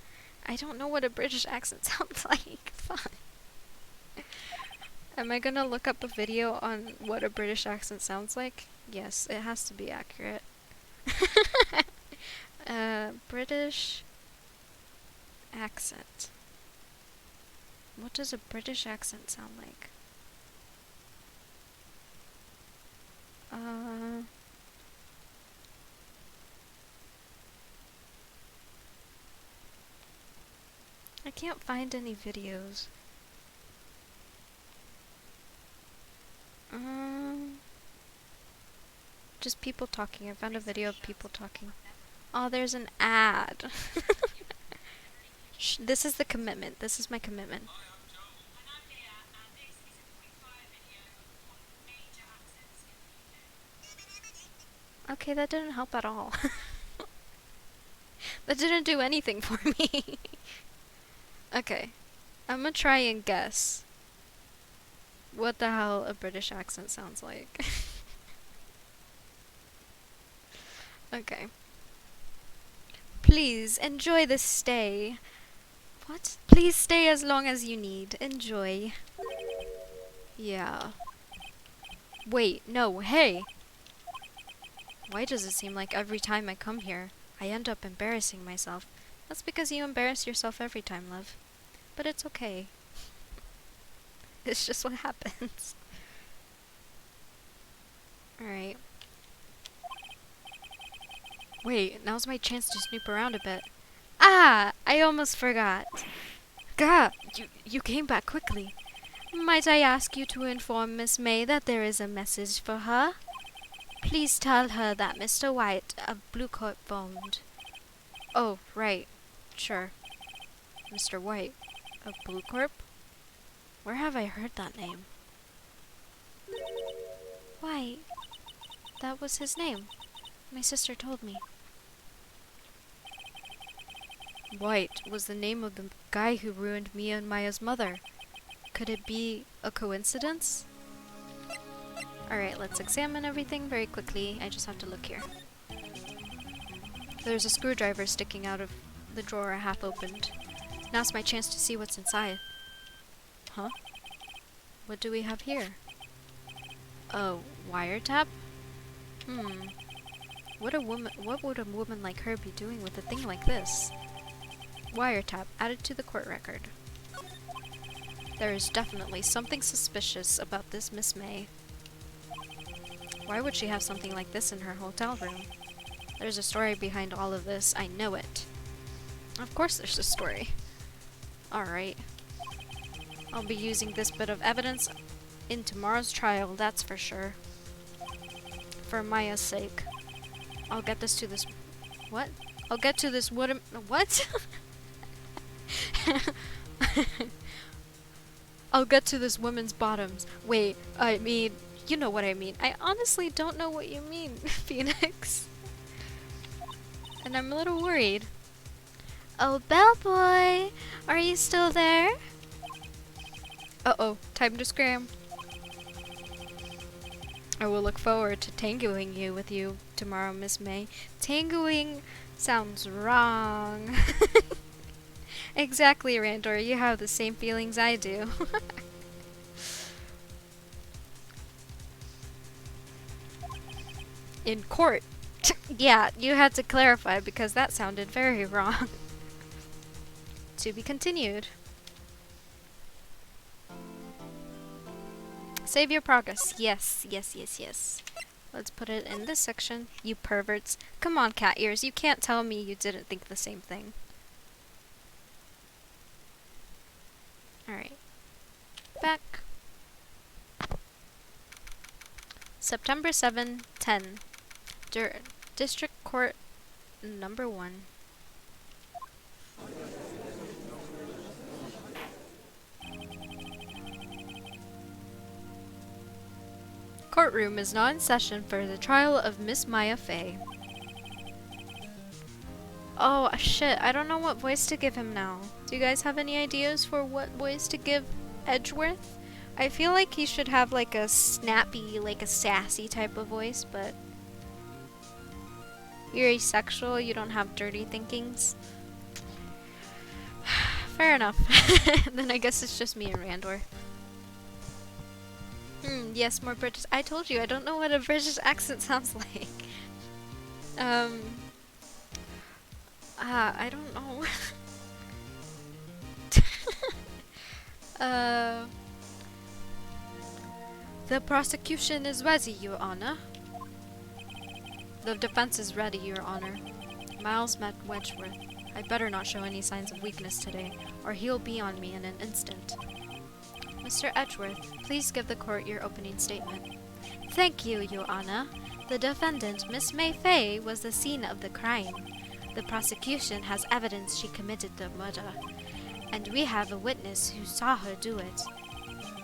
I don't know what a British accent sounds like. Fine. Am I gonna look up a video on what a British accent sounds like? Yes, it has to be accurate. British accent. What does a British accent sound like? I can't find any videos. Just people talking. I found a video of people talking. Oh, there's an ad. This is the commitment. This is my commitment. Okay, that didn't help at all. That didn't do anything for me. Okay, I'm gonna try and guess what the hell a British accent sounds like. Okay. Please enjoy the stay. What? Please stay as long as you need. Enjoy. Yeah. Wait, no, hey! Why does it seem like every time I come here, I end up embarrassing myself? That's because you embarrass yourself every time, love. But it's okay. It's just what happens. Alright. Wait, now's my chance to snoop around a bit. Ah! I almost forgot. Gah! You came back quickly. Might I ask you to inform Miss May that there is a message for her? Please tell her that Mr. White of Blue Coat phoned. Oh, right. Sure. Mr. White of Blue Corp? Where have I heard that name? White. That was his name. My sister told me. White was the name of the guy who ruined Mia and Maya's mother. Could it be a coincidence? Alright, let's examine everything very quickly. I just have to look here. There's a screwdriver sticking out of the drawer half opened. Now's my chance to see what's inside. Huh? What do we have here? A wiretap? What would a woman like her be doing with a thing like this? Wiretap added to the court record. There is definitely something suspicious about this Miss May. Why would she have something like this in her hotel room? There's a story behind all of this, I know it. Of course there's a story. Alright. I'll be using this bit of evidence in tomorrow's trial, that's for sure. For Maya's sake. I'll get this to this... What? I'll get to this wooden... What? I'll get to this woman's bottoms. Wait, I mean... You know what I mean. I honestly don't know what you mean, Phoenix. And I'm a little worried. Oh, bellboy! Are you still there? Uh-oh, time to scram. I will look forward to tangoing with you tomorrow, Miss May. Tangoing sounds wrong. Exactly, Randor. You have the same feelings I do. In court. Yeah, you had to clarify because that sounded very wrong. To be continued. Save your progress. Yes, yes, yes, yes. Let's put it in this section. You perverts. Come on, cat ears. You can't tell me you didn't think the same thing. Alright. Back. September 7, 10. District Court number 1. Courtroom is now in session for the trial of Miss Maya Fey. Oh shit, I don't know what voice to give him now. Do you guys have any ideas for what voice to give Edgeworth? I feel like he should have like a snappy, like a sassy type of voice, but you're asexual, you don't have dirty thinkings. Fair enough. Then I guess it's just me and Randor. Yes, more British. I told you, I don't know what a British accent sounds like. I don't know. The prosecution is ready, Your Honor. The defense is ready, Your Honor. Miles met Wedgeworth. I better not show any signs of weakness today, or he'll be on me in an instant. Mr. Edgeworth, please give the court your opening statement. Thank you, Your Honor. The defendant, Miss May Fey, was the scene of the crime. The prosecution has evidence she committed the murder, and we have a witness who saw her do it.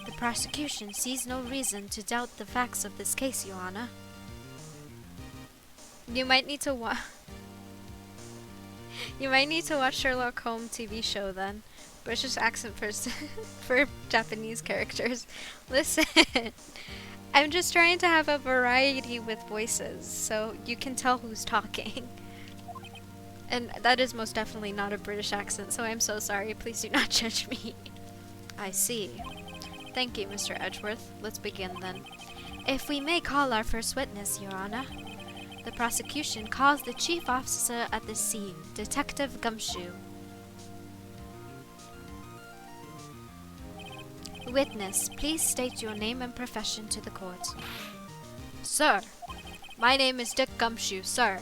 The prosecution sees no reason to doubt the facts of this case, Your Honor. You might need to watch Sherlock Holmes TV show then. British accent for Japanese characters. Listen, I'm just trying to have a variety with voices, so you can tell who's talking. And that is most definitely not a British accent, so I'm so sorry. Please do not judge me. I see. Thank you, Mr. Edgeworth. Let's begin then. If we may call our first witness, Your Honor. The prosecution calls the chief officer at the scene, Detective Gumshoe. Witness, please state your name and profession to the court. Sir, my name is Dick Gumshoe, sir.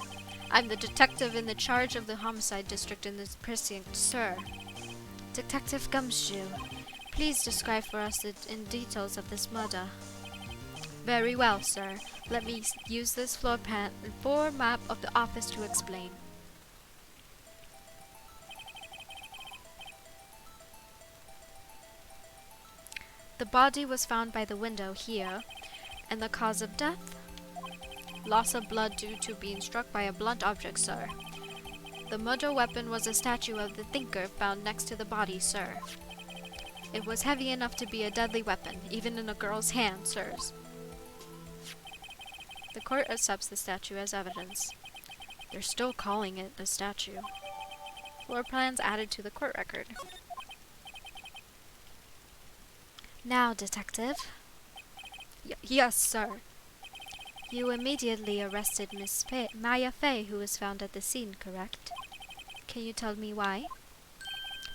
I'm the detective in the charge of the homicide district in this precinct, sir. Detective Gumshoe, please describe for us in details of this murder. Very well, sir. Let me use this floor plan and floor map of the office to explain. The body was found by the window here, and the cause of death? Loss of blood due to being struck by a blunt object, sir. The murder weapon was a statue of the thinker found next to the body, sir. It was heavy enough to be a deadly weapon, even in a girl's hand, sirs. The court accepts the statue as evidence. They're still calling it a statue. Floor plans added to the court record. Now, detective. Yes, sir. You immediately arrested Miss Maya Fey, who was found at the scene, correct? Can you tell me why?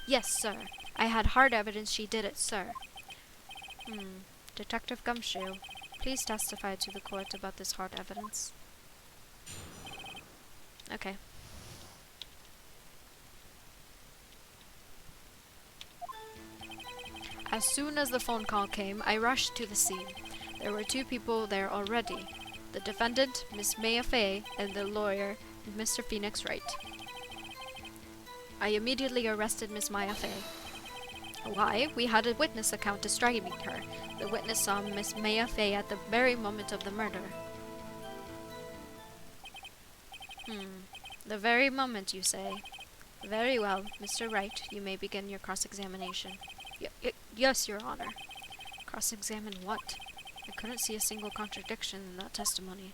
Yes, sir. I had hard evidence she did it, sir. Detective Gumshoe, please testify to the court about this hard evidence. Okay. As soon as the phone call came, I rushed to the scene. There were two people there already. The defendant, Miss Maya Fey, and the lawyer, Mr. Phoenix Wright. I immediately arrested Miss Maya Fey. Why? We had a witness account describing her. The witness saw Miss Maya Fey at the very moment of the murder. The very moment, you say? Very well, Mr. Wright, you may begin your cross-examination. Yes, Your Honor. Cross-examine what? I couldn't see a single contradiction in that testimony.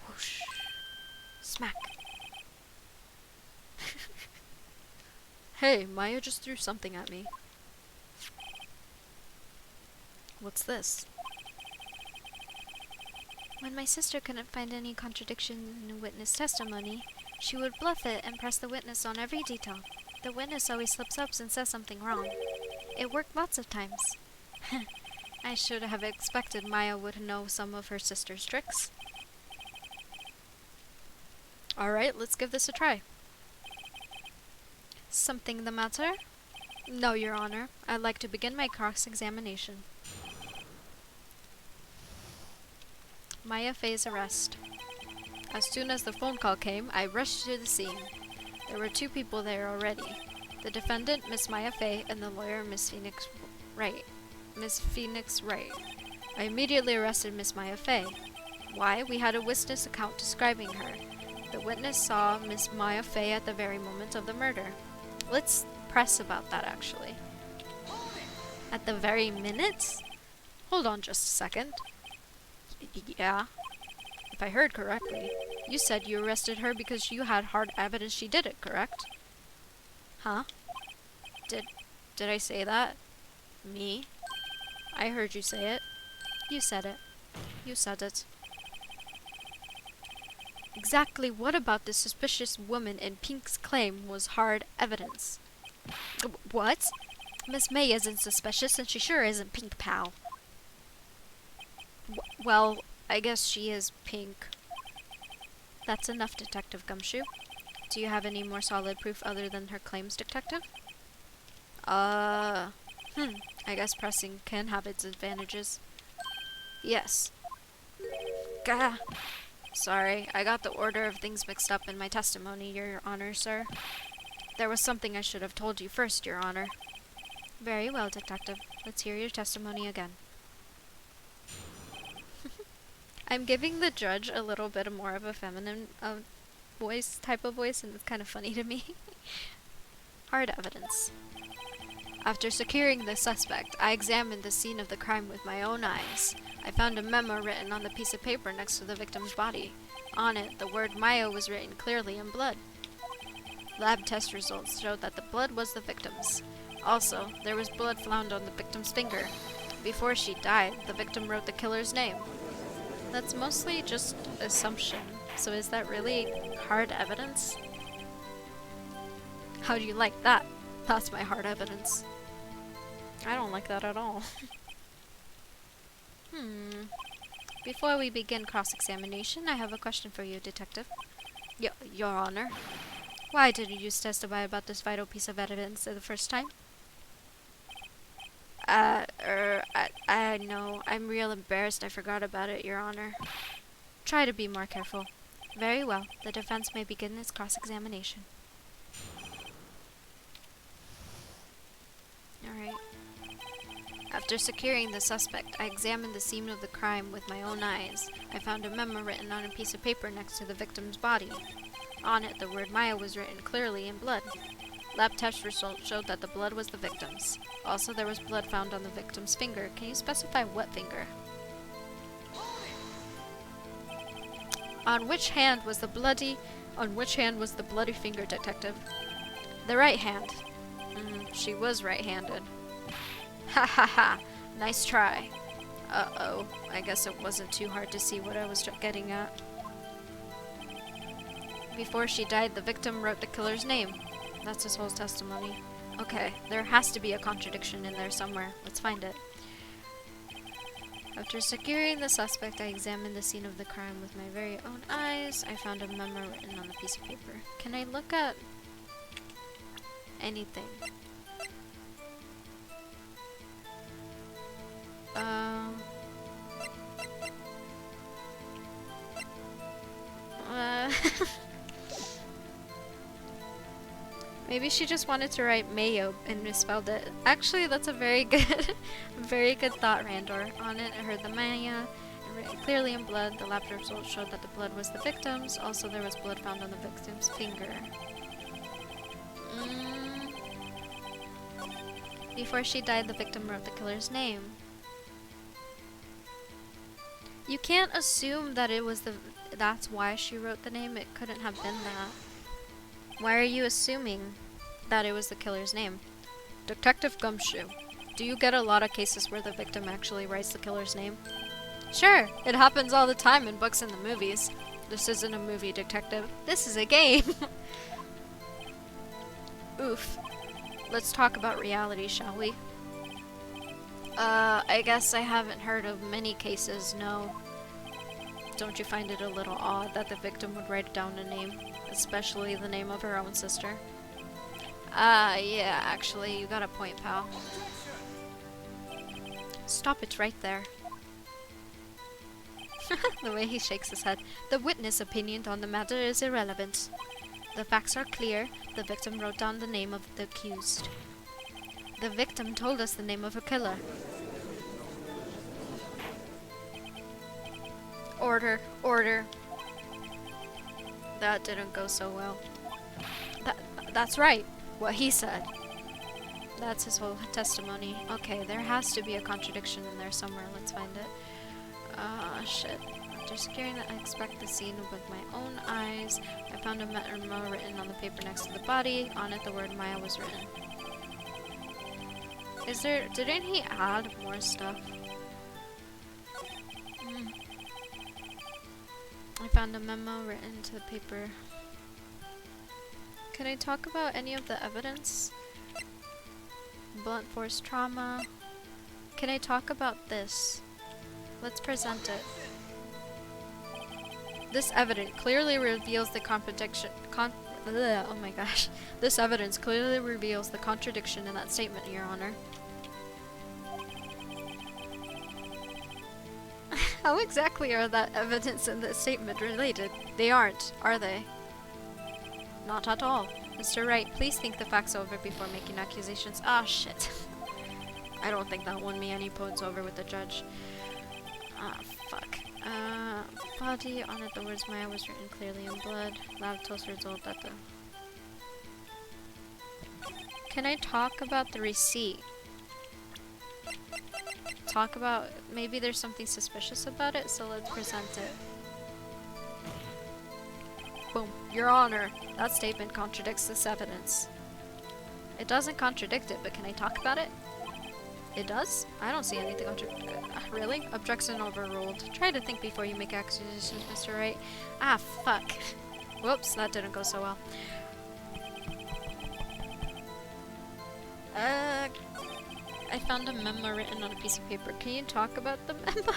Whoosh. Smack. Hey, Maya just threw something at me. What's this? When my sister couldn't find any contradiction in a witness testimony, she would bluff it and press the witness on every detail. The witness always slips up and says something wrong. It worked lots of times. I should have expected Maya would know some of her sister's tricks. Alright, let's give this a try. Something the matter? No, Your Honor. I'd like to begin my cross-examination. Maya Fey's arrest. As soon as the phone call came, I rushed to the scene. There were two people there already. The defendant, Miss Maya Fey, and the lawyer, Miss Phoenix Wright. I immediately arrested Miss Maya Fey. Why? We had a witness account describing her. The witness saw Miss Maya Fey at the very moment of the murder. Let's press about that, actually. At the very minute? Hold on just a second. Yeah. If I heard correctly, you said you arrested her because you had hard evidence she did it, correct? Huh? Did I say that? Me? I heard you say it. You said it. You said it. Exactly what about this suspicious woman in Pink's claim was hard evidence? What? Miss May isn't suspicious and she sure isn't Pink, pal. Well, I guess she is Pink. That's enough, Detective Gumshoe. Do you have any more solid proof other than her claims, Detective? I guess pressing can have its advantages. Yes. Gah. Sorry, I got the order of things mixed up in my testimony, Your Honor, sir. There was something I should have told you first, Your Honor. Very well, Detective. Let's hear your testimony again. I'm giving the judge a little bit more of a feminine type of voice, and it's kind of funny to me. Hard evidence. After securing the suspect, I examined the scene of the crime with my own eyes. I found a memo written on the piece of paper next to the victim's body. On it, the word Maya was written clearly in blood. Lab test results showed that the blood was the victim's. Also, there was blood found on the victim's finger. Before she died, the victim wrote the killer's name. That's mostly just assumption, so is that really hard evidence? How do you like that? That's my hard evidence. I don't like that at all. Before we begin cross-examination, I have a question for you, Detective. Your Honor. Why didn't you testify about this vital piece of evidence the first time? I know. I'm real embarrassed I forgot about it, Your Honor. Try to be more careful. Very well. The defense may begin its cross-examination. Alright. After securing the suspect, I examined the scene of the crime with my own eyes. I found a memo written on a piece of paper next to the victim's body. On it, the word Maya was written clearly in blood. Lab test results showed that the blood was the victim's. Also, there was blood found on the victim's finger. Can you specify what finger? On which hand was the bloody finger, detective? The right hand. She was right-handed. Ha ha ha. Nice try. Uh-oh. I guess it wasn't too hard to see what I was getting at. Before she died, the victim wrote the killer's name. That's his whole testimony. Okay, there has to be a contradiction in there somewhere. Let's find it. After securing the suspect, I examined the scene of the crime with my very own eyes. I found a memo written on a piece of paper. Can I look at anything? Maybe she just wanted to write Mayo and misspelled it. Actually, that's a very good, very good thought, Randor. On it, I heard the Maya, and written clearly in blood. The lab results showed that the blood was the victim's. Also, there was blood found on the victim's finger. Before she died, the victim wrote the killer's name. You can't assume that it was that's why she wrote the name. It couldn't have been that. Why are you assuming that it was the killer's name? Detective Gumshoe, do you get a lot of cases where the victim actually writes the killer's name? Sure, it happens all the time in books and the movies. This isn't a movie, detective. This is a game. Oof. Let's talk about reality, shall we? I guess I haven't heard of many cases, no. Don't you find it a little odd that the victim would write down a name? Especially the name of her own sister? Yeah, actually, you got a point, pal. Stop it right there. The way he shakes his head. The witness opinion on the matter is irrelevant. The facts are clear. The victim wrote down the name of the accused. The victim told us the name of her killer. Order, order. That didn't go so well. That's right, what he said. That's his whole testimony. Okay, there has to be a contradiction in there somewhere. Let's find it. Shit. After securing the unexpected scene with my own eyes, I found a memo written on the paper next to the body. On it, the word Maya was written. Didn't he add more stuff? I found a memo written to the paper. Can I talk about any of the evidence? Blunt force trauma. Can I talk about this? Let's present it. This evidence clearly reveals the contradiction. Oh my gosh. This evidence clearly reveals the contradiction in that statement, Your Honor. How exactly are that evidence and the statement related? They aren't, are they? Not at all. Mr. Wright, please think the facts over before making accusations. Ah, shit. I don't think that won me any points over with the judge. Ah, fuck. Body on it, the words Maya was written clearly in blood. Lab test result that the... Can I talk about the receipt? Talk about... Maybe there's something suspicious about it, so let's present it. Boom. Your Honor, that statement contradicts this evidence. It doesn't contradict it, but can I talk about it? It does? I don't see anything really? Objection overruled. Try to think before you make accusations, Mr. Wright. Ah, fuck. Whoops, that didn't go so well. I found a memo written on a piece of paper. Can you talk about the memo?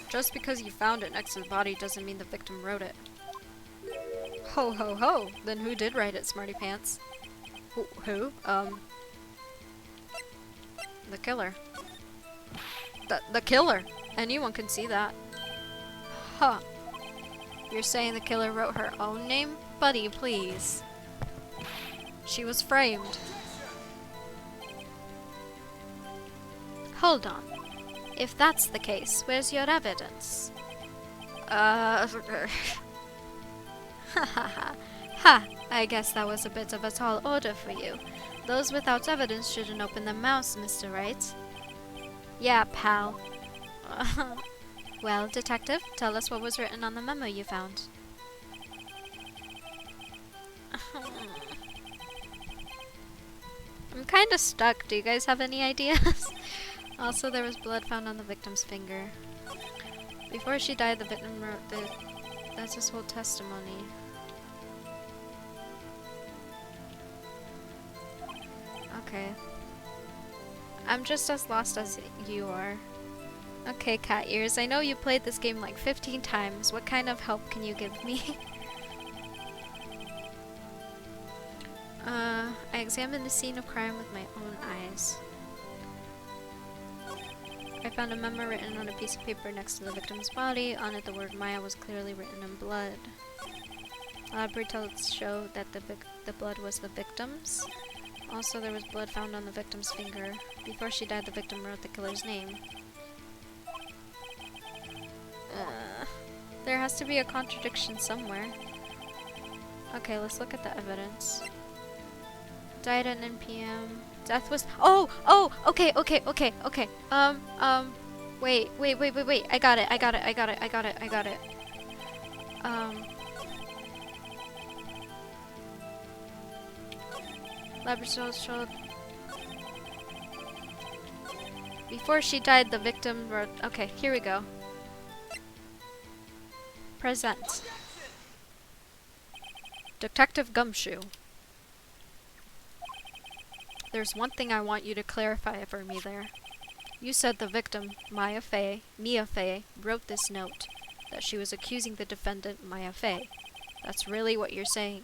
Just because you found it next to the body doesn't mean the victim wrote it. Ho ho ho! Then who did write it, smarty pants? Who? The killer. The killer! Anyone can see that. Huh. You're saying the killer wrote her own name? Buddy, please. She was framed. Hold on. If that's the case, where's your evidence? Ha ha ha. Ha! I guess that was a bit of a tall order for you. Those without evidence shouldn't open their mouths, Mr. Wright. Yeah, pal. Well, detective, tell us what was written on the memo you found. I'm kinda stuck. Do you guys have any ideas? Also, there was blood found on the victim's finger. Before she died, the victim wrote the... That's his whole testimony. Okay. I'm just as lost as you are. Okay, Cat Ears, I know you played this game like 15 times. What kind of help can you give me? I examined the scene of crime with my own eyes. I found a memo written on a piece of paper next to the victim's body. On it, the word Maya was clearly written in blood. Lab results show that the blood was the victim's. Also, there was blood found on the victim's finger. Before she died, the victim wrote the killer's name. There has to be a contradiction somewhere. Okay, let's look at the evidence. Died at 9 p.m. Death was... Oh! Okay. Wait. I got it. Lab results showed... Before she died, the victim wrote... Okay, here we go. Present. Detective Gumshoe. There's one thing I want you to clarify for me there. You said the victim, Mia Fey, wrote this note, that she was accusing the defendant, Mia Fey. That's really what you're saying.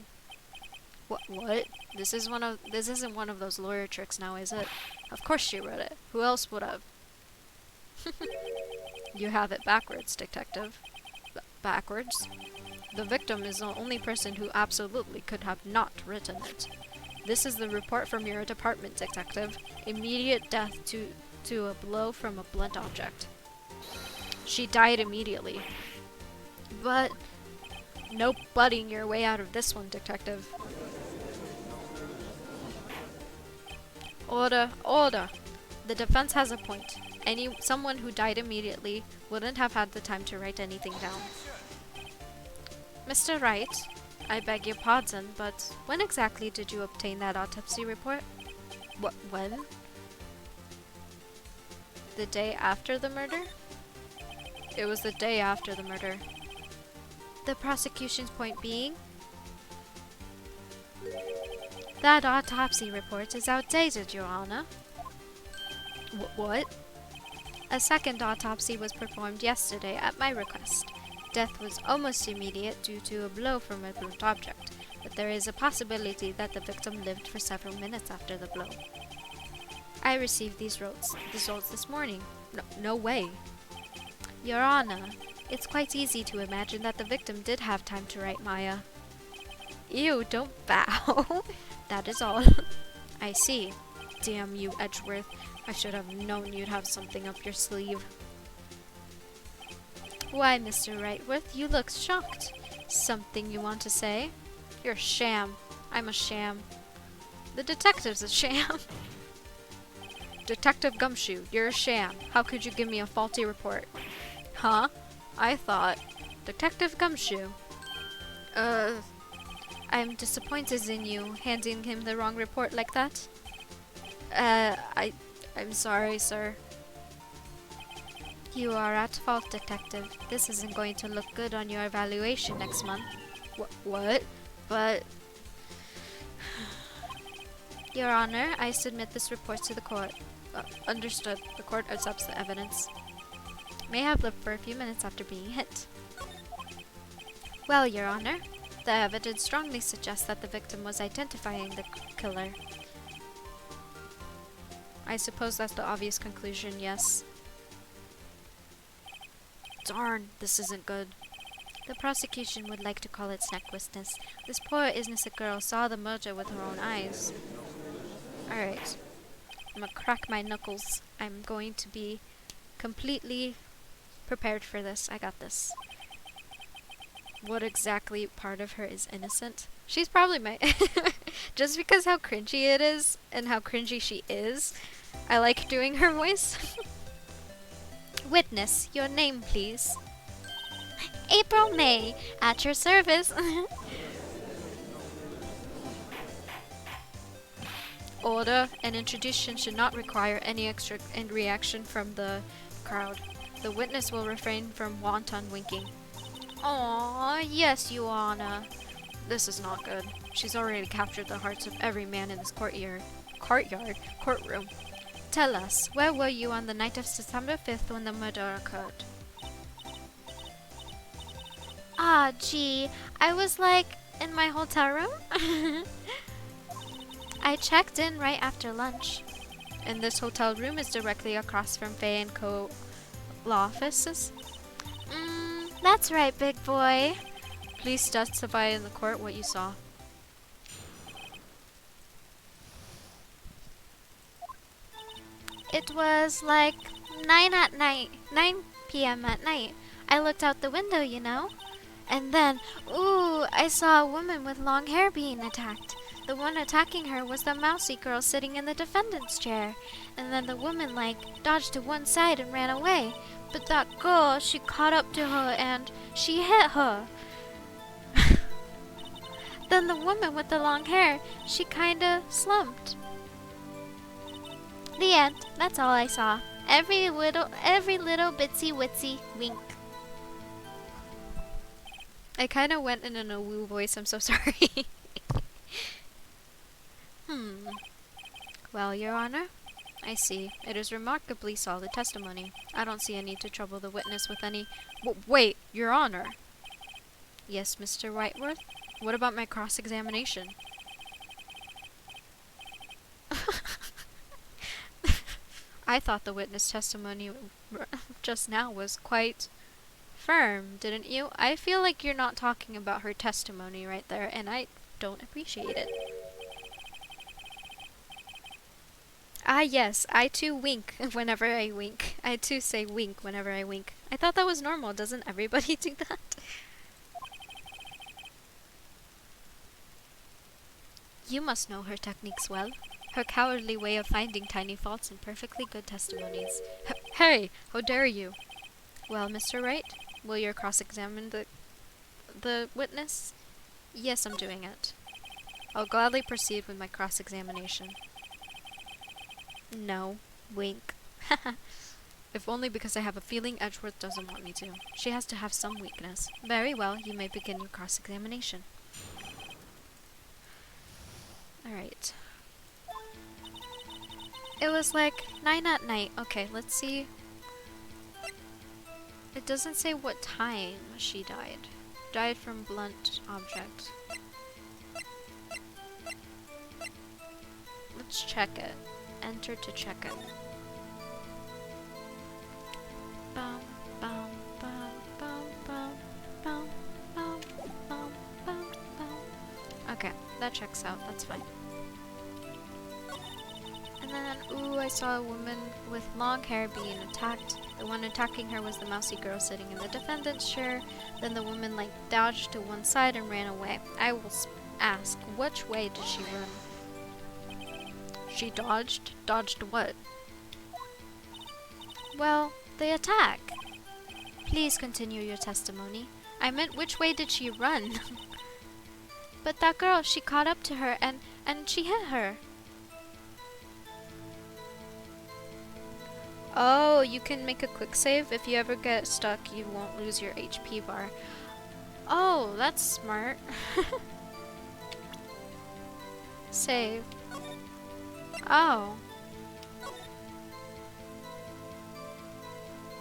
What? This isn't one of those lawyer tricks now, is it? Of course she wrote it. Who else would have? You have it backwards, detective. Backwards? The victim is the only person who absolutely could have not written it. This is the report from your department, detective. Immediate death to a blow from a blunt object. She died immediately. But no butting your way out of this one, detective. Order. The defense has a point. Someone who died immediately wouldn't have had the time to write anything down. Mr. Wright, I beg your pardon, but when exactly did you obtain that autopsy report? When? The day after the murder? It was the day after the murder. The prosecution's point being? That autopsy report is outdated, Your Honor. What? A second autopsy was performed yesterday at my request. Death was almost immediate due to a blow from a blunt object, but there is a possibility that the victim lived for several minutes after the blow. I received these results this morning. No way. Your Honor, it's quite easy to imagine that the victim did have time to write Maya. Ew, don't bow. That is all. I see. Damn you, Edgeworth. I should have known you'd have something up your sleeve. Why, Mr. Wrightworth, you look shocked. Something you want to say? You're a sham. I'm a sham. The detective's a sham. Detective Gumshoe, you're a sham. How could you give me a faulty report? Huh? I thought... Detective Gumshoe. I'm disappointed in you, handing him the wrong report like that. I'm sorry, sir. You are at fault, detective. This isn't going to look good on your evaluation next month. What? But... Your Honor, I submit this report to the court. Understood. The court accepts the evidence. May have lived for a few minutes after being hit. Well, Your Honor, the evidence strongly suggests that the victim was identifying the killer. I suppose that's the obvious conclusion, yes. Darn, this isn't good. The prosecution would like to call its neck witness. This poor innocent girl saw the murder with her own eyes. Alright. I'm gonna crack my knuckles. I'm going to be completely prepared for this. I got this. what exactly part of her is innocent. She's probably my just because how cringy it is and how cringy she is. I like doing her voice. Witness, your name please. April May, at your service. Order, an introduction should not require any extra reaction from the crowd. The witness will refrain from wanton winking. Aww, yes, Your Honor. This is not good. She's already captured the hearts of every man in this courtroom. Tell us, where were you on the night of September 5th when the murder occurred? Ah, gee, I was in my hotel room. I checked in right after lunch. And this hotel room is directly across from Faye & Co. law offices? That's right, big boy. Please testify in the court what you saw. It was 9 p.m. at night. I looked out the window, you know. And then, I saw a woman with long hair being attacked. The one attacking her was the mousy girl sitting in the defendant's chair. And then the woman, dodged to one side and ran away. But that girl, she caught up to her and she hit her. Then the woman with the long hair, she kinda slumped. The end. That's all I saw. Every little bitsy witsy wink. I kinda went in a woo voice, I'm so sorry. Well, Your Honor, I see. It is remarkably solid testimony. I don't see a need to trouble the witness with any... wait, Your Honor. Yes, Mr. Whiteworth? What about my cross-examination? I thought the witness testimony just now was quite firm, didn't you? I feel like you're not talking about her testimony right there, and I don't appreciate it. Ah, yes, I too wink whenever I wink. I too say wink whenever I wink. I thought that was normal. Doesn't everybody do that? You must know her techniques well. Her cowardly way of finding tiny faults in perfectly good testimonies. Hey, how dare you? Well, Mr. Wright, will you cross-examine the witness? Yes, I'm doing it. I'll gladly proceed with my cross-examination. No. Wink. If only because I have a feeling Edgeworth doesn't want me to. She has to have some weakness. Very well, you may begin your cross-examination. Alright. It was 9 at night. Okay, let's see. It doesn't say what time she died. Died from blunt object. Let's check it. Enter to check it. Bum, bum, bum, bum, bum, bum, bum, bum, bum, bum. Okay, that checks out. That's fine. And then, I saw a woman with long hair being attacked. The one attacking her was the mousy girl sitting in the defendant's chair. Then the woman, dodged to one side and ran away. I will ask, which way did she run? She dodged? Dodged what? Well, the attack. Please continue your testimony. I meant, which way did she run? But that girl, she caught up to her and she hit her. Oh, you can make a quick save. If you ever get stuck, you won't lose your HP bar. Oh, that's smart. Save. Oh.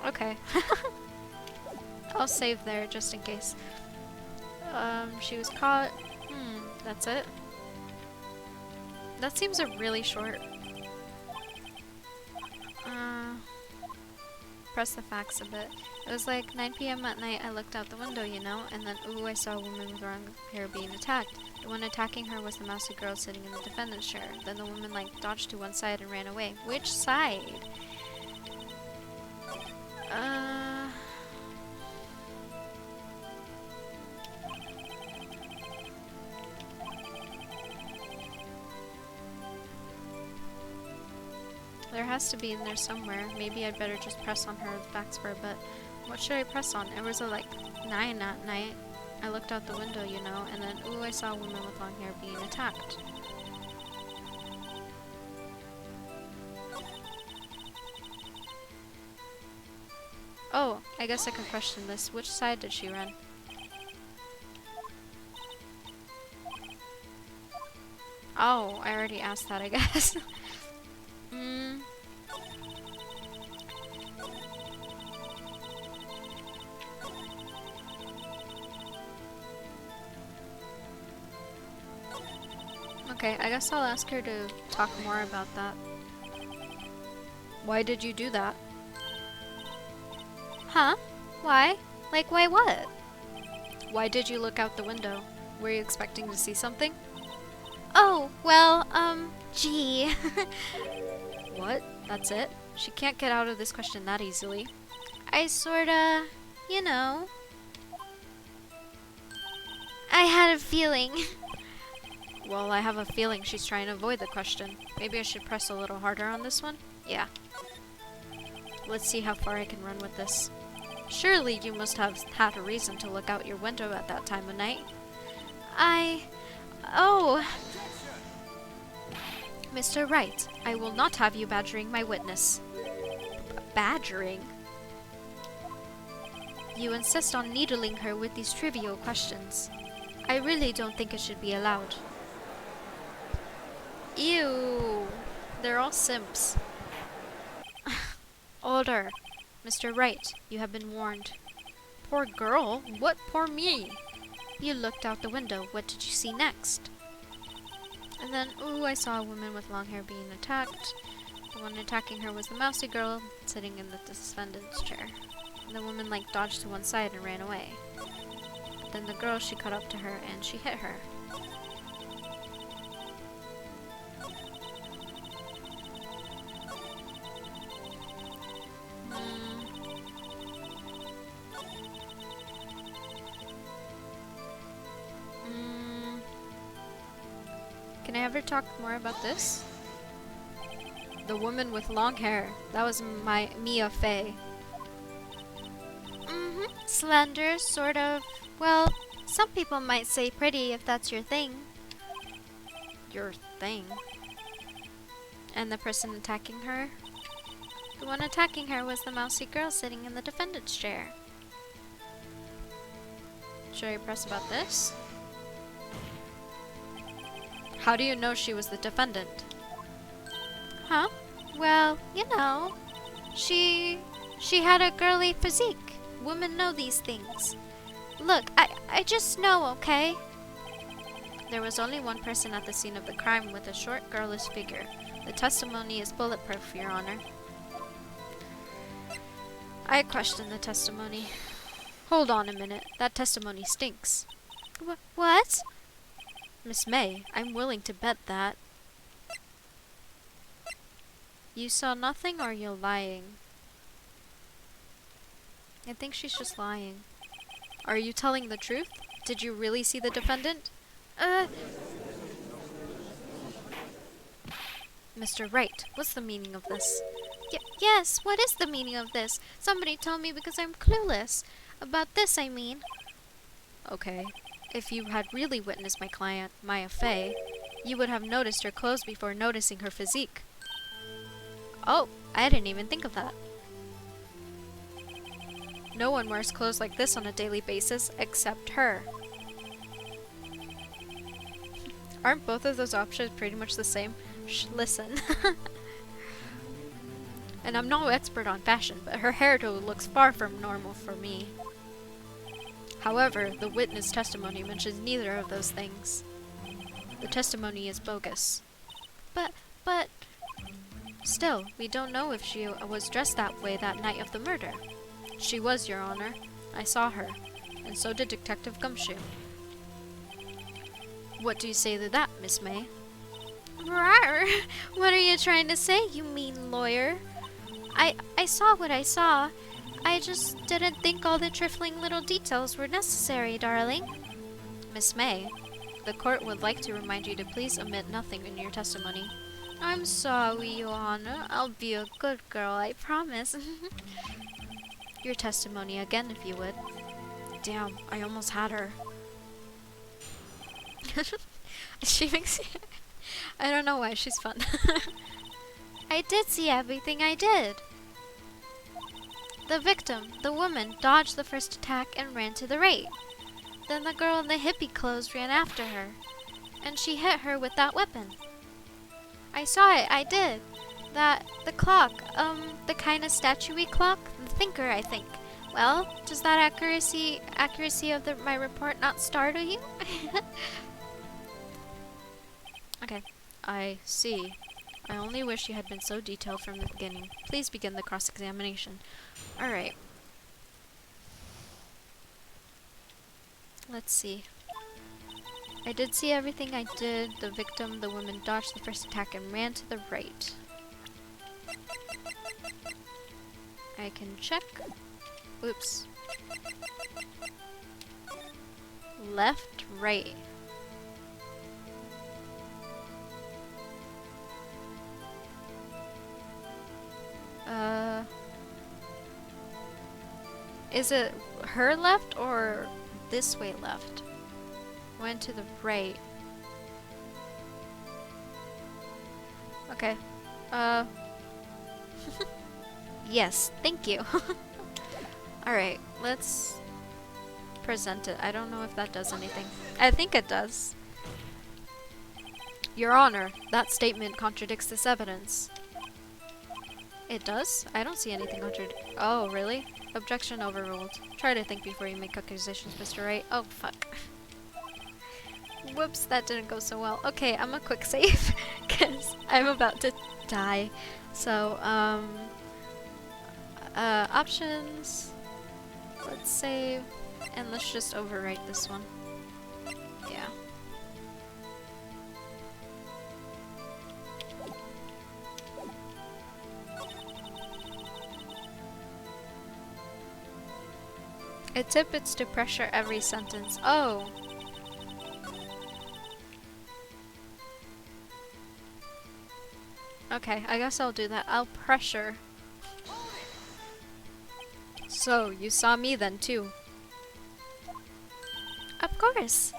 Okay. I'll save there just in case. She was caught. That's it. That seems a really short. Press the facts a bit. It was 9 p.m. at night. I looked out the window, you know, and then, I saw a woman with long hair being attacked. The one attacking her was the mousy girl sitting in the defendant's chair. Then the woman, dodged to one side and ran away. Which side? has to be in there somewhere. Maybe I'd better just press on her back spur, but what should I press on? It was like 9 at night. I looked out the window, you know, and then, ooh, I saw a woman with long hair being attacked. Oh, I guess I could question this. Which side did she run? Oh, I already asked that, I guess. Okay, I guess I'll ask her to talk more about that. Why did you do that? Huh? Why? Like, why what? Why did you look out the window? Were you expecting to see something? Oh, well, gee. What? That's it? She can't get out of this question that easily. I sorta, you know. I had a feeling. Well, I have a feeling she's trying to avoid the question. Maybe I should press a little harder on this one? Yeah. Let's see how far I can run with this. Surely you must have had a reason to look out your window at that time of night. Oh. Mr. Wright, I will not have you badgering my witness. Badgering? You insist on needling her with these trivial questions. I really don't think it should be allowed. Ew. They're all simps. Order. Mr. Wright, you have been warned. Poor girl? What poor me? You looked out the window. What did you see next? And then, ooh, I saw a woman with long hair being attacked. The one attacking her was the mousy girl sitting in the defendant's chair. And the woman, like, dodged to one side and ran away. But then the girl, she caught up to her and she hit her. Can I ever talk more about this? The woman with long hair. That was my Mia Fey. Slender, sort of. Well, some people might say pretty if that's your thing. Your thing? And the person attacking her? The one attacking her was the mousy girl sitting in the defendant's chair. Should I press about this? How do you know she was the defendant? Huh? Well, you know, she had a girly physique. Women know these things. Look, I just know, okay? There was only one person at the scene of the crime with a short, girlish figure. The testimony is bulletproof, Your Honor. I question the testimony. Hold on a minute. That testimony stinks. What? Miss May, I'm willing to bet that. You saw nothing or you're lying? I think she's just lying. Are you telling the truth? Did you really see the defendant? Mr. Wright, what's the meaning of this? Yes, what is the meaning of this? Somebody tell me because I'm clueless. About this, I mean. Okay. If you had really witnessed my client, Maya Fey, you would have noticed her clothes before noticing her physique. Oh, I didn't even think of that. No one wears clothes like this on a daily basis, except her. Aren't both of those options pretty much the same? Shh, listen. And I'm no expert on fashion, but her hairdo looks far from normal for me. However, the witness testimony mentions neither of those things. The testimony is bogus. But... Still, we don't know if she was dressed that way that night of the murder. She was, Your Honor. I saw her. And so did Detective Gumshoe. What do you say to that, Miss May? Rawr! What are you trying to say, you mean lawyer? I saw what I saw. I just didn't think all the trifling little details were necessary, darling. Miss May, the court would like to remind you to please omit nothing in your testimony. I'm sorry, Your Honor. I'll be a good girl, I promise. Your testimony again, if you would. Damn, I almost had her. She makes me... I don't know why, she's fun. I did see everything I did. The victim, the woman, dodged the first attack and ran to the right. Then the girl in the hippie clothes ran after her, and she hit her with that weapon. I saw it, I did. The clock, the kind of statue-y clock? The thinker, I think. Well, does that accuracy of my report not startle you? Okay, I see. I only wish you had been so detailed from the beginning. Please begin the cross-examination. Alright. Let's see. I did see everything I did. The victim, the woman, dodged the first attack and ran to the right. I can check. Oops. Left, right. Is it her left or this way left? Went to the right. Okay. Yes, thank you. Alright, let's present it. I don't know if that does anything. I think it does. Your Honor, that statement contradicts this evidence. It does? I don't see anything Oh, really? Objection overruled. Try to think before you make accusations, Mr. Wright. Oh, fuck. Whoops, that didn't go so well. Okay, I'm a quick save, because I'm about to die. So, options. Let's save, and let's just overwrite this one. Yeah. It tippets to pressure every sentence. Oh! Okay, I guess I'll do that. I'll pressure. So, you saw me then too? Of course!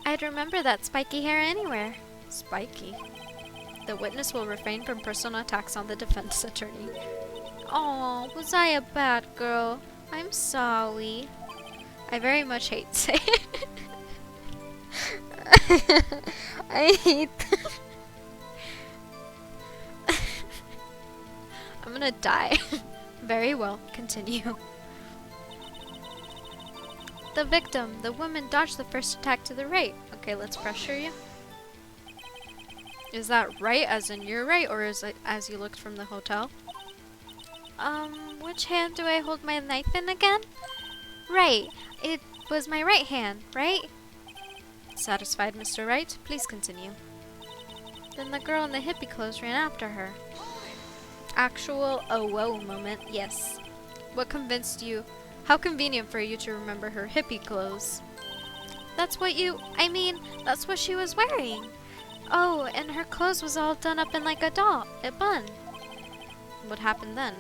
I'd remember that spiky hair anywhere. Spiky? The witness will refrain from personal attacks on the defense attorney. Oh, was I a bad girl? I'm sorry. I very much hate saying I hate I'm gonna die. Very well, continue. The victim, the woman, dodged the first attack to the right. Okay, let's pressure you. Is that right as in your right, or is it as you looked from the hotel? Which hand do I hold my knife in again? Right. It was my right hand, right? Satisfied, Mr. Wright? Please continue. Then the girl in the hippie clothes ran after her. Actual oh whoa moment, yes. What convinced you? How convenient for you to remember her hippie clothes. That's what she was wearing. Oh, and her clothes was all done up in like a bun. What happened then?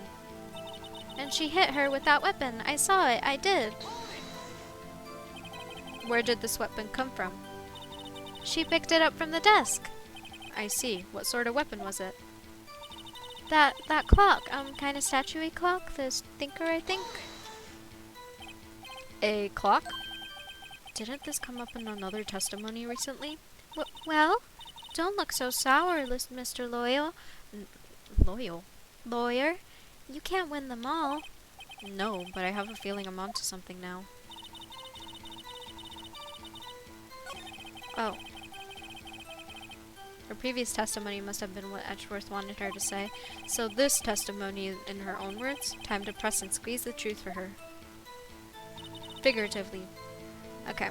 And she hit her with that weapon. I saw it, I did. Where did this weapon come from? She picked it up from the desk. I see. What sort of weapon was it? That clock, kind of statue-y clock, this thinker, I think. A clock? Didn't this come up in another testimony recently? Well, don't look so sour, Mr. Loyal. Lawyer? You can't win them all. No, but I have a feeling I'm onto something now. Oh. Her previous testimony must have been what Edgeworth wanted her to say. So this testimony, in her own words, time to press and squeeze the truth for her. Figuratively. Okay.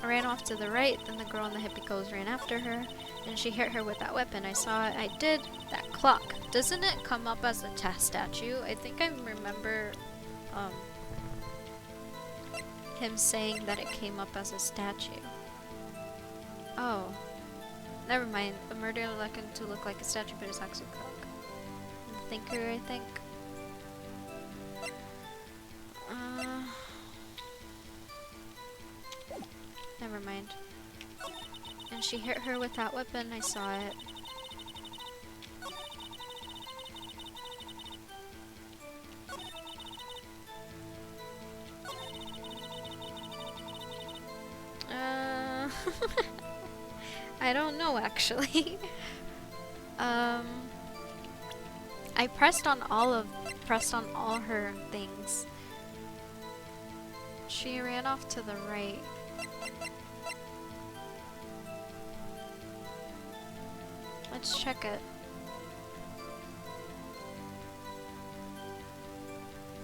I ran off to the right, then the girl in the hippie clothes ran after her, and she hit her with that weapon. I saw it, I did. That clock. Doesn't it come up as a test statue? I think I remember, him saying that it came up as a statue. Oh. Never mind. The murder looking to look like a statue, but it's actually a clock. And the thinker, I think. Never mind. And she hit her with that weapon. I saw it. I don't know actually. I pressed on all her things. She ran off to the right. Let's check it.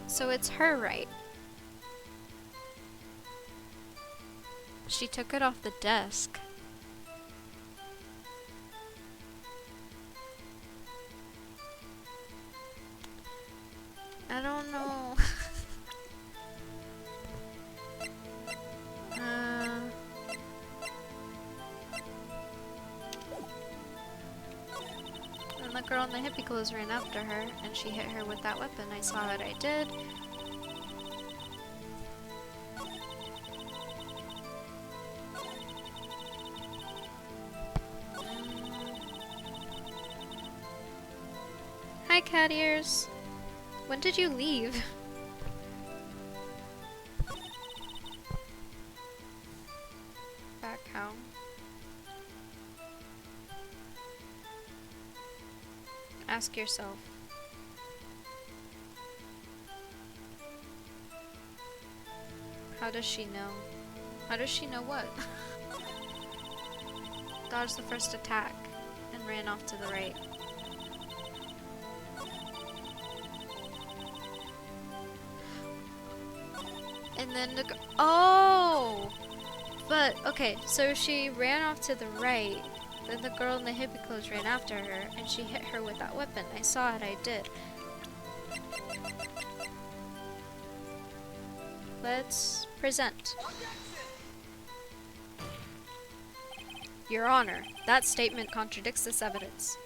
So it's her right. She took it off the desk. I don't know. And the girl in the hippie clothes ran after her, and she hit her with that weapon. I saw it, I did. Hi, cat ears. When did you leave? Back home. Ask yourself. How does she know? How does she know what? Dodged the first attack and ran off to the right. And then the oh! But, okay, so she ran off to the right, then the girl in the hippie clothes ran after her, and she hit her with that weapon. I saw it, I did. Let's present. Your Honor, that statement contradicts this evidence.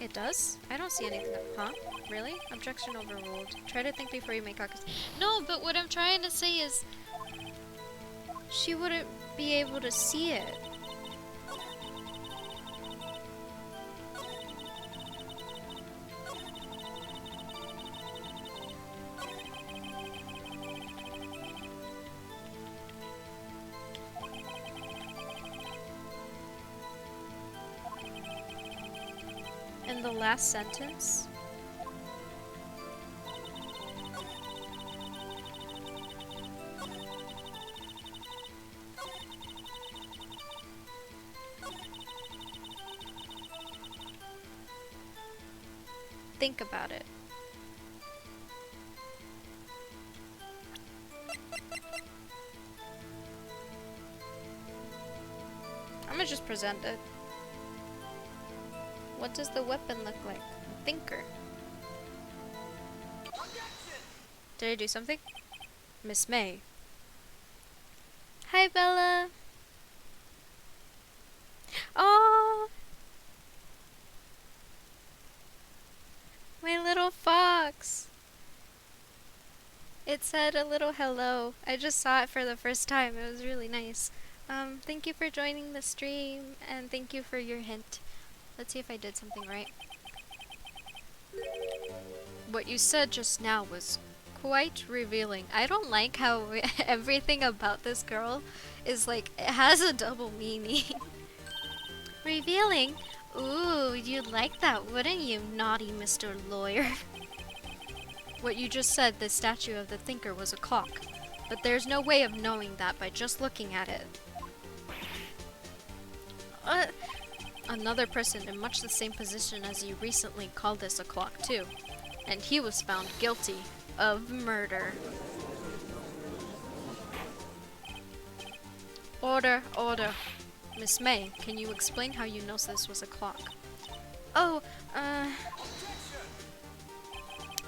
It does? I don't see anything. Huh? Really? Objection overruled. Try to think before you make accusation. No, but what I'm trying to say is she wouldn't be able to see it. In the last sentence, think about it. I'm gonna just present it. What does the weapon look like? Thinker. Did I do something? Miss May. Hi, Bella. Oh, my little fox. It said a little hello. I just saw it for the first time. It was really nice. Thank you for joining the stream, and thank you for your hint. Let's see if I did something right. What you said just now was quite revealing. I don't like how everything about this girl is like, it has a double meaning. Revealing? Ooh, you'd like that, wouldn't you, naughty Mr. Lawyer? What you just said, the statue of the thinker was a clock. But there's no way of knowing that by just looking at it. Another person in much the same position as you recently called this a clock too. And he was found guilty of murder. Order, order. Miss May, can you explain how you know this was a clock? Oh,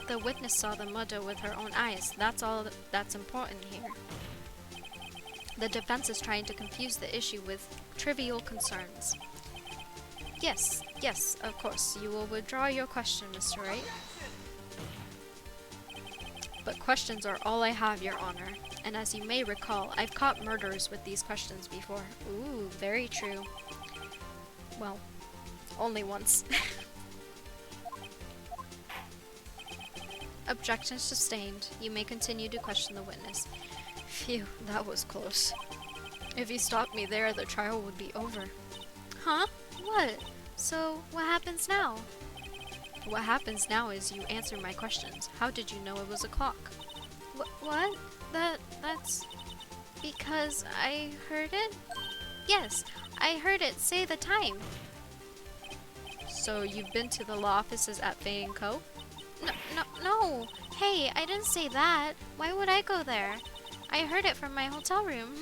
the witness saw the murder with her own eyes. That's all that's important here. The defense is trying to confuse the issue with trivial concerns. Yes, yes, of course. You will withdraw your question, Mr. Wright. But questions are all I have, Your Honor. And as you may recall, I've caught murderers with these questions before. Ooh, very true. Well, only once. Objection sustained. You may continue to question the witness. Phew, that was close. If you stopped me there, the trial would be over. Huh? What? So, what happens now? What happens now is you answer my questions. How did you know it was a clock? What? That's... because I heard it? Yes, I heard it say the time. So you've been to the law offices at Fay & Co.? No. Hey, I didn't say that. Why would I go there? I heard it from my hotel room.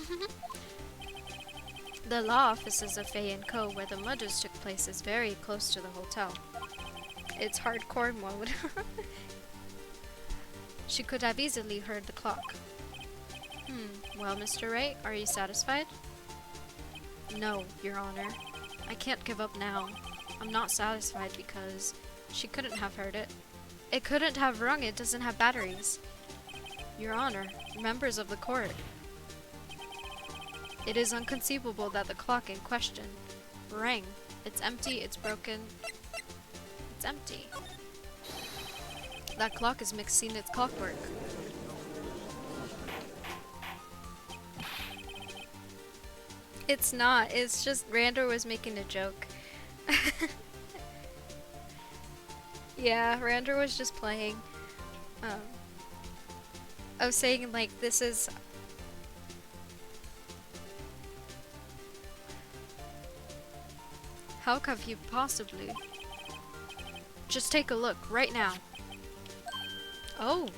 The law offices of Fay & Co., where the murders took place, is very close to the hotel. It's hardcore mode. She could have easily heard the clock. Well, Mr. Wright, are you satisfied? No, Your Honor. I can't give up now. I'm not satisfied because she couldn't have heard it. It couldn't have rung, it doesn't have batteries. Your Honor, members of the court. It is inconceivable that the clock in question rang. It's empty, it's broken. It's empty. That clock is mixing its clockwork. It's not, it's just Randor was making a joke. Yeah, Randor was just playing. I was saying, like, this is... How could you possibly? Just take a look, right now. Oh!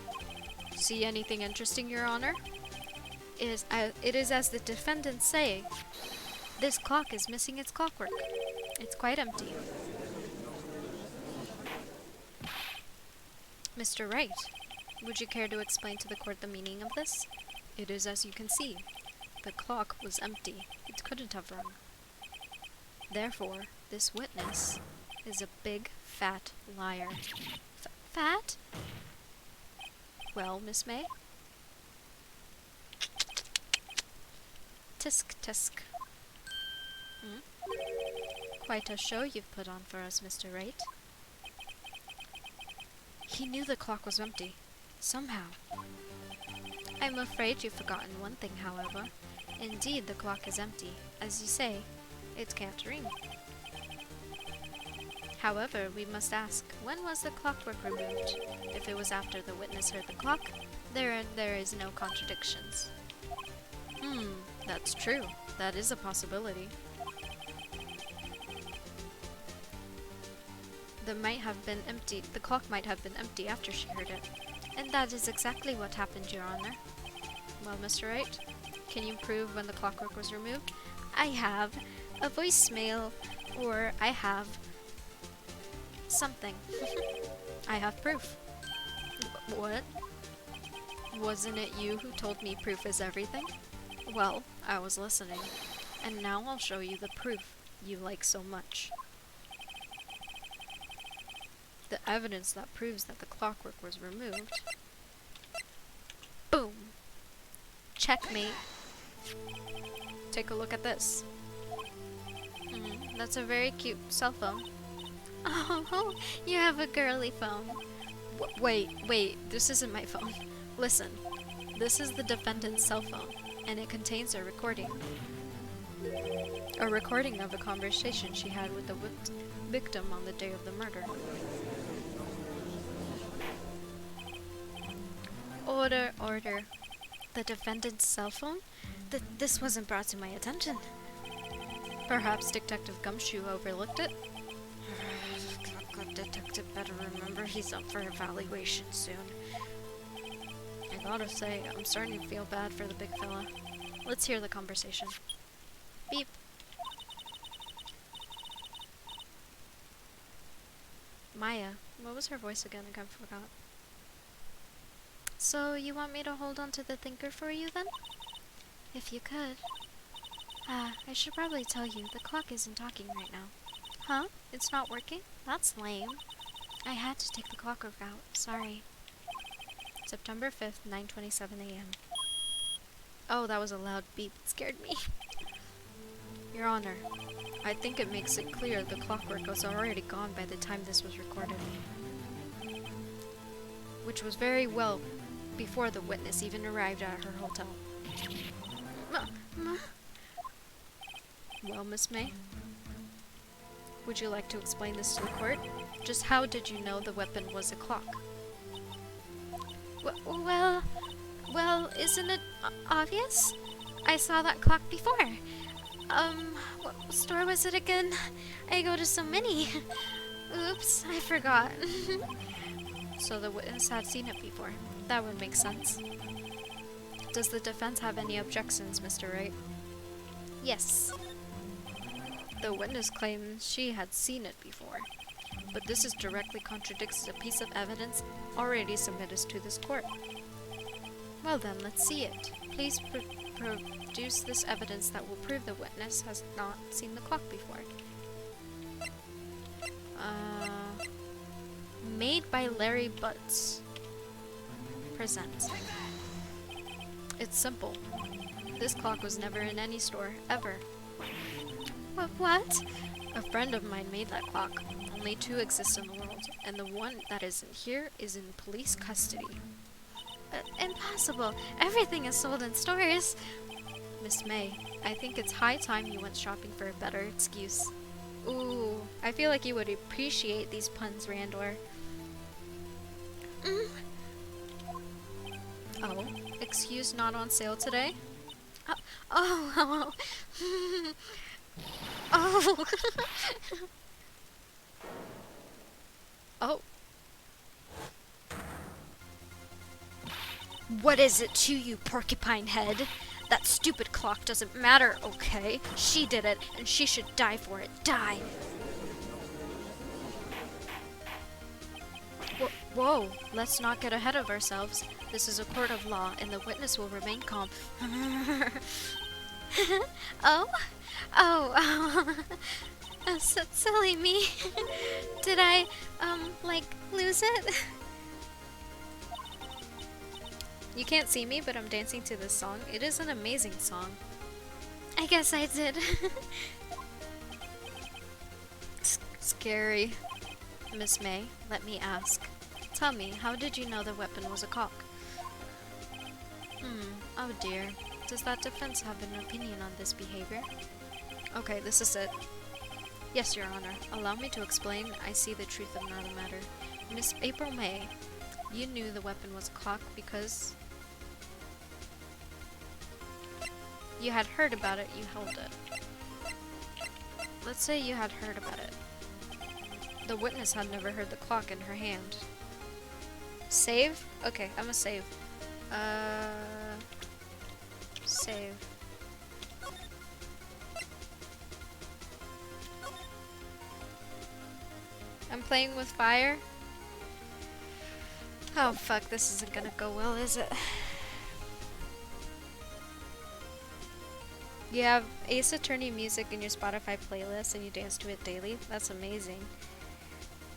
See anything interesting, Your Honor? It is as the defendants say. This clock is missing its clockwork. It's quite empty. Mr. Wright, would you care to explain to the court the meaning of this? It is as you can see. The clock was empty. It couldn't have rung. Therefore, this witness is a big, fat liar. Fat? Well, Miss May? Tisk, tisk. Quite a show you've put on for us, Mr. Wright. He knew the clock was empty. Somehow. I'm afraid you've forgotten one thing, however. Indeed, the clock is empty. As you say, it can't ring. However, we must ask, when was the clockwork removed? If it was after the witness heard the clock, there is no contradictions. That's true. That is a possibility. The clock might have been empty after she heard it. And that is exactly what happened, Your Honor. Well, Mr. Wright, can you prove when the clockwork was removed? I have a voicemail, or I have something. I have proof. What? Wasn't it you who told me proof is everything? Well, I was listening. And now I'll show you the proof you like so much. The evidence that proves that the clockwork was removed. Boom! Checkmate. Take a look at this. That's a very cute cell phone. Oh, you have a girly phone. Wait, this isn't my phone. Listen, this is the defendant's cell phone, and it contains a recording. A recording of a conversation she had with the victim on the day of the murder. Order, order. The defendant's cell phone? This wasn't brought to my attention. Perhaps Detective Gumshoe overlooked it? Detective better remember he's up for evaluation soon. I gotta say, I'm starting to feel bad for the big fella. Let's hear the conversation. Beep. Maya. What was her voice again? I kind of forgot. So, you want me to hold on to the thinker for you then? If you could. I should probably tell you, the clock isn't talking right now. Huh? It's not working? That's lame. I had to take the clockwork out. Sorry. September 5th, 9:27 a.m. Oh, that was a loud beep. It scared me. Your Honor, I think it makes it clear the clockwork was already gone by the time this was recorded. Which was very well before the witness even arrived at her hotel. Well, Miss May, would you like to explain this to the court? Just how did you know the weapon was a clock? Well, isn't it obvious? I saw that clock before. What store was it again? I go to so many. Oops, I forgot. So the witness had seen it before. That would make sense. Does the defense have any objections, Mr. Wright? Yes. The witness claims she had seen it before, but this is directly contradicts a piece of evidence already submitted to this court. Well then, let's see it. Please produce this evidence that will prove the witness has not seen the clock before. Made by Larry Butts. Present. It's simple. This clock was never in any store, ever. What? A friend of mine made that clock. Only 2 exist in the world, and the one that isn't here is in police custody. Impossible. Everything is sold in stores. Miss May, I think it's high time you went shopping for a better excuse. Ooh, I feel like you would appreciate these puns, Randor. Oh, excuse not on sale today? Oh. Oh. Oh. What is it to you, porcupine head? That stupid clock doesn't matter, okay? She did it, and she should die for it. Die! Whoa, let's not get ahead of ourselves. This is a court of law, and the witness will remain calm. Oh, silly me. Did I, lose it? You can't see me, but I'm dancing to this song. It is an amazing song. I guess I did. Scary. Miss May, let me ask. Tell me, how did you know the weapon was a cock? Oh dear. Does that defense have an opinion on this behavior? Okay, this is it. Yes, Your Honor. Allow me to explain. I see the truth of the matter. Miss April May, you knew the weapon was a clock because you had heard about it, you held it. Let's say you had heard about it. The witness had never heard the clock in her hand. Save? Okay, I'm gonna save. Save. I'm playing with fire. Oh fuck, this isn't gonna go well, is it? You have Ace Attorney music in your Spotify playlist and you dance to it daily? That's amazing.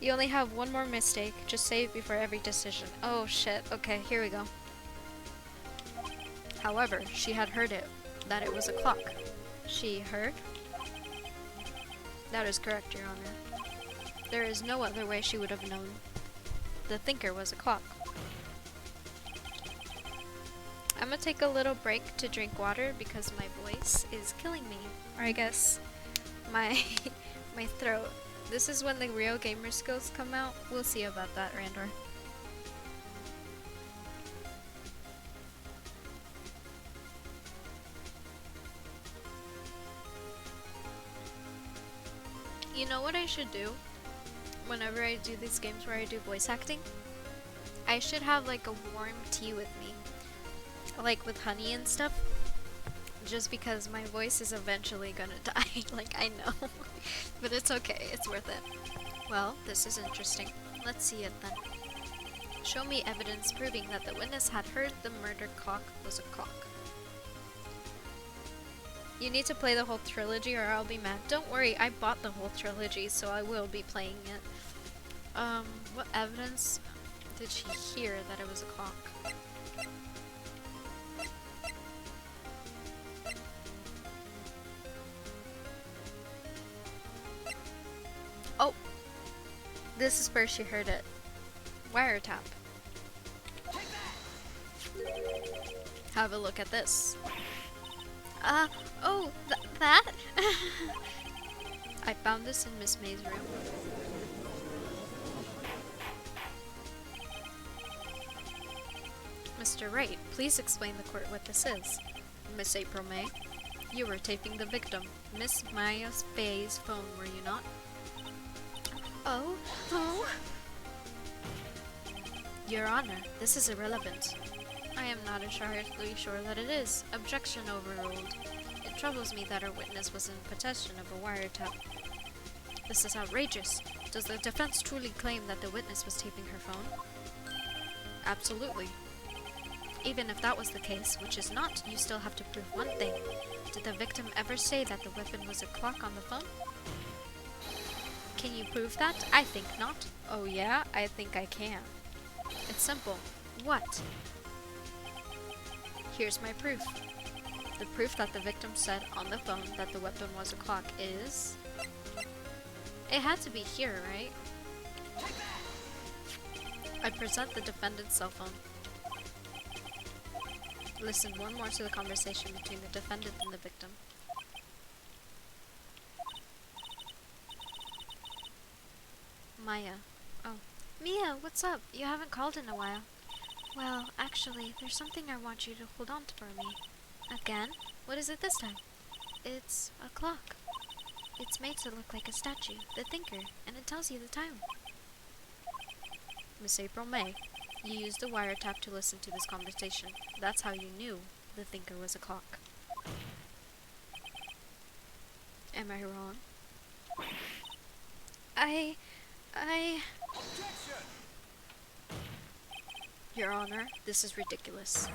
You only have one more mistake. Just save before every decision. Oh shit. Okay, here we go. However, she had heard that it was a clock. She heard? That is correct, Your Honor. There is no other way she would have known the thinker was a clock. I'm gonna take a little break to drink water because my voice is killing me. Or I guess my throat. This is when the real gamer skills come out. We'll see about that, Randor. You know what I should do? Whenever I do these games where I do voice acting, I should have like a warm tea with me. Like with honey and stuff. Just because my voice is eventually gonna die. Like, I know. But it's okay. It's worth it. Well, this is interesting. Let's see it then. Show me evidence proving that the witness had heard the murder clock was a clock. You need to play the whole trilogy or I'll be mad. Don't worry, I bought the whole trilogy, so I will be playing it. What evidence did she hear that it was a clock? Oh! This is where she heard it. Wiretap. Have a look at this. Oh, that? I found this in Miss May's room. Mr. Wright, please explain the court what this is. Miss April May, you were taping the victim, Miss Maya Faye's phone, were you not? Oh. Your Honor, this is irrelevant. I am not entirely sure that it is. Objection overruled. It troubles me that our witness was in possession of a wiretap. This is outrageous. Does the defense truly claim that the witness was taping her phone? Absolutely. Even if that was the case, which is not, you still have to prove one thing. Did the victim ever say that the weapon was a clock on the phone? Can you prove that? I think not. Oh yeah? I think I can. It's simple. What? Here's my proof. The proof that the victim said on the phone that the weapon was a clock is... It had to be here, right? I present the defendant's cell phone. Listen one more to the conversation between the defendant and the victim. Maya. Oh. Mia, what's up? You haven't called in a while. Well, actually, there's something I want you to hold on to for me. Again? What is it this time? It's a clock. It's made to look like a statue, the thinker, and it tells you the time. Miss April May, you used the wiretap to listen to this conversation. That's how you knew the thinker was a clock. Am I wrong? I... Your Honor, this is ridiculous.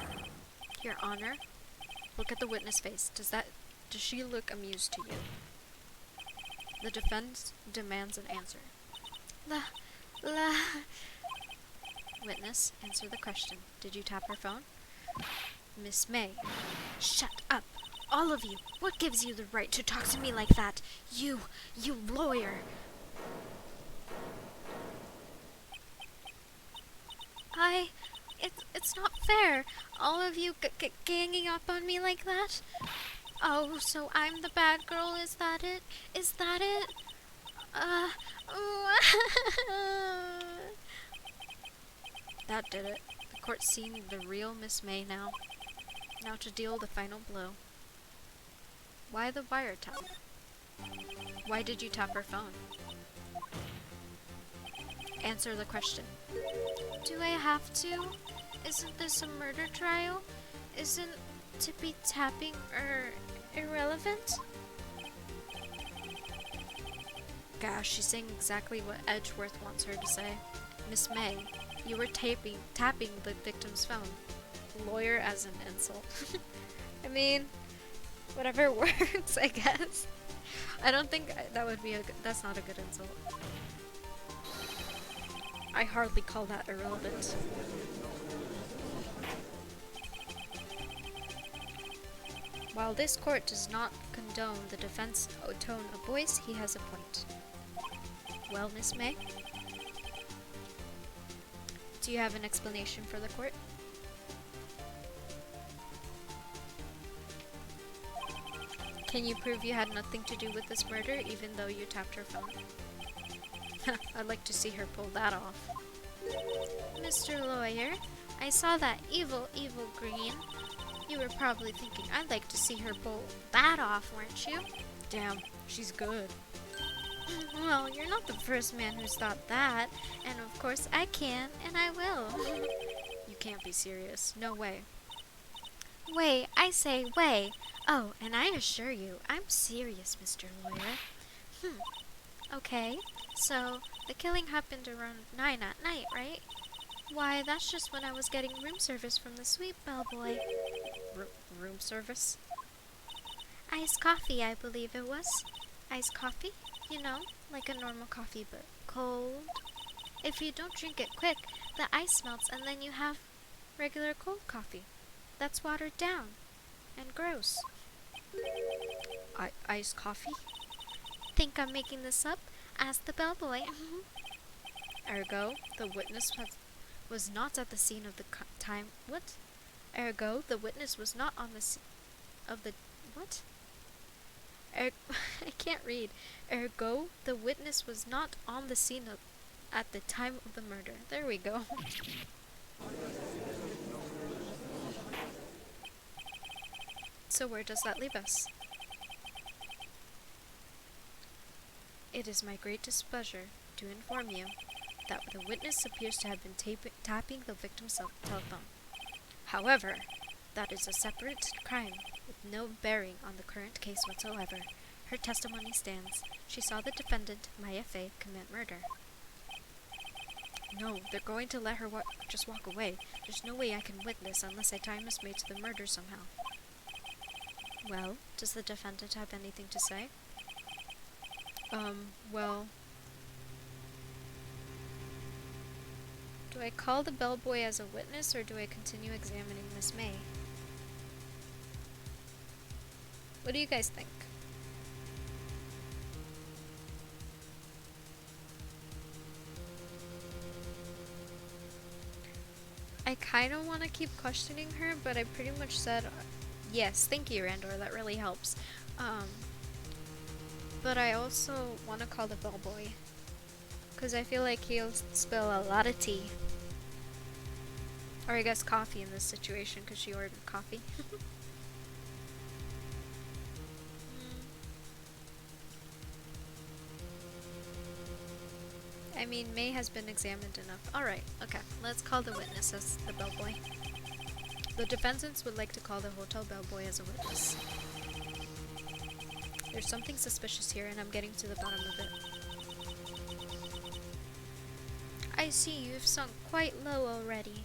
Your Honor, look at the witness face. Does she look amused to you? The defense demands an answer. Witness, answer the question. Did you tap her phone? Miss May. Shut up. All of you. What gives you the right to talk to me like that? You lawyer. It's not fair. All of you ganging up on me like that. Oh, so I'm the bad girl, is that it? Is that it? That did it. The court's seeing the real Miss May now. Now to deal the final blow. Why the wiretap? Why did you tap her phone? Answer the question. Do I have to? Isn't this a murder trial? Isn't to be tapping irrelevant? Gosh, she's saying exactly what Edgeworth wants her to say. Miss May, you were tapping the victim's phone. Lawyer as an insult. I mean, whatever works, I guess. I don't think that would be that's not a good insult. I hardly call that irrelevant. While this court does not condone the defense tone of voice, he has a point. Well, Miss May? Do you have an explanation for the court? Can you prove you had nothing to do with this murder, even though you tapped her phone? I'd like to see her pull that off. Mr. Lawyer, I saw that evil green. You were probably thinking, I'd like to see her pull that off, weren't you? Damn, she's good. Well, you're not the first man who's thought that, and of course I can, and I will. You can't be serious. No way. Way, I say way. Oh, and I assure you, I'm serious, Mr. Lawyer. Okay, so the killing happened around 9 at night, right? Why, that's just when I was getting room service from the sweet bellboy. Room service? Iced coffee, I believe it was. Iced coffee? You know, like a normal coffee, but cold. If you don't drink it quick, the ice melts and then you have regular cold coffee. That's watered down and gross. Iced coffee? Think I'm making this up? Ask the bellboy. Ergo, the witness was not at the scene of the time. What? Ergo, the witness was not on the scene of the. What? I can't read. Ergo, the witness was not on the scene at the time of the murder. There we go. So where does that leave us? It is my great displeasure to inform you that the witness appears to have been tapping the victim's telephone. However, that is a separate crime with no bearing on the current case whatsoever. Her testimony stands. She saw the defendant, Maya Fey, commit murder. No, they're going to let her just walk away. There's no way I can witness unless I tie Miss May to the murder somehow. Well, does the defendant have anything to say? Well... Do I call the bellboy as a witness, or do I continue examining Miss May? What do you guys think? I kind of want to keep questioning her, but I pretty much said yes. Thank you, Randor. That really helps. But I also want to call the bellboy, because I feel like he'll spill a lot of tea. Or I guess coffee in this situation, because she ordered coffee. I mean, May has been examined enough. Alright, okay. Let's call the witness as the bellboy. The defendants would like to call the hotel bellboy as a witness. There's something suspicious here, and I'm getting to the bottom of it. I see you've sunk quite low already.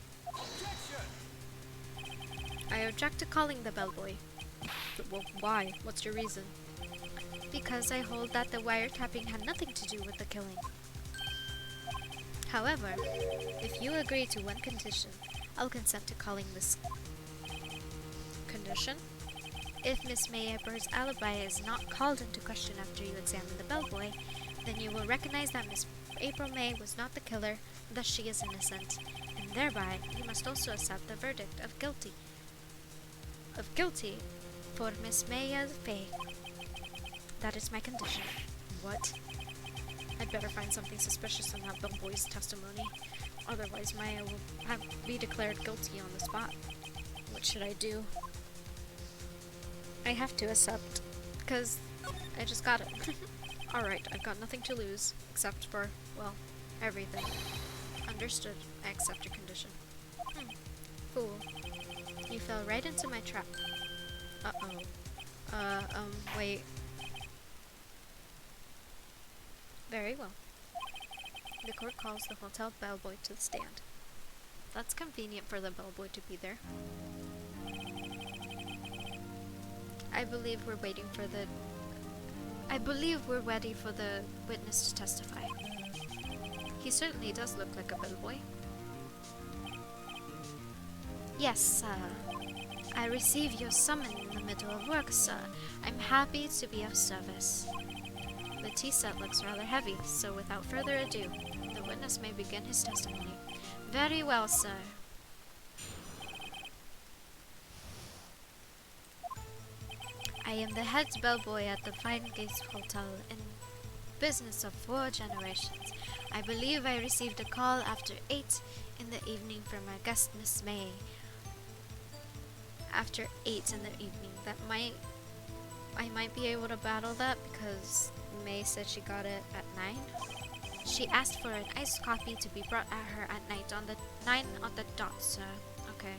I object to calling the bellboy. Well, why? What's your reason? Because I hold that the wiretapping had nothing to do with the killing. However, if you agree to one condition, I'll consent to calling this condition. If Miss May Eber's alibi is not called into question after you examine the bellboy, then you will recognize that Miss April May was not the killer, thus she is innocent, and thereby you must also accept the verdict of guilty for Miss Maya Fey. That is my condition. What? I'd better find something suspicious in that bellboy's testimony. Otherwise, Maya will be declared guilty on the spot. What should I do? I have to accept, because I just got it. Alright, I've got nothing to lose, except for, well, everything. Understood. I accept your condition. Fool. You fell right into my trap. Uh-oh. Wait. Very well. The court calls the hotel bellboy to the stand. That's convenient for the bellboy to be there. I believe we're ready for the witness to testify. He certainly does look like a bellboy. Yes, sir. I receive your summon in the middle of work, sir. I'm happy to be of service. The tea set looks rather heavy, so without further ado, the witness may begin his testimony. Very well, sir. I am the head bellboy at the Fine Gates Hotel in business of 4 generations. I believe I received a call after 8 in the evening from our guest Miss May. After 8 in the evening, I might be able to battle that because May said she got it at 9. She asked for an iced coffee to be brought at her at night on the 9 on the dot, sir. Okay.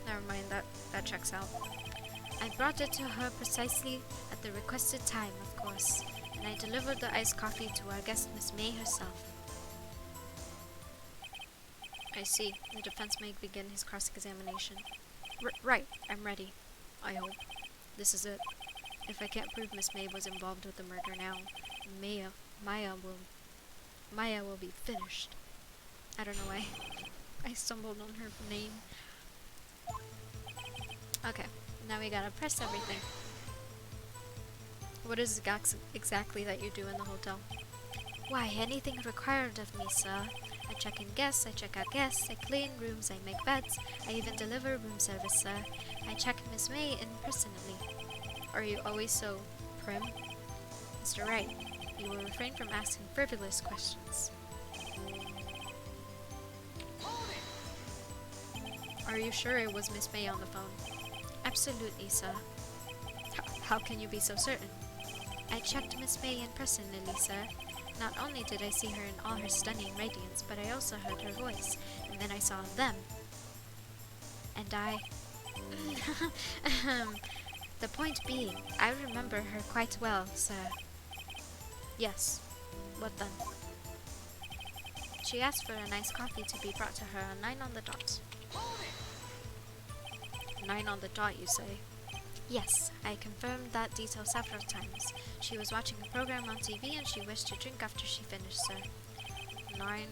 Never mind, that checks out. I brought it to her precisely at the requested time, of course, and I delivered the iced coffee to our guest Miss May herself. I see. The defense may begin his cross-examination. Right, I'm ready. I hope. This is it. If I can't prove Miss May was involved with the murder now, Maya, Maya will, Maya will be finished. I don't know why I stumbled on her name. Okay, now we gotta press everything. What is it exactly that you do in the hotel? Why, anything required of me, sir. I check in guests, I check out guests, I clean rooms, I make beds, I even deliver room service, sir. I check Miss May in personally. Are you always so prim? Mr. Wright, you will refrain from asking frivolous questions. Are you sure it was Miss May on the phone? Absolutely, sir. How can you be so certain? I checked Miss May in personally, sir. Not only did I see her in all her stunning radiance, but I also heard her voice, and then I saw them. And I... The point being, I remember her quite well, sir. Yes. What then? She asked for a nice coffee to be brought to her at 9 on the dot. 9 on the dot, you say? Yes, I confirmed that detail several times. She was watching a program on TV and she wished to drink after she finished, sir. 9.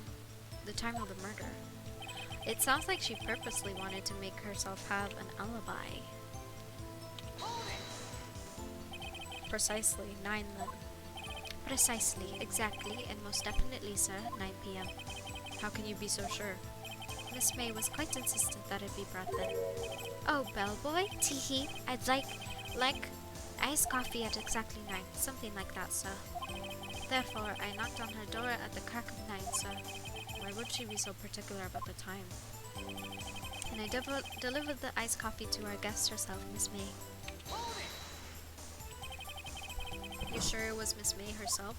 The time of the murder. It sounds like she purposely wanted to make herself have an alibi. Precisely, 9 then. Precisely, exactly, and most definitely, sir, 9 p.m. How can you be so sure? Miss May was quite insistent that it be brought then. Oh, bellboy, teehee, I'd like iced coffee at exactly 9, something like that, sir. Therefore, I knocked on her door at the crack of 9, sir. Why would she be so particular about the time? And I delivered the iced coffee to our guest herself, Miss May. You sure it was Miss May herself?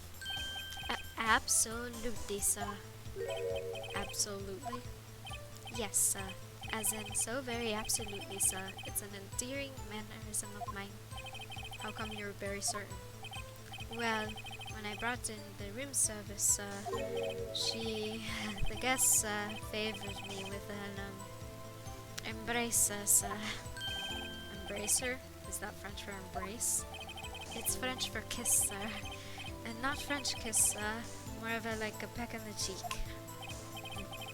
Absolutely, sir. Absolutely? Yes, sir. As in, so very absolutely, sir. It's an endearing mannerism of mine. How come you're very certain? Well, when I brought in the room service, the guests, favored me with an, embracer, sir. Embracer? Is that French for embrace? It's French for kiss, sir. And not French kiss, sir. More of a, like a peck in the cheek.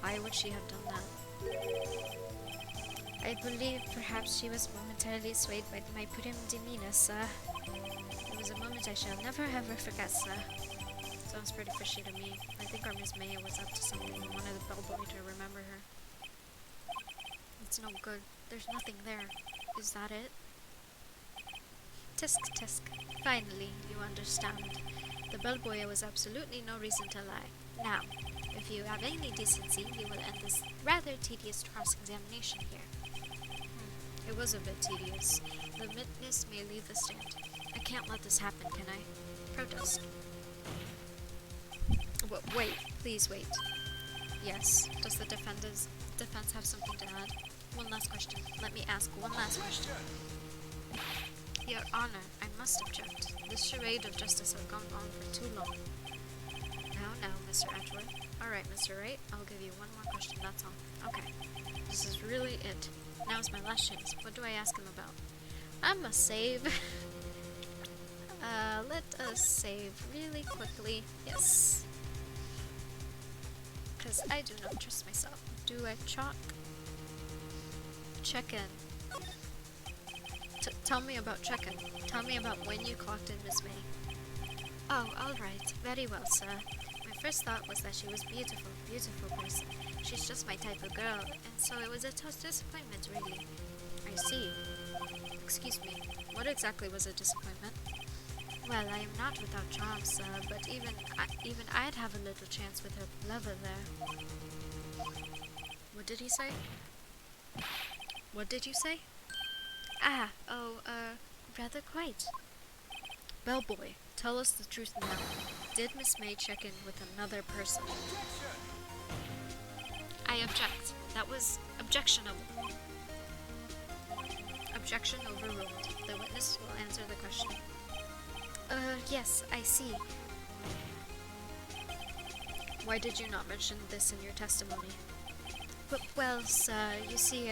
Why would she have done that? I believe perhaps she was momentarily swayed by my prim demeanor, sir. It was a moment I shall never ever forget, sir. Sounds pretty fishy to me. I think our Miss May was up to something and wanted the bellboy to remember her. It's no good. There's nothing there. Is that it? Tisk tisk. Finally, you understand. The bellboy was absolutely no reason to lie. Now, if you have any decency, you will end this rather tedious cross-examination here. It was a bit tedious. The witness may leave the stand. I can't let this happen, can I? Protest. Wait, please wait. Yes, does the defense have something to add? One last question. Let me ask one last question. Your Honor, I must object. This charade of justice has gone on for too long. Now, Mr. Edgeworth. Alright, Mr. Wright, I'll give you one more question, that's all. Okay, this is really it. Now's my last chance. What do I ask him about? I must save. Let us save really quickly. Yes. Because I do not trust myself. Do I check-in? Tell me about check-in. Tell me about when you clocked in, Miss May. Oh, alright. Very well, sir. My first thought was that she was beautiful person. She's just my type of girl, and so it was a tough disappointment, really. I see. Excuse me, what exactly was a disappointment? Well, I am not without charm, sir, but even I'd have a little chance with her lover there. What did he say? What did you say? Rather quite. Bellboy, tell us the truth now. Did Miss May check in with another person? I object. That was objectionable. Objection overruled. The witness will answer the question. Yes, I see. Why did you not mention this in your testimony? Well, sir, you see,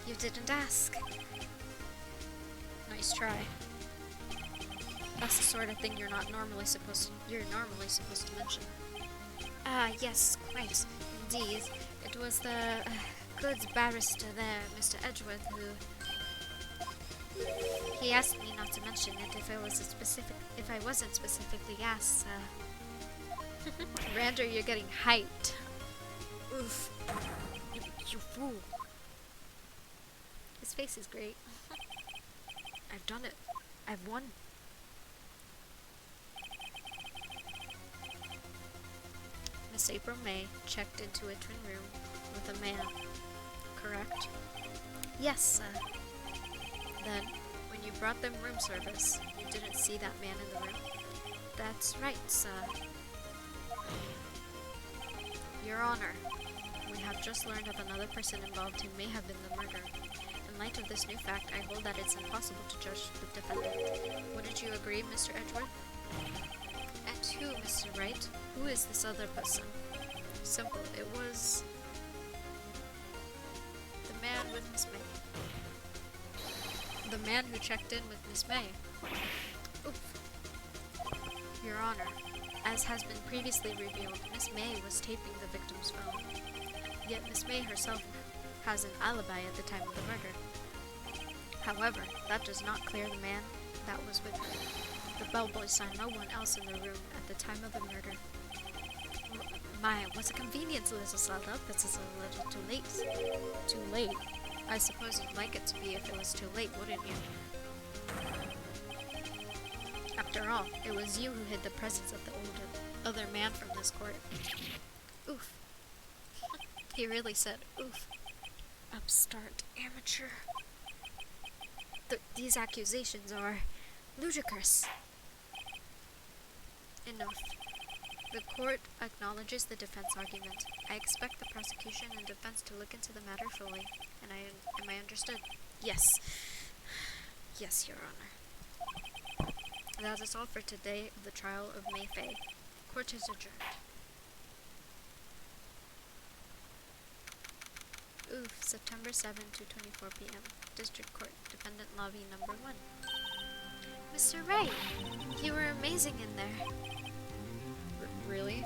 you didn't ask. Nice try. That's the sort of thing you're normally supposed to mention. Ah, yes, quite. Indeed. It was the good barrister there, Mr. Edgeworth, who he asked me not to mention it if I wasn't specifically asked. Rander, you're getting hyped. Oof. You fool. His face is great. I've done it. I've won. Miss April May checked into a twin room with a man, correct? Yes, Then, when you brought them room service, you didn't see that man in the room? That's right, Your Honor, we have just learned of another person involved who may have been the murderer. In light of this new fact, I hold that it's impossible to judge the defendant. Wouldn't you agree, Mr. Edgeworth? And who, Mr. Wright? Who is this other person? Simple. It was the man with Miss May. The man who checked in with Miss May. Oof. Your Honor, as has been previously revealed, Miss May was taping the victim's phone. Yet Miss May herself has an alibi at the time of the murder. However, that does not clear the man that was with her. The bellboy saw no one else in the room at the time of the murder. My, what a convenience, little Sada. This is a little too late. Too late? I suppose you'd like it to be if it was too late, wouldn't you? After all, it was you who hid the presence of the other man from this court. Oof. He really said, oof. Upstart amateur. These accusations are ludicrous. Enough. The court acknowledges the defense argument. I expect the prosecution and defense to look into the matter fully. Am I understood? Yes. Yes, Your Honor. That is all for today of the trial of May Fay. Court is adjourned. Oof, September 7 to 24 p.m. District Court, Defendant Lobby Number 1. Mr. Wright, you were amazing in there. Really?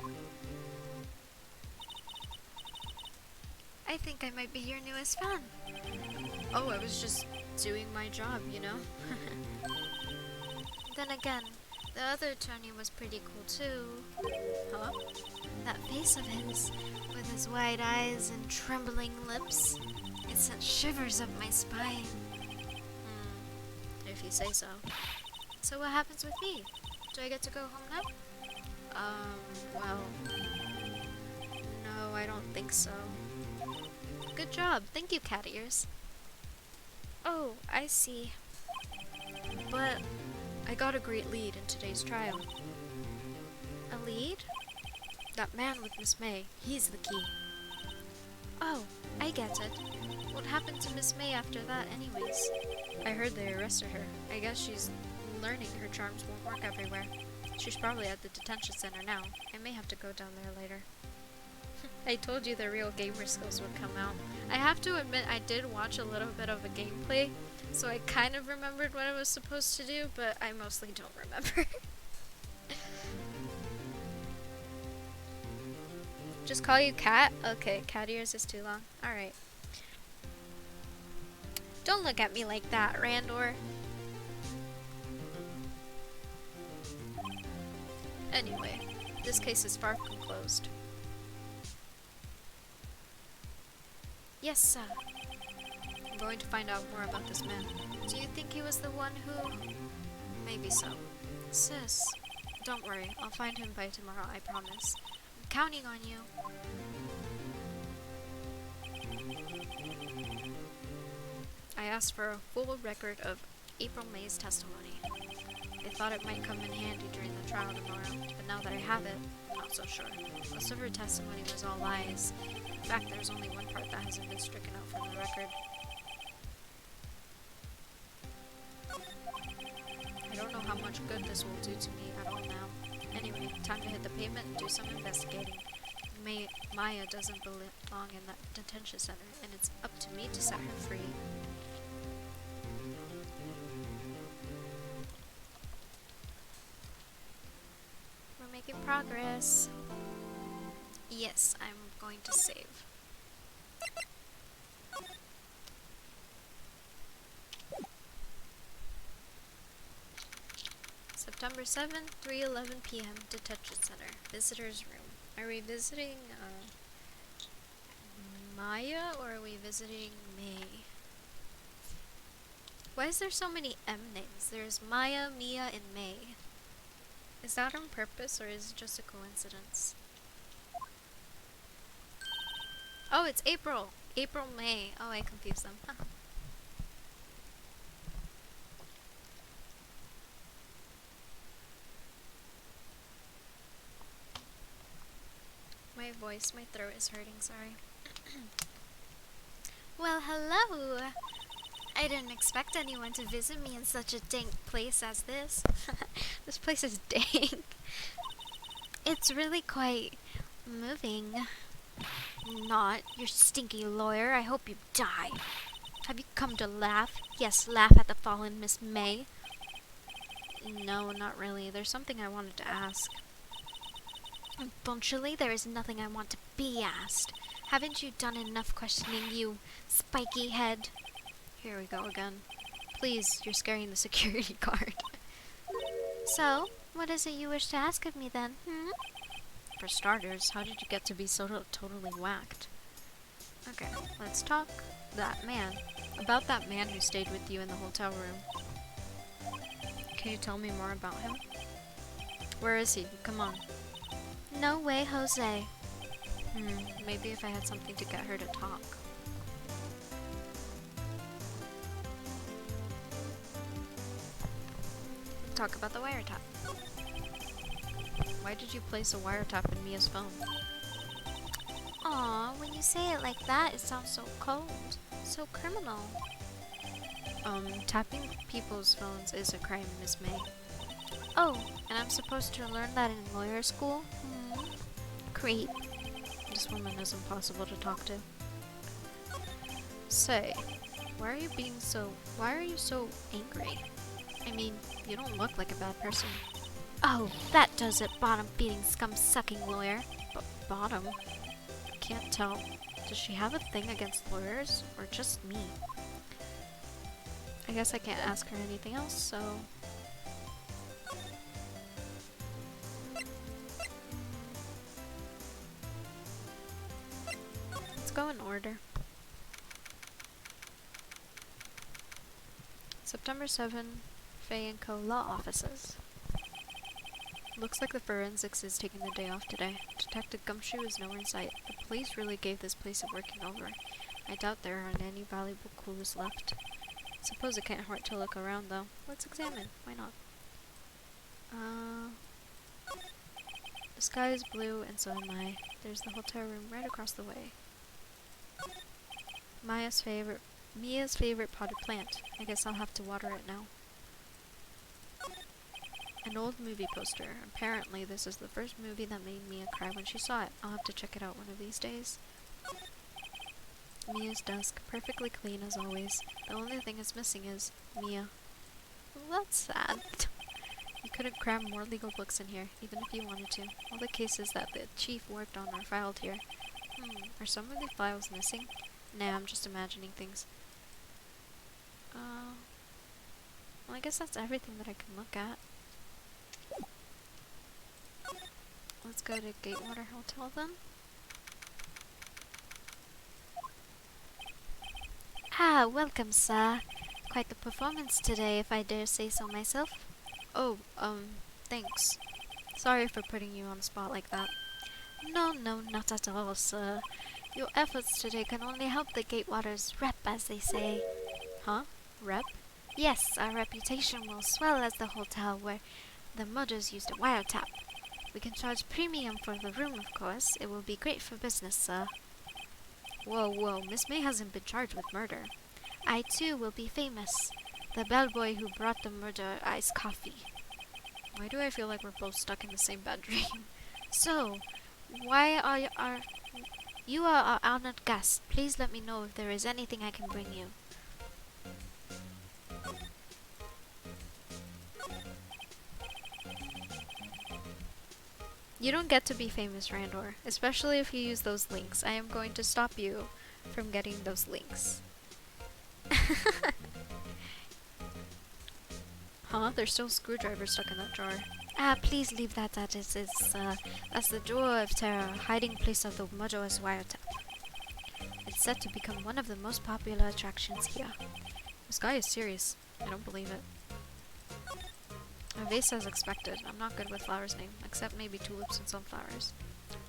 I think I might be your newest fan. Oh, I was just doing my job, you know? Then again, the other attorney was pretty cool too. Huh? That face of his, with his wide eyes and trembling lips, it sent shivers up my spine. If you say so. So what happens with me? Do I get to go home now? Well, no, I don't think so. Good job. Thank you, cat ears. Oh, I see. But I got a great lead in today's trial. A lead? That man with Miss May, he's the key. Oh, I get it. What happened to Miss May after that anyways? I heard they arrested her. I guess she's learning her charms won't work everywhere. She's probably at the detention center now. I may have to go down there later. I told you the real gamer skills would come out. I have to admit I did watch a little bit of a gameplay, so I kind of remembered what I was supposed to do, but I mostly don't remember. Just call you Cat? Okay, cat ears is too long. Alright. Don't look at me like that, Randor. Anyway, this case is far from closed. Yes, sir. I'm going to find out more about this man. Do you think he was the one who... Maybe so. Sis, don't worry. I'll find him by tomorrow, I promise. I'm counting on you. I asked for a full record of April May's testimony. I thought it might come in handy during the trial tomorrow, but now that I have it, I'm not so sure. Most of her testimony was all lies. In fact, there's only one part that hasn't been stricken out from the record. I don't know how much good this will do to me at all now. Anyway, time to hit the pavement and do some investigating. Maya doesn't belong in that detention center, and it's up to me to set her free. progress. Yes, I'm going to save. September 7th, 3:11 p.m. Detention Center. Visitors room. Are we visiting Maya or are we visiting May? Why is there so many M names? There's Maya, Mia, and May. Is that on purpose or is it just a coincidence? Oh, it's April! April, May. Oh, I confused them. My voice, my throat is hurting, sorry. Well, hello! I didn't expect anyone to visit me in such a dank place as this. This place is dank. It's really quite moving. Not, you stinky lawyer. I hope you die. Have you come to laugh? Yes, laugh at the fallen Miss May. No, not really. There's something I wanted to ask. Punctually, there is nothing I want to be asked. Haven't you done enough questioning, you spiky head? Here we go again. Please, you're scaring the security guard. So, what is it you wish to ask of me then, For starters, how did you get to be so totally whacked? Okay, let's talk. About that man who stayed with you in the hotel room. Can you tell me more about him? Where is he? Come on. No way, Jose. Maybe if I had something to get her to talk. Talk about the wiretap. Why did you place a wiretap in Mia's phone? Aw, when you say it like that, it sounds so cold. So criminal. Tapping people's phones is a crime, Miss May. Oh, and I'm supposed to learn that in lawyer school? Creep. This woman is impossible to talk to. Say, why are you so angry? I mean, you don't look like a bad person. Oh, that does it, bottom-feeding, scum-sucking lawyer. Bottom? Can't tell. Does she have a thing against lawyers, or just me? I guess I can't ask her anything else, so... let's go in order. September 7, Faye & Co. Law Offices. Looks like the forensics is taking the day off today. Detective Gumshoe is nowhere in sight. The police really gave this place a working over. I doubt there aren't any valuable clues left. Suppose it can't hurt to look around, though. Let's examine. Why not? The sky is blue, and so am I. There's the hotel room right across the way. Mia's favorite potted plant. I guess I'll have to water it now. An old movie poster. Apparently this is the first movie that made Mia cry when she saw it. I'll have to check it out one of these days. Mia's desk. Perfectly clean as always. The only thing it's missing is Mia. Well, that's sad. You couldn't cram more legal books in here, even if you wanted to. All the cases that the chief worked on are filed here. Are some of the files missing? Nah, I'm just imagining things. Well, I guess that's everything that I can look at. Let's go to Gatewater Hotel then. Ah, welcome, sir. Quite the performance today, if I dare say so myself. Oh, thanks. Sorry for putting you on the spot like that. No, not at all, sir. Your efforts today can only help the Gatewater's rep, as they say. Huh? Rep? Yes, our reputation will swell as the hotel where the murders used a wiretap. We can charge premium for the room, of course. It will be great for business, sir. Whoa, Miss May hasn't been charged with murder. I, too, will be famous. The bellboy who brought the murder iced coffee. Why do I feel like we're both stuck in the same bad dream? So, why are you are our honored guest. Please let me know if there is anything I can bring you. You don't get to be famous, Randor, especially if you use those links. I am going to stop you from getting those links. Huh? There's still a screwdriver stuck in that jar. Ah, please leave that as it is. That's the Jewel of Terror, hiding place of the Mojo's wiretap. It's set to become one of the most popular attractions here. This guy is serious. I don't believe it. A vase as expected. I'm not good with flowers' name, except maybe tulips and sunflowers.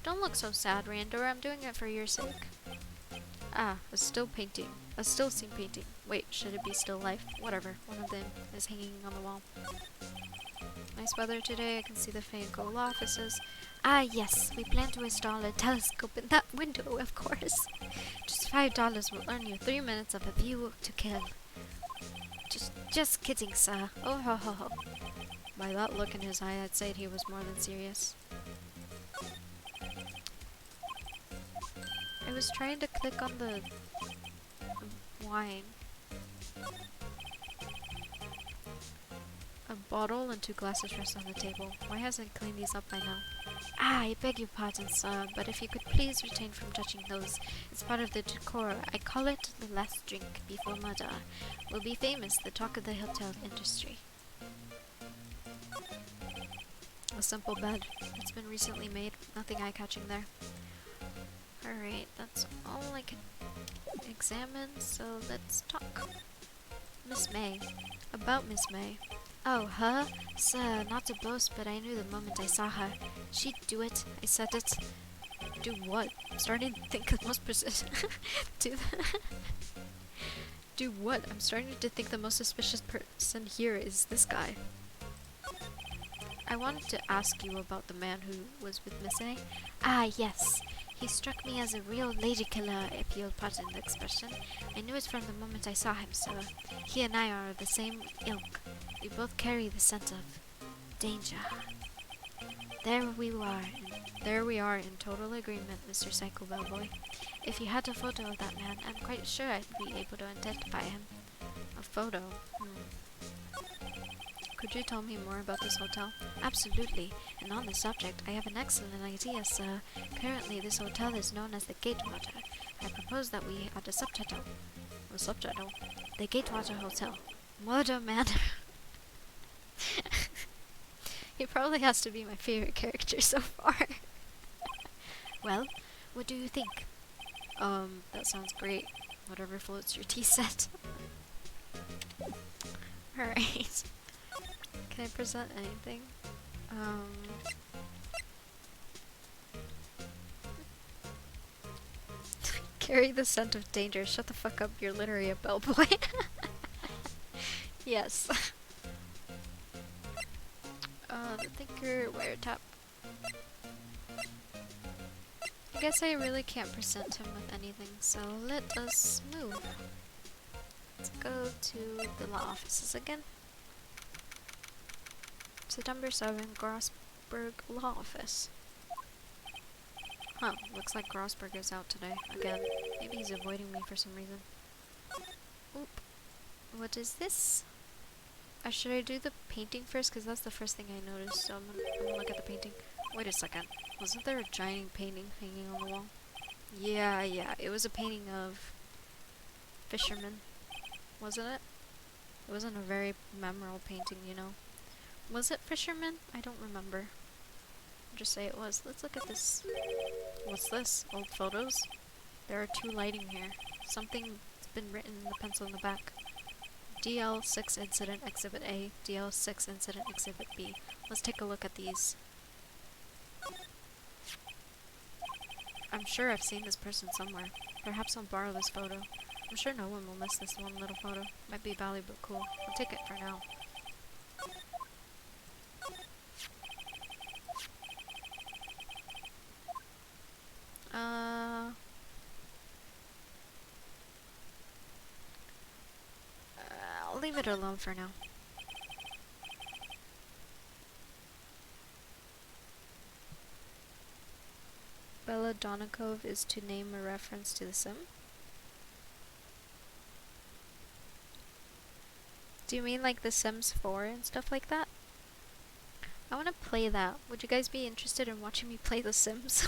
Don't look so sad, Randor. I'm doing it for your sake. Ah, a still painting. A still scene painting. Wait, should it be still life? Whatever. One of them is hanging on the wall. Nice weather today. I can see the Fanco law offices. Ah, yes. We plan to install a telescope in that window, of course. Just $5 will earn you 3 minutes of a view to kill. Just kidding, sir. Oh ho ho ho. By that look in his eye, I'd say he was more than serious. I was trying to click on the wine. A bottle and 2 glasses rest on the table. Why hasn't he cleaned these up by now? Ah, I beg your pardon, sir, but if you could please refrain from touching those. It's part of the decor. I call it the last drink before murder. We'll be famous, the talk of the hotel industry. A simple bed. It's been recently made. Nothing eye-catching there. Alright, that's all I can examine, so let's talk. Miss May. About Miss May. Oh, her? Sir, not to boast, but I knew the moment I saw her. She'd do it. I said it. Do what? I'm starting to think the most Do what? I'm starting to think the most suspicious person here is this guy. I wanted to ask you about the man who was with Miss A. Ah, yes. He struck me as a real lady killer, if you'll pardon the expression. I knew it from the moment I saw him, sir. He and I are of the same ilk. We both carry the scent of danger. There we are in total agreement, Mr. Psycho Bellboy. If you had a photo of that man, I'm quite sure I'd be able to identify him. A photo? Could you tell me more about this hotel? Absolutely. And on the subject, I have an excellent idea, sir. Currently, this hotel is known as the Gatewater. I propose that we add a subtitle. A subtitle? The Gatewater Hotel. Murder Manor. He probably has to be my favorite character so far. Well, what do you think? That sounds great. Whatever floats your tea set. Alright. Can I present anything? Carry the scent of danger. Shut the fuck up, you're literally a bellboy. Yes. The thinker wiretap. I guess I really can't present him with anything, so let us move. Let's go to the law offices again. September 7, Grossberg Law Office. Huh, looks like Grossberg is out today, again. Maybe he's avoiding me for some reason. Oop. What is this? Should I do the painting first? Because that's the first thing I noticed, so I'm gonna look at the painting. Wait a second. Wasn't there a giant painting hanging on the wall? Yeah, it was a painting of fishermen. Wasn't it? It wasn't a very memorable painting, you know. Was it fishermen? I don't remember. I'll just say it was. Let's look at this. What's this? Old photos? There are 2 lighting here. Something's been written in the pencil in the back. DL6 Incident Exhibit A, DL6 Incident Exhibit B. Let's take a look at these. I'm sure I've seen this person somewhere. Perhaps I'll borrow this photo. I'm sure no one will miss this one little photo. Might be valuable, cool. I'll take it for now. I'll leave it alone for now. Bella Donikov is to name a reference to the sim. Do you mean like The Sims 4 and stuff like that? I want to play that. Would you guys be interested in watching me play The Sims?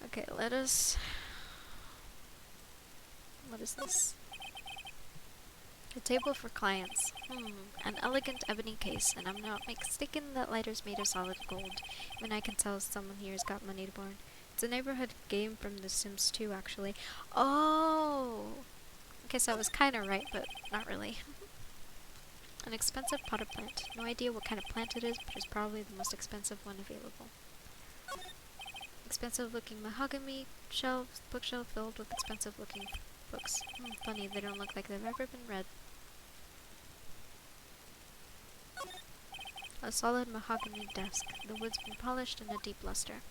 Okay, let us... What is this? A table for clients. An elegant ebony case, and I'm not mistaken that lighter's made of solid gold. Even I can tell someone here has got money to burn. It's a neighborhood game from The Sims 2, actually. Oh! I guess I was kinda right, but not really. An expensive potted plant. No idea what kind of plant it is, but it's probably the most expensive one available. Expensive looking mahogany shelves, bookshelf filled with expensive looking books. Funny, they don't look like they've ever been read. A solid mahogany desk. The wood's been polished in a deep luster.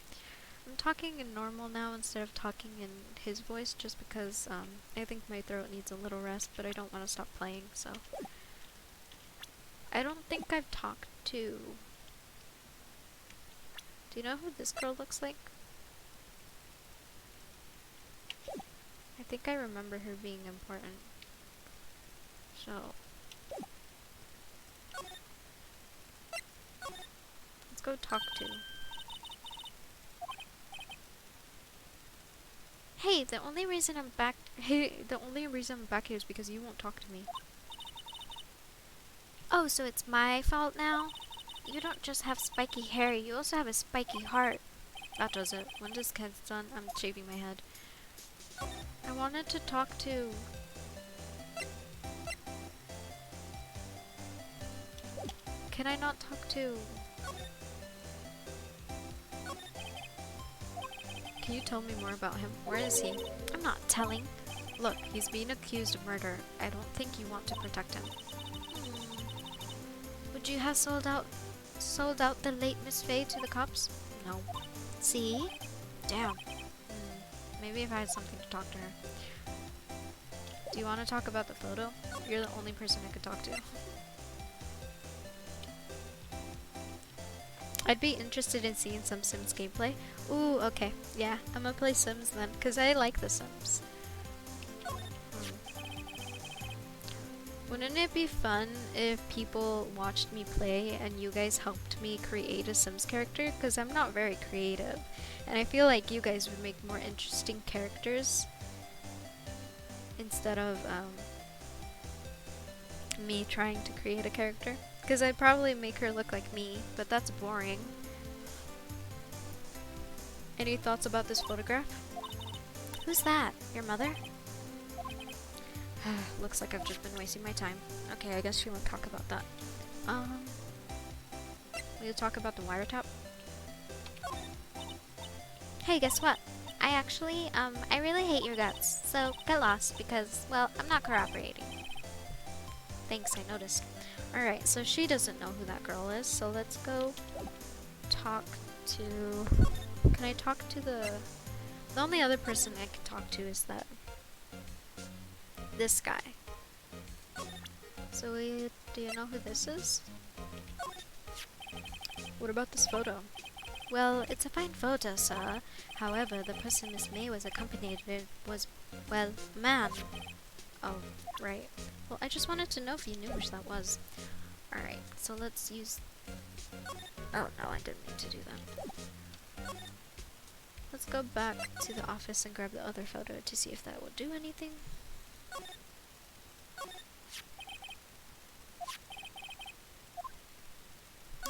I'm talking in normal now instead of talking in his voice just because I think my throat needs a little rest, but I don't want to stop playing, so. I don't think I've talked to... Do you know who this girl looks like? I think I remember her being important. So... Let's go talk to... Hey, the only reason I'm back here is because you won't talk to me. Oh, so it's my fault now? You don't just have spiky hair, you also have a spiky heart. That does it. When this gets done, I'm shaving my head. I wanted to talk to... Can I not talk to... Can you tell me more about him? Where is he? I'm not telling. Look, he's being accused of murder. I don't think you want to protect him. Would you have sold out the late Miss Faye to the cops? No. See? Damn. Maybe if I had something to talk to her. Do you want to talk about the photo? You're the only person I could talk to. I'd be interested in seeing some Sims gameplay. Ooh, okay. Yeah, I'm gonna play Sims then, because I like the Sims. Wouldn't it be fun if people watched me play and you guys helped me create a Sims character? Because I'm not very creative. And I feel like you guys would make more interesting characters instead of me trying to create a character. Because I'd probably make her look like me, but that's boring. Any thoughts about this photograph? Who's that? Your mother? Looks like I've just been wasting my time. Okay, I guess she won't talk about that. We'll talk about the wiretap. Hey, guess what? I really hate your guts, so get lost because, well, I'm not cooperating. Thanks, I noticed. Alright, so she doesn't know who that girl is, so let's go talk to... Can I talk to the... The only other person I can talk to is this guy. So do you know who this is? What about this photo? Well, it's a fine photo, sir. However, the person Miss May was accompanied with was, well, a man. Oh, right. Well, I just wanted to know if you knew which that was. Alright, so let's use... Oh, no, I didn't mean to do that. Let's go back to the office and grab the other photo to see if that will do anything.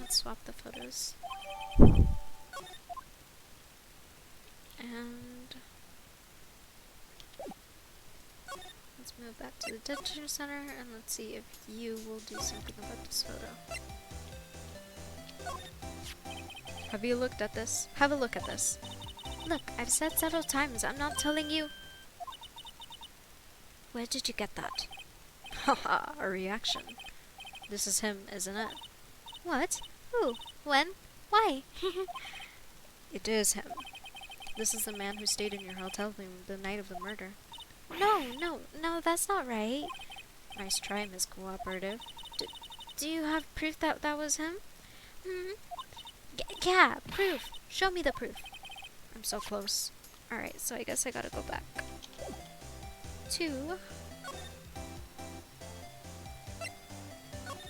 Let's swap the photos. And let's move back to the detention center and let's see if you will do something about this photo. Have you looked at this? Have a look at this. Look, I've said several times, I'm not telling you. Where did you get that? Haha, a reaction. This is him, isn't it? What? Who? When? Why? It is him. This is the man who stayed in your hotel room the night of the murder. No, that's not right. Nice try, Miss Cooperative. Do you have proof that that was him? Yeah, proof. Show me the proof. I'm so close. Alright, so I guess I gotta go back to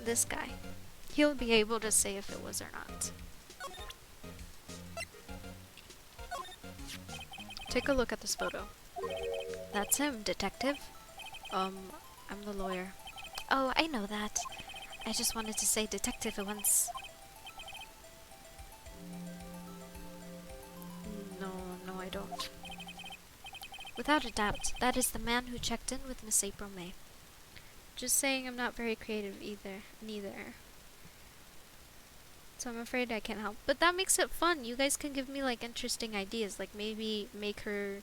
this guy. He'll be able to say if it was or not. Take a look at this photo. That's him, detective. I'm the lawyer. Oh, I know that. I just wanted to say detective once. No, I don't. Without a doubt, that is the man who checked in with Miss April May. Just saying I'm not very creative neither. So I'm afraid I can't help. But that makes it fun. You guys can give me like interesting ideas. Like maybe make her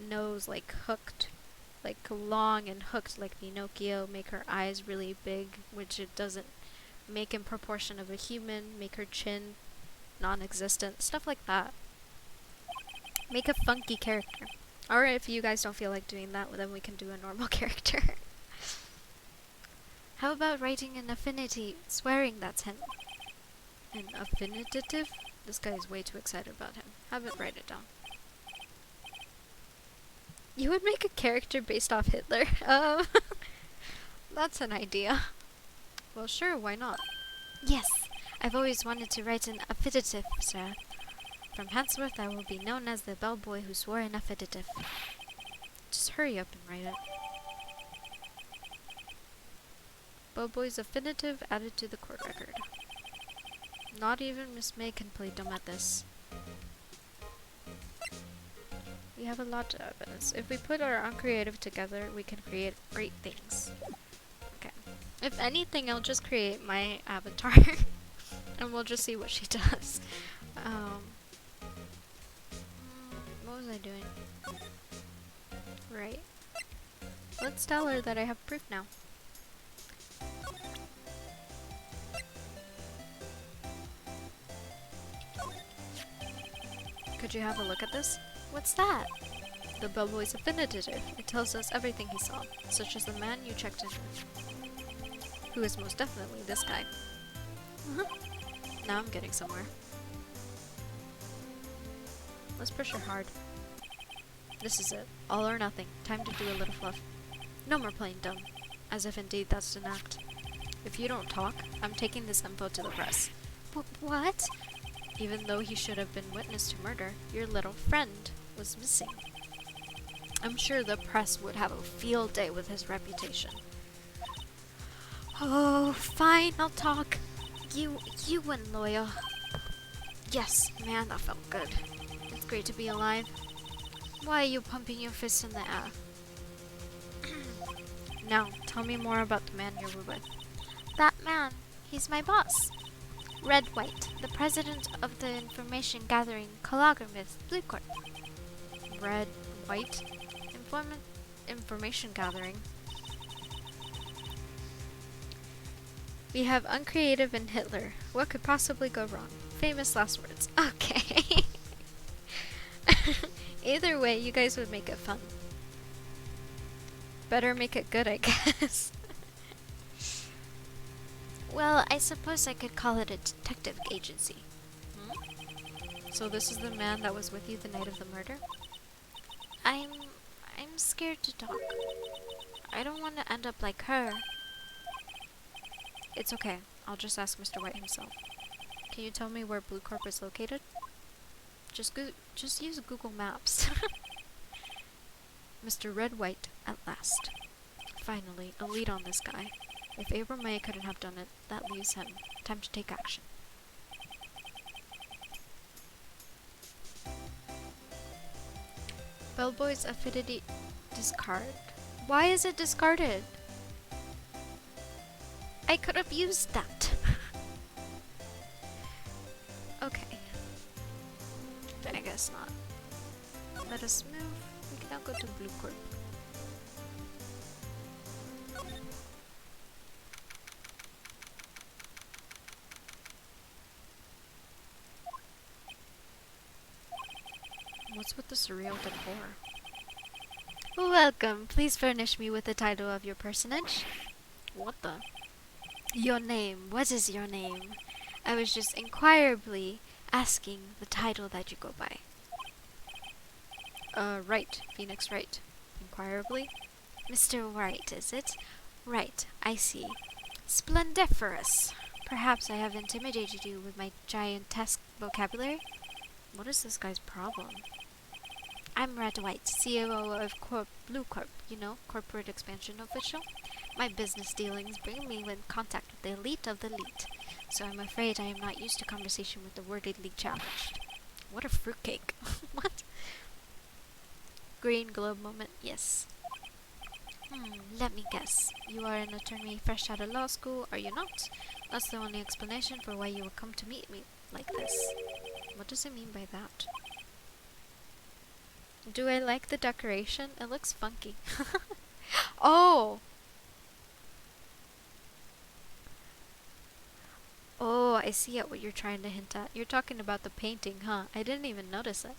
nose like hooked. Like long and hooked like Pinocchio. Make her eyes really big, which it doesn't make in proportion of a human. Make her chin non-existent. Stuff like that. Make a funky character. Or if you guys don't feel like doing that, then we can do a normal character. How about writing an affinity, swearing that's him? An affinitive? This guy is way too excited about him. Have it write it down. You would make a character based off Hitler? That's an idea. Well, sure, why not? Yes, I've always wanted to write an affinitive, sir. From henceforth, I will be known as the bellboy who swore an affinitive. Just hurry up and write it. Bellboy's affinitive added to the court record. Not even Miss May can play dumb at this. We have a lot of evidence. If we put our uncreative together, we can create great things. Okay. If anything, I'll just create my avatar. And we'll just see what she does. What was I doing? Right. Let's tell her that I have proof now. Could you have a look at this? What's that? The bellboy's affinitive. It tells us everything he saw, such as the man you checked in with, who is most definitely this guy. Now I'm getting somewhere. Let's push her hard. This is it. All or nothing. Time to do a little fluff. No more playing dumb. As if indeed that's an act. If you don't talk, I'm taking this info to the press. What? Even though he should have been witness to murder, your little friend was missing. I'm sure the press would have a field day with his reputation. Oh, fine, I'll talk. You win, lawyer. Yes, man, that felt good. It's great to be alive. Why are you pumping your fists in the air? Now, tell me more about the man you're with. That man, he's my boss. Wright, the president of the information gathering collaborative Blue Corp. Wright? Information gathering. We have uncreative and Hitler. What could possibly go wrong? Famous last words. Okay. Either way, you guys would make it fun. Better make it good, I guess. Well, I suppose I could call it a detective agency. So this is the man that was with you the night of the murder? I'm scared to talk. I don't want to end up like her. It's okay. I'll just ask Mr. White himself. Can you tell me where Blue Corp is located? Just use Google Maps. Mr. White, at last. Finally, a lead on this guy. If April May couldn't have done it, that leaves him. Time to take action. Bellboy's affinity discard. Why is it discarded? I could have used that. Okay. I guess not. Let us move. We can now go to Blue Corp. What's with the surreal decor? Welcome. Please furnish me with the title of your personage. What the? Your name. What is your name? I was just inquirably asking the title that you go by. Wright. Phoenix Wright. Inquirably? Mr. Wright, is it? Right, I see. Splendiferous. Perhaps I have intimidated you with my giantesque vocabulary? What is this guy's problem? I'm Wright, CEO of Blue Corp, you know, corporate expansion official. My business dealings bring me in contact with the elite of the elite, so I'm afraid I am not used to conversation with the wordedly challenged. What a fruitcake. What? Green globe moment, yes. Let me guess. You are an attorney fresh out of law school, are you not? That's the only explanation for why you would come to meet me like this. What does it mean by that? Do I like the decoration? It looks funky. Oh! Oh, I see what you're trying to hint at. You're talking about the painting, huh? I didn't even notice it.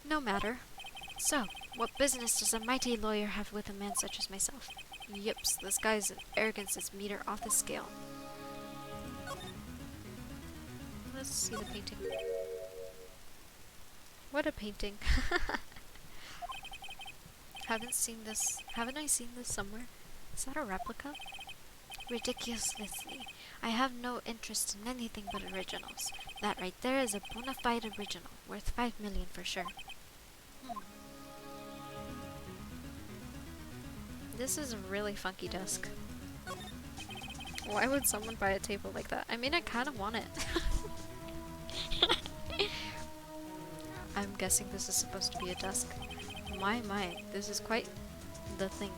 No matter. So, what business does a mighty lawyer have with a man such as myself? Yips, this guy's arrogance is meter off the scale. Let's see the painting. What a painting. Haven't I seen this somewhere? Is that a replica? Ridiculously. I have no interest in anything but originals. That right there is a bona fide original, worth 5 million for sure. This is a really funky desk. Why would someone buy a table like that? I mean, I kind of want it. I'm guessing this is supposed to be a desk. My, this is quite the thing.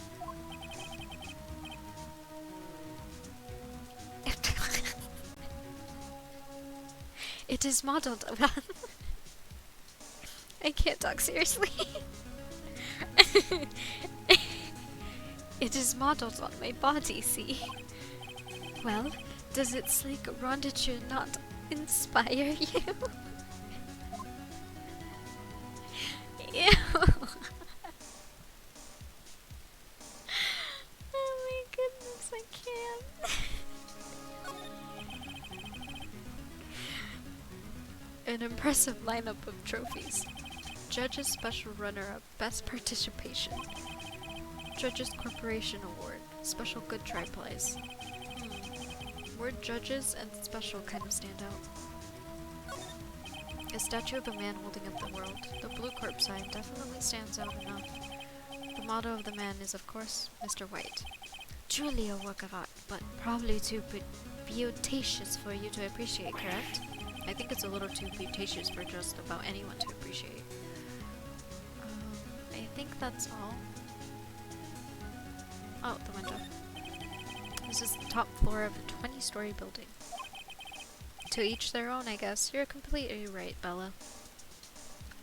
It is modeled on... I can't talk seriously. It is modeled on my body, see? Well, does its sleek ronditude not inspire you? Ew. Oh my goodness, I can't. An impressive lineup of trophies. Judges Special Runner-Up, Best Participation. Judges Corporation Award, Special Good Try Prize. Word judges and special kind of stand out. A statue of a man holding up the world. The Blue Corp sign definitely stands out enough. The motto of the man is, of course, Mr. White. Truly a work of art, but probably too beauticious for you to appreciate, correct? I think it's a little too beauticious for just about anyone to appreciate. I think that's all. Oh, the window. This is the top floor of a 20-story building. To each their own, I guess. You're completely right, Bella.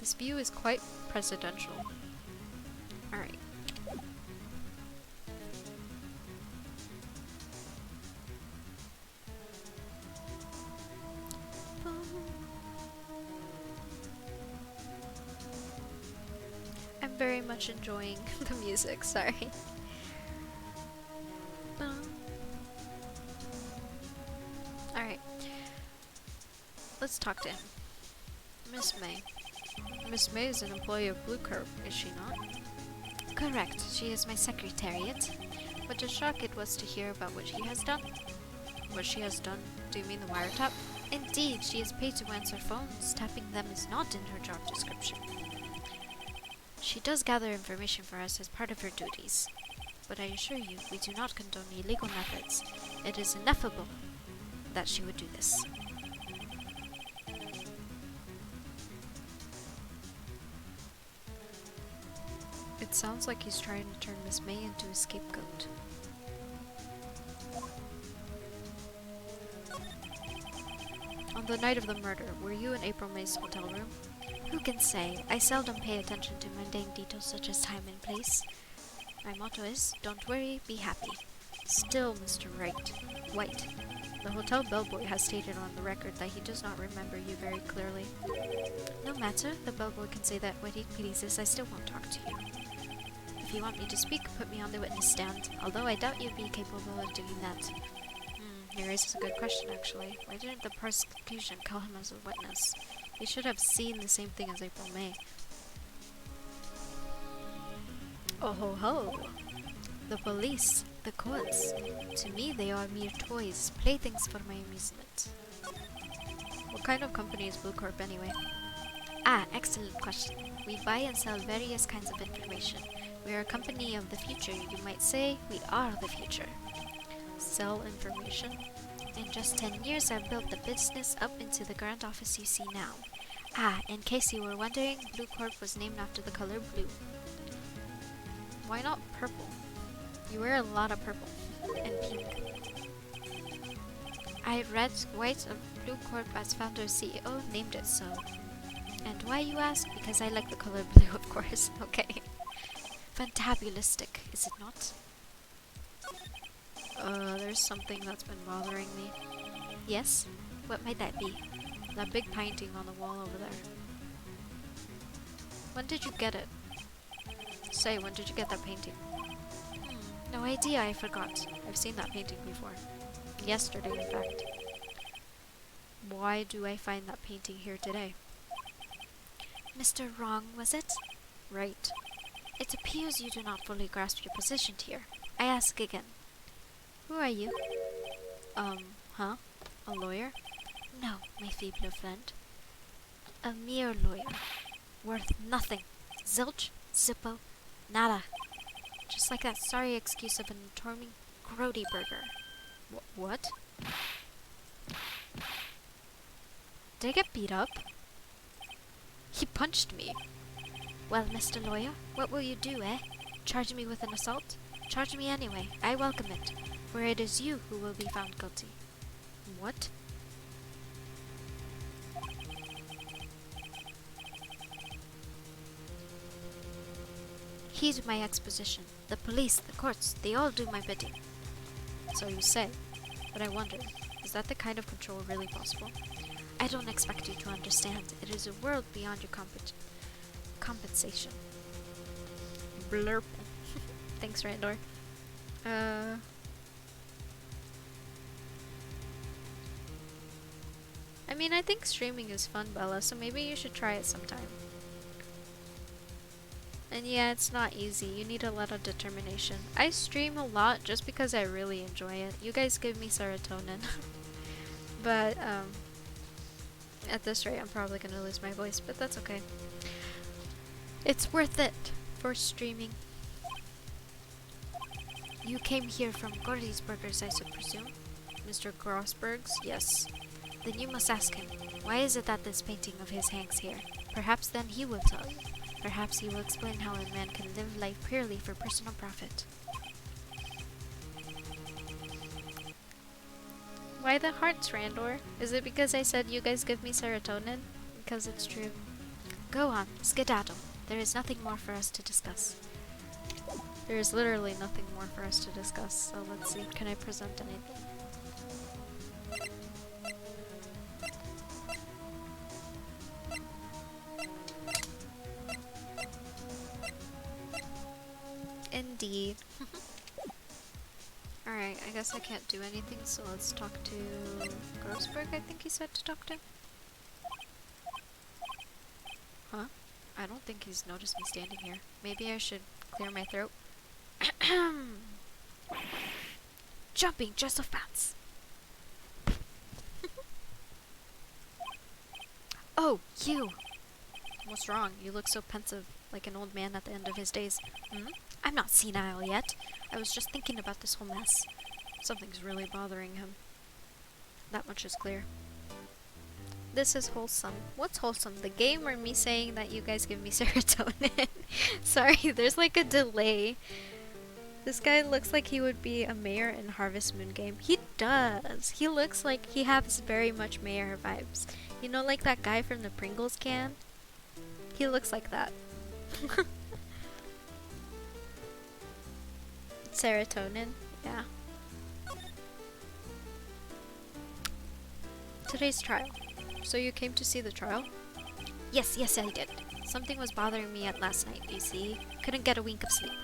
This view is quite presidential. Alright. I'm very much enjoying the music, sorry. Alright. Let's talk to him. Miss May. Miss May is an employee of Blue Corp, is she not? Correct. She is my secretariat. What a shock it was to hear about what she has done. What she has done? Do you mean the wiretap? Indeed, she is paid to answer phones. Tapping them is not in her job description. She does gather information for us as part of her duties. But I assure you, we do not condone illegal methods. It is ineffable that she would do this. It sounds like he's trying to turn Miss May into a scapegoat. On the night of the murder, were you in April May's hotel room? Who can say? I seldom pay attention to mundane details such as time and place. My motto is, don't worry, be happy. Still, Mr. White. The hotel bellboy has stated on the record that he does not remember you very clearly. No matter, the bellboy can say that when he pleases, I still won't talk to you. If you want me to speak, put me on the witness stand, although I doubt you'd be capable of doing that. He raises a good question, actually. Why didn't the prosecution call him as a witness? He should have seen the same thing as April May. Oh ho ho! The police. The courts. To me, they are mere toys, playthings for my amusement. What kind of company is Blue Corp anyway? Ah, excellent question. We buy and sell various kinds of information. We are a company of the future, you might say. We are the future. Sell information? In just 10 years, I've built the business up into the grand office you see now. Ah, in case you were wondering, Blue Corp was named after the color blue. Why not purple? You wear a lot of purple. And pink. I read Wright of Blue Corp as founder and CEO named it so. And why, you ask? Because I like the color blue, of course. Okay. Fantabulistic, is it not? There's something that's been bothering me. Yes? What might that be? That big painting on the wall over there. When did you get it? Say, when did you get that painting? No idea, I forgot. I've seen that painting before. Yesterday, in fact. Why do I find that painting here today? Mr. Wrong, was it? Right. It appears you do not fully grasp your position here. I ask again. Who are you? Huh? A lawyer? No, my feebler friend. A mere lawyer. Worth nothing. Zilch, zippo, nada. Just like that sorry excuse of an charming grody burger. What? Did I get beat up? He punched me. Well, Mr. Lawyer, what will you do, eh? Charge me with an assault? Charge me anyway. I welcome it, for it is you who will be found guilty. What? Heed my exposition. The police, the courts, they all do my bidding. So you say. But I wonder, is that the kind of control really possible? I don't expect you to understand. It is a world beyond your compensation. Blurp. Thanks, Randor. I mean, I think streaming is fun, Bella, so maybe you should try it sometime. And yeah, it's not easy. You need a lot of determination. I stream a lot just because I really enjoy it. You guys give me serotonin. But, at this rate, I'm probably gonna lose my voice, but that's okay. It's worth it for streaming. You came here from Gordy's Burgers, I should presume? Mr. Grossberg's? Yes. Then you must ask him, why is it that this painting of his hangs here? Perhaps then he will tell you. Perhaps he will explain how a man can live life purely for personal profit. Why the hearts, Randor? Is it because I said you guys give me serotonin? Because it's true. Go on, skedaddle. There is nothing more for us to discuss. There is literally nothing more for us to discuss, so let's see. Can I present anything? Indeed. Alright, I guess I can't do anything, so let's talk to Grossberg, I think he said to talk to. Huh? I don't think he's noticed me standing here. Maybe I should clear my throat. Jumping just off bats. Oh, you! What's wrong? You look so pensive, like an old man at the end of his days. I'm not senile yet. I was just thinking about this whole mess. Something's really bothering him. That much is clear. This is wholesome. What's wholesome? The game or me saying that you guys give me serotonin? Sorry, there's like a delay. This guy looks like he would be a mayor in Harvest Moon game. He does. He looks like he has very much mayor vibes. You know, like that guy from the Pringles can? He looks like that. Serotonin? Yeah. Today's trial. So you came to see the trial? Yes, I did. Something was bothering me at last night, you see. Couldn't get a wink of sleep.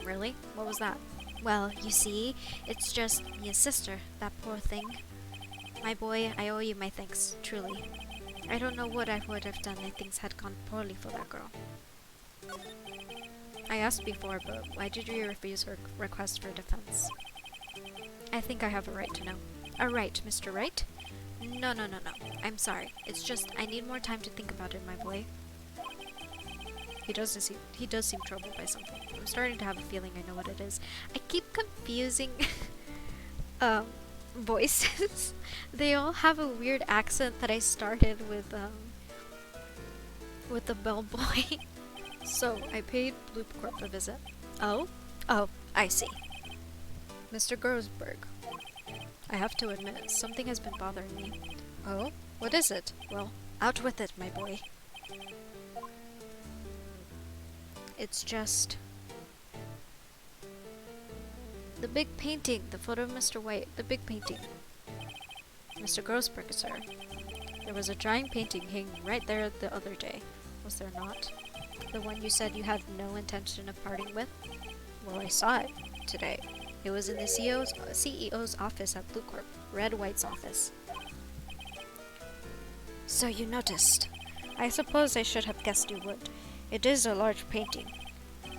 Really? What was that? Well, you see, it's just Mia's sister, that poor thing. My boy, I owe you my thanks, truly. I don't know what I would have done if things had gone poorly for that girl. I asked before, but why did you refuse her request for defense? I think I have a right to know. A right, Mr. Wright? No, no, no, no. I'm sorry. It's just I need more time to think about it, my boy. He does seem troubled by something. I'm starting to have a feeling I know what it is. I keep confusing voices. They all have a weird accent that I started with the bellboy. So, I paid Bloop Corp a visit. Oh? Oh, I see. Mr. Grossberg. I have to admit, something has been bothering me. Oh? What is it? Well, out with it, my boy. It's just... the big painting, the photo of Mr. White, the big painting. Mr. Grossberg, sir. There was a giant painting hanging right there the other day. Was there not? The one you said you had no intention of parting with? Well, I saw it today. It was in the CEO's office at Blue Corp, Red White's office. So you noticed. I suppose I should have guessed you would. It is a large painting.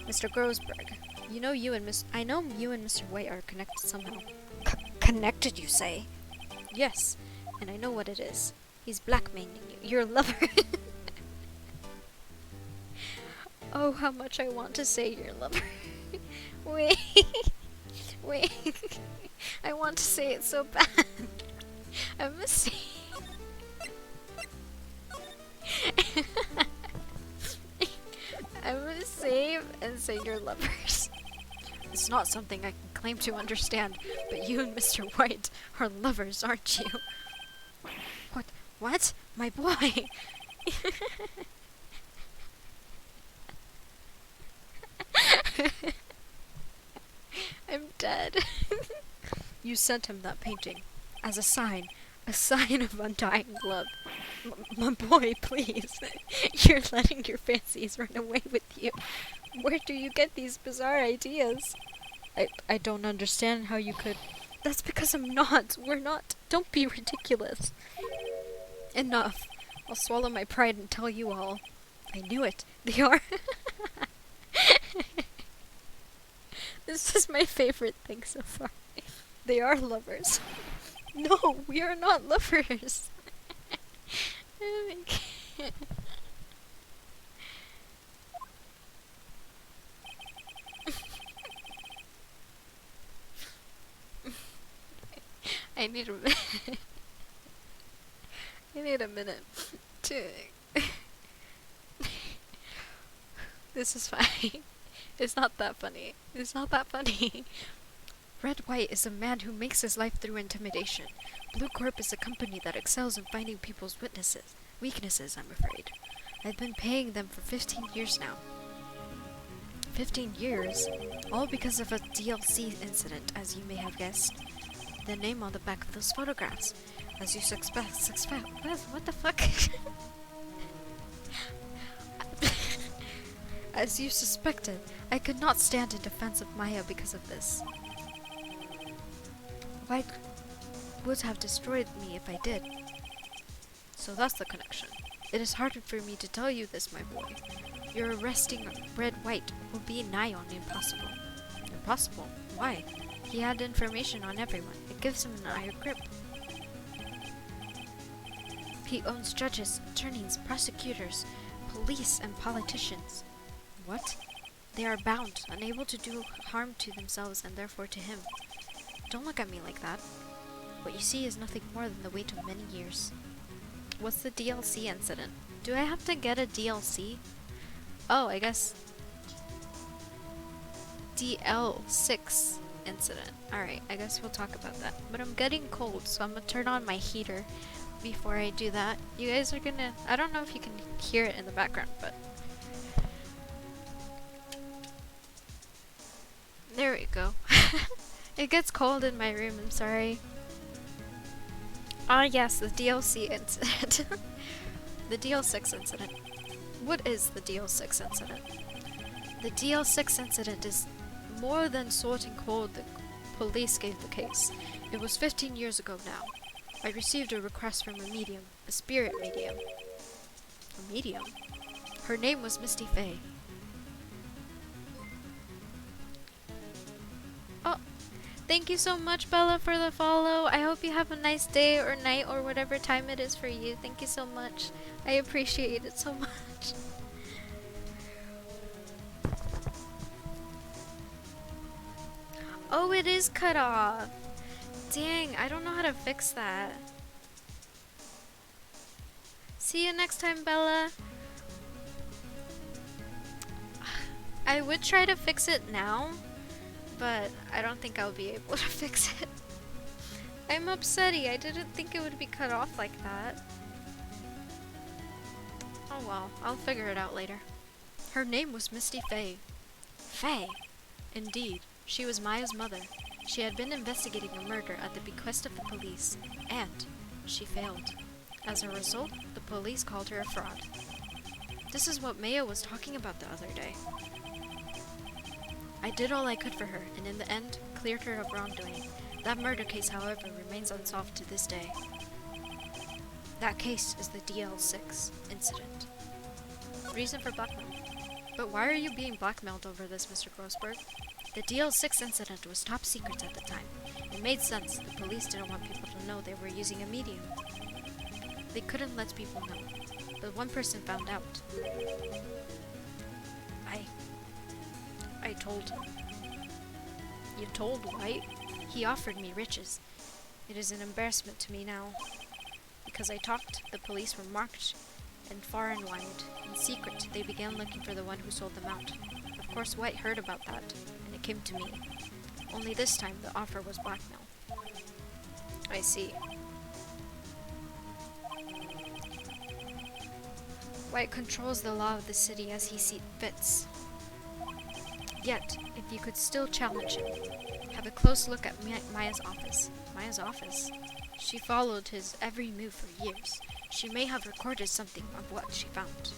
Mr. Grossberg, I know you and Mr. White are connected somehow. Connected, you say? Yes, and I know what it is. He's blackmailing you, your lover. Oh, how much I want to say your lover. Wait. Wait. I want to say it so bad. I'm a I'm gonna save and say you're lovers. It's not something I can claim to understand, but you and Mr. White are lovers, aren't you? What? What? My boy! I'm dead. You sent him that painting as a sign of undying love. My boy, please. You're letting your fancies run away with you. Where do you get these bizarre ideas? I don't understand how you could... That's because I'm not. We're not. Don't be ridiculous. Enough. I'll swallow my pride and tell you all. I knew it. They are... This is my favorite thing so far. They are lovers. No, we are not lovers. I can't. I need a minute. I need a minute to... This is fine. It's not that funny. It's not that funny. Red White is a man who makes his life through intimidation. Blue Corp is a company that excels in finding people's weaknesses, I'm afraid. I've been paying them for 15 years now. 15 years? All because of a DLC incident, as you may have guessed. The name on the back of those photographs. As you what the fuck? As you suspected, I could not stand in defense of Maya because of this. White would have destroyed me if I did. So that's the connection. It is harder for me to tell you this, my boy. Your arresting Red White will be nigh on impossible. Impossible? Why? He had information on everyone. It gives him an iron grip. He owns judges, attorneys, prosecutors, police, and politicians. What? They are bound, unable to do harm to themselves and therefore to him. Don't look at me like that. What you see is nothing more than the weight of many years. What's the DLC incident? Do I have to get a DLC? Oh, I guess... DL6 incident. Alright, I guess we'll talk about that. But I'm getting cold, so I'm gonna turn on my heater before I do that. You guys are gonna... I don't know if you can hear it in the background, but... There we go. It gets cold in my room, I'm sorry. Ah yes, the DLC incident. The DL6 incident. What is the DL6 incident? The DL6 incident is more than sorting cold the police gave the case. It was 15 years ago now. I received a request from a medium, a spirit medium. A medium? Her name was Misty Faye. Thank you so much, Bella, for the follow. I hope you have a nice day or night or whatever time it is for you. Thank you so much. I appreciate it so much. Oh, it is cut off. Dang, I don't know how to fix that. See you next time, Bella. I would try to fix it now, but I don't think I'll be able to fix it. I'm upsetty. I didn't think it would be cut off like that. Oh well, I'll figure it out later. Her name was Misty Faye. Faye? Indeed, she was Maya's mother. She had been investigating a murder at the bequest of the police, and she failed. As a result, the police called her a fraud. This is what Maya was talking about the other day. I did all I could for her, and in the end, cleared her of wrongdoing. That murder case, however, remains unsolved to this day. That case is the DL6 incident. Reason for blackmail. But why are you being blackmailed over this, Mr. Grossberg? The DL6 incident was top secret at the time. It made sense. The police didn't want people to know they were using a medium. They couldn't let people know. But one person found out. I told him. You told Wright? He offered me riches. It is an embarrassment to me now. Because I talked, the police were marked, and far and wide. In secret, they began looking for the one who sold them out. Of course, White heard about that, and it came to me. Only this time, the offer was blackmail. I see. White controls the law of the city as he sees fits. Yet, if you could still challenge him, have a close look at Maya's office. Maya's office? She followed his every move for years. She may have recorded something of what she found.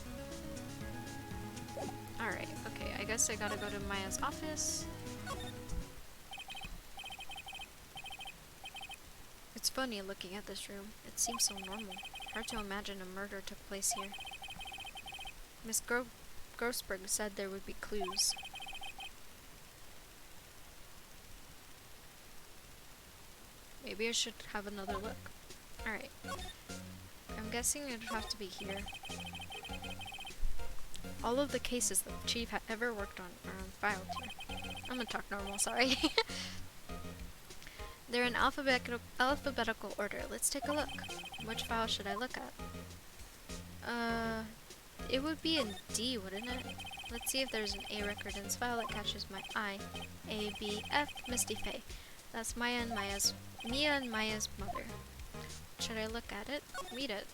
Alright, okay, I guess I gotta go to Maya's office. It's funny looking at this room. It seems so normal. Hard to imagine a murder took place here. Miss Grossberg said there would be clues. Maybe I should have another look. Alright. I'm guessing it'd have to be here. All of the cases the chief had ever worked on are filed here. I'm gonna talk normal, sorry. They're in alphabetical order. Let's take a look. Which file should I look at? It would be in D, wouldn't it? Let's see if there's an A record in this file that catches my eye. A, B, F, Misty Faye. That's Mia and Maya's mother. Should I look at it? Read it.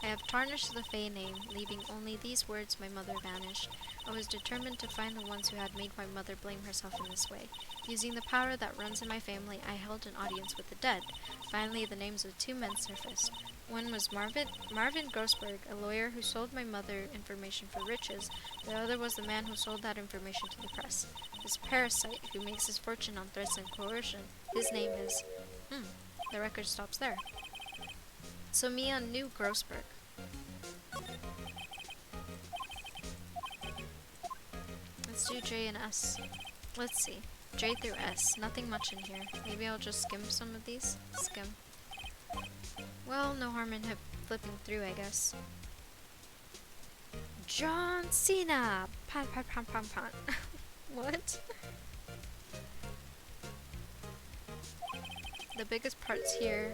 I have tarnished the Faye name, leaving only these words: my mother vanished. I was determined to find the ones who had made my mother blame herself in this way. Using the power that runs in my family, I held an audience with the dead. Finally, the names of two men surfaced. One was Marvin Grossberg, a lawyer who sold my mother information for riches. The other was the man who sold that information to the press. This parasite who makes his fortune on threats and coercion. His name is... the record stops there. So Mia knew Grossberg. Let's do J and S. Let's see. J through S. Nothing much in here. Maybe I'll just skim some of these. Skim. Well, no harm in flipping through, I guess. John Cena! Pan, pan, pan, pan, pan. What? The biggest parts here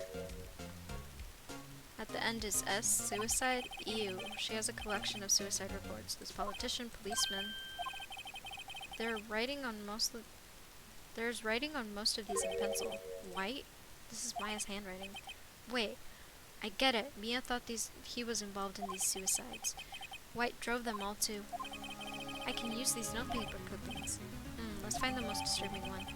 at the end is S. Suicide? Ew. She has a collection of suicide reports. This politician, policeman. There's writing on most of these in pencil. White? This is Maya's handwriting. Wait. I get it. Mia thought he was involved in these suicides. White drove them all too. I can use these notepaper clippings. Let's find the most disturbing one.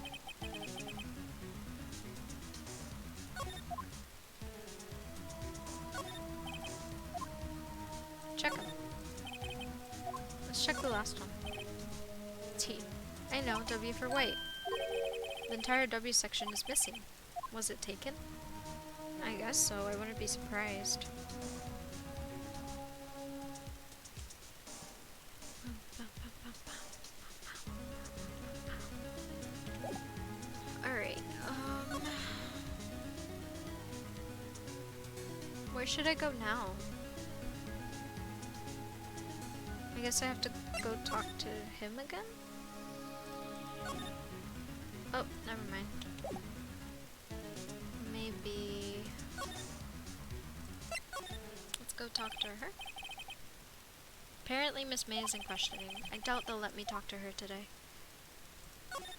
Check them. Let's check the last one. T. I know, W for white. The entire W section is missing. Was it taken? I guess so, I wouldn't be surprised. Where should I go now? I guess I have to go talk to him again? Oh, never mind. Maybe... let's go talk to her. Apparently Miss May is in questioning. I doubt they'll let me talk to her today.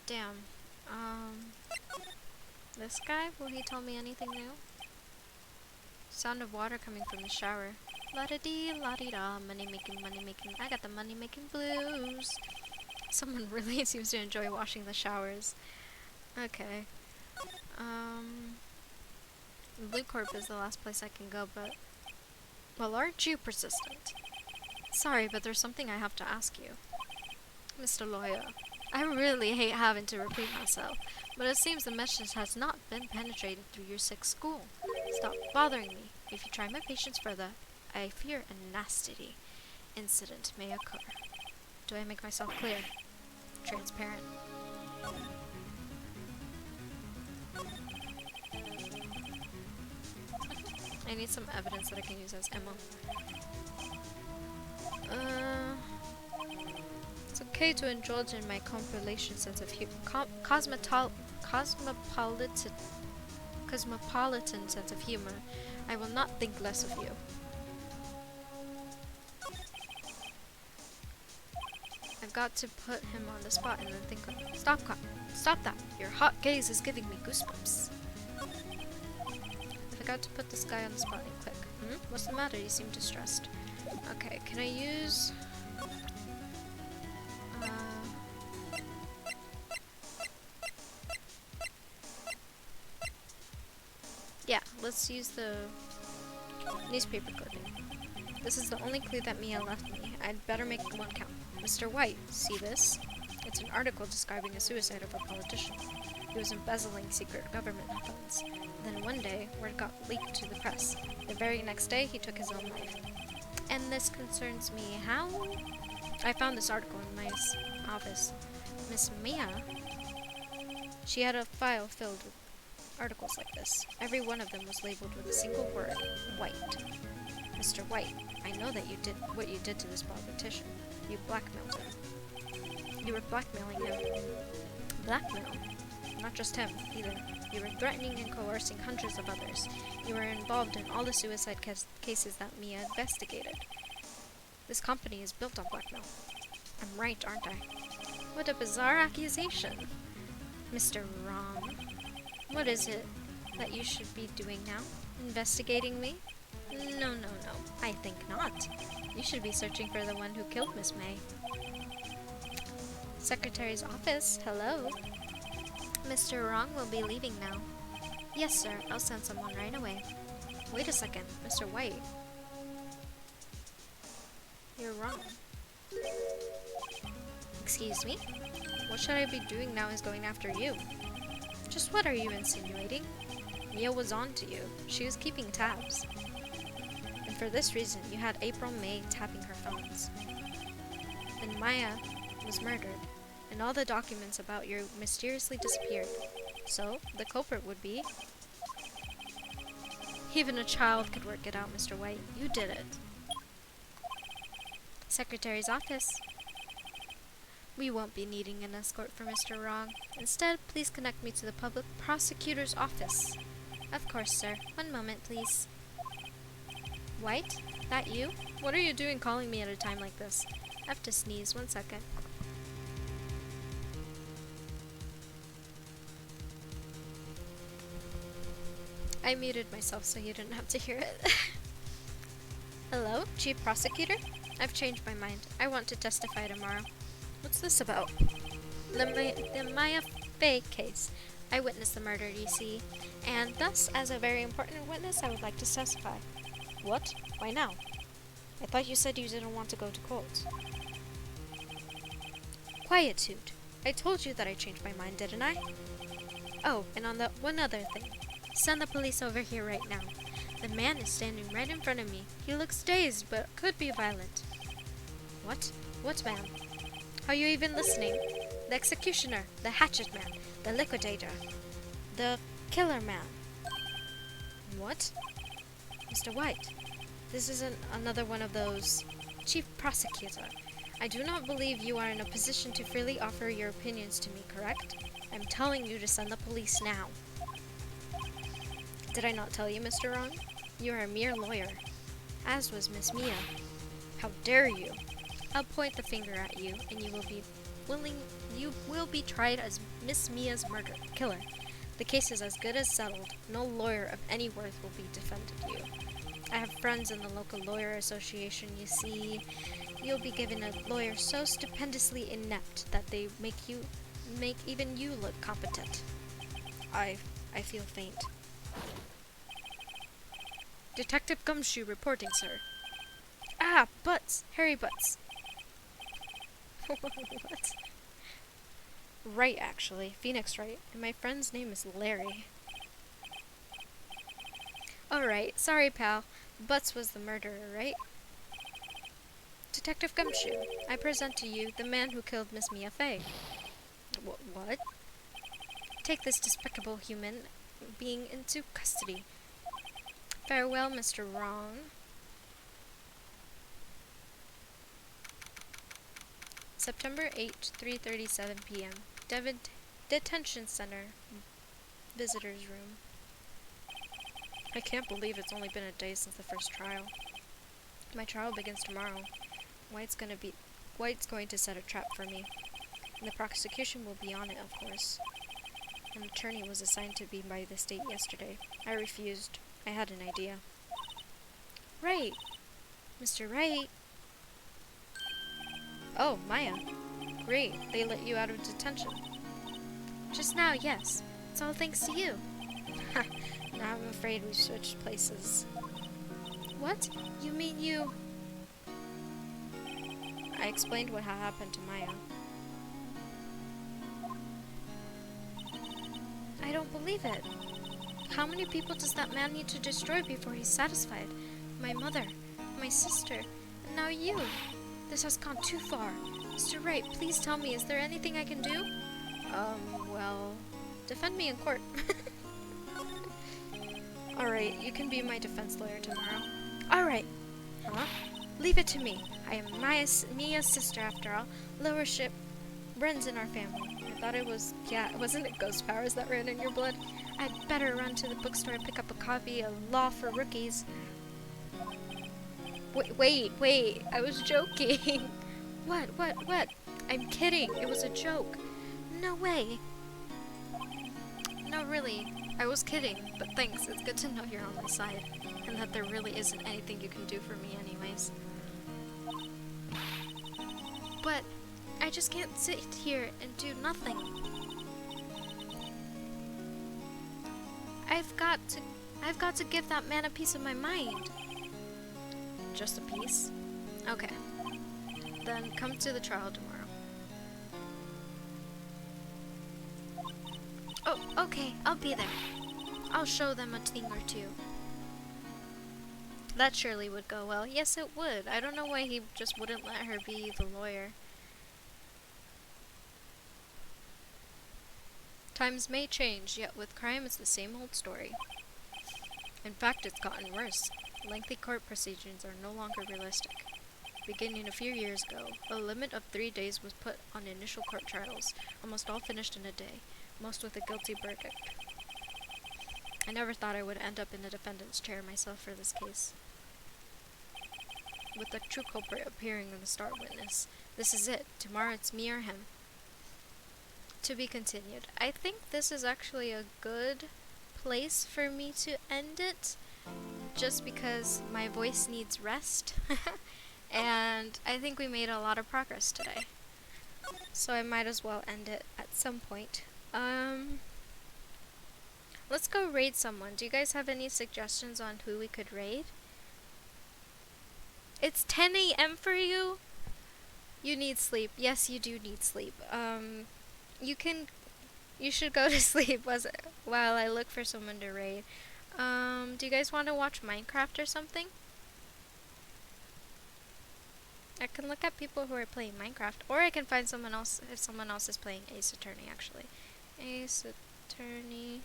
Damn. This guy? Will he tell me anything new? Sound of water coming from the shower. La-da-dee, la-dee-da, money making, I got the money making blues. Someone really seems to enjoy washing the showers. Okay. Blue Corp is the last place I can go, but... well, aren't you persistent? Sorry, but there's something I have to ask you. Mr. Lawyer, I really hate having to repeat myself, but it seems the message has not been penetrated through your sick school. Stop bothering me. If you try my patience further, I fear a nasty incident may occur. Do I make myself clear? Transparent. I need some evidence that I can use as ammo. It's okay to indulge in my cosmopolitan sense of cosmopolitan sense of humor. I will not think less of you. I've got to put him on the spot and then think of... Stop that! Your hot gaze is giving me goosebumps. I forgot to put this guy on the spot and click. What's the matter? You seem distressed. Okay, can I use... yeah, let's use the newspaper clipping. This is the only clue that Mia left me. I'd better make one count. Mr. White, see this? It's an article describing a suicide of a politician. He was embezzling secret government funds. Then one day, word got leaked to the press. The very next day, he took his own life. And this concerns me. How? I found this article in my office. Miss Mia, she had a file filled with articles like this. Every one of them was labeled with a single word, White. Mr. White, I know that you did what you did to this politician. You blackmailed him. You were blackmailing him. Blackmail? Not just him, either. You were threatening and coercing hundreds of others. You were involved in all the suicide cases that Mia investigated. This company is built on blackmail. I'm right, aren't I? What a bizarre accusation. Mr. Wrong. What is it that you should be doing now? Investigating me? No. I think not. You should be searching for the one who killed Miss May. Secretary's office, hello. Mr. Wrong will be leaving now. Yes, sir. I'll send someone right away. Wait a second, Mr. White. You're wrong. Excuse me? What should I be doing now is going after you. Just what are you insinuating? Mia was on to you. She was keeping tabs. And for this reason, you had April May tapping her phones. Then Maya was murdered, and all the documents about you mysteriously disappeared. So, the culprit would be... Even a child could work it out, Mr. White. You did it. Secretary's office. We won't be needing an escort for Mr. Wrong. Instead, please connect me to the public prosecutor's office. Of course, sir. One moment, please. White? That you? What are you doing calling me at a time like this? I have to sneeze. 1 second. I muted myself so you didn't have to hear it. Hello, Chief Prosecutor? I've changed my mind. I want to testify tomorrow. What's this about? The Maya Fey case. I witnessed the murder, you see, and thus, as a very important witness, I would like to testify. What? Why now? I thought you said you didn't want to go to court. Quietude. I told you that I changed my mind, didn't I? Oh, and on the one other thing. Send the police over here right now. The man is standing right in front of me. He looks dazed, but could be violent. What? What man? Are you even listening? The executioner, the hatchet man, the liquidator, the killer man. What? Mr. White, this isn't another one of those. Chief Prosecutor, I do not believe you are in a position to freely offer your opinions to me, correct? I'm telling you to send the police now. Did I not tell you, Mr. Ron? You are a mere lawyer, as was Miss Mia. How dare you? I'll point the finger at you, and you will be tried as Miss Mia's killer. The case is as good as settled. No lawyer of any worth will be defended you. I have friends in the local lawyer association, you see. You'll be given a lawyer so stupendously inept that they make even you look competent. I feel faint. Detective Gumshoe reporting, sir. Ah, Butts! Harry Butts! What? Wright, actually. Phoenix Wright. And my friend's name is Larry. Alright, sorry, pal. Butts was the murderer, right? Detective Gumshoe, I present to you the man who killed Miss Mia Fey. What? Take this despicable human being into custody. Farewell, Mr. Wrong. September 8th, 3:37 p.m. Detention Center. Visitor's room. I can't believe it's only been a day since the first trial. My trial begins tomorrow. White's going to set a trap for me. And the prosecution will be on it, of course. An attorney was assigned to me by the state yesterday. I refused. I had an idea. Right. Mr. Wright. Oh, Maya. Great. They let you out of detention. Just now, yes. It's all thanks to you. Ha. Now I'm afraid we've switched places. What? You mean you... I explained what had happened to Maya. I don't believe it. How many people does that man need to destroy before he's satisfied? My mother, my sister, and now you. This has gone too far. Mr. Wright, please tell me, is there anything I can do? Well, defend me in court. Alright, you can be my defense lawyer tomorrow. Alright. Huh? Leave it to me. I am Mia's sister after all. Lowership runs in our family. I thought it was, wasn't it ghost powers that ran in your blood? I'd better run to the bookstore and pick up a copy of Law for Rookies. Wait, I was joking. What? I'm kidding, it was a joke. No way. No, really, I was kidding, but thanks, it's good to know you're on my side, and that there really isn't anything you can do for me anyways. But I just can't sit here and do nothing. I've got to give that man a piece of my mind. Just a piece? Okay. Then come to the trial tomorrow. Oh, okay, I'll be there. I'll show them a thing or two. That surely would go well. Yes, it would. I don't know why he just wouldn't let her be the lawyer. Times may change, yet with crime it's the same old story. In fact, it's gotten worse. Lengthy court procedures are no longer realistic. Beginning a few years ago, a limit of 3 days was put on initial court trials, almost all finished in a day, most with a guilty verdict. I never thought I would end up in the defendant's chair myself for this case. With the true culprit appearing in the star witness. This is it. Tomorrow it's me or him. To be continued. I think this is actually a good place for me to end it, just because my voice needs rest. And I think we made a lot of progress today. So I might as well end it at some point. Let's go raid someone. Do you guys have any suggestions on who we could raid? It's 10 a.m. for you? You need sleep. Yes, you do need sleep. You should go to sleep while I look for someone to raid. Do you guys want to watch Minecraft or something? I can look at people who are playing Minecraft, or I can find someone else if someone else is playing Ace Attorney, actually. Ace Attorney.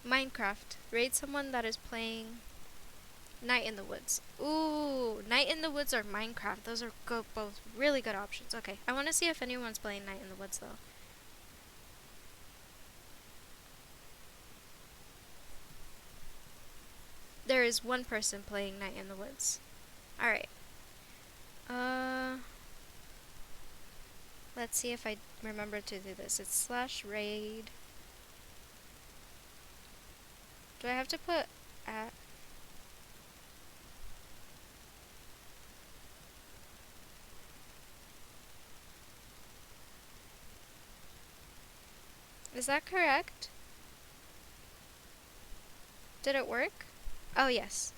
Minecraft. Raid someone that is playing Night in the Woods. Ooh, Night in the Woods or Minecraft. Those are good, both really good options. Okay, I want to see if anyone's playing Night in the Woods though. There is one person playing Night in the Woods. Alright. Let's see if I remember to do this. It's /raid. Do I have to put at? Is that correct? Did it work? Oh, yes.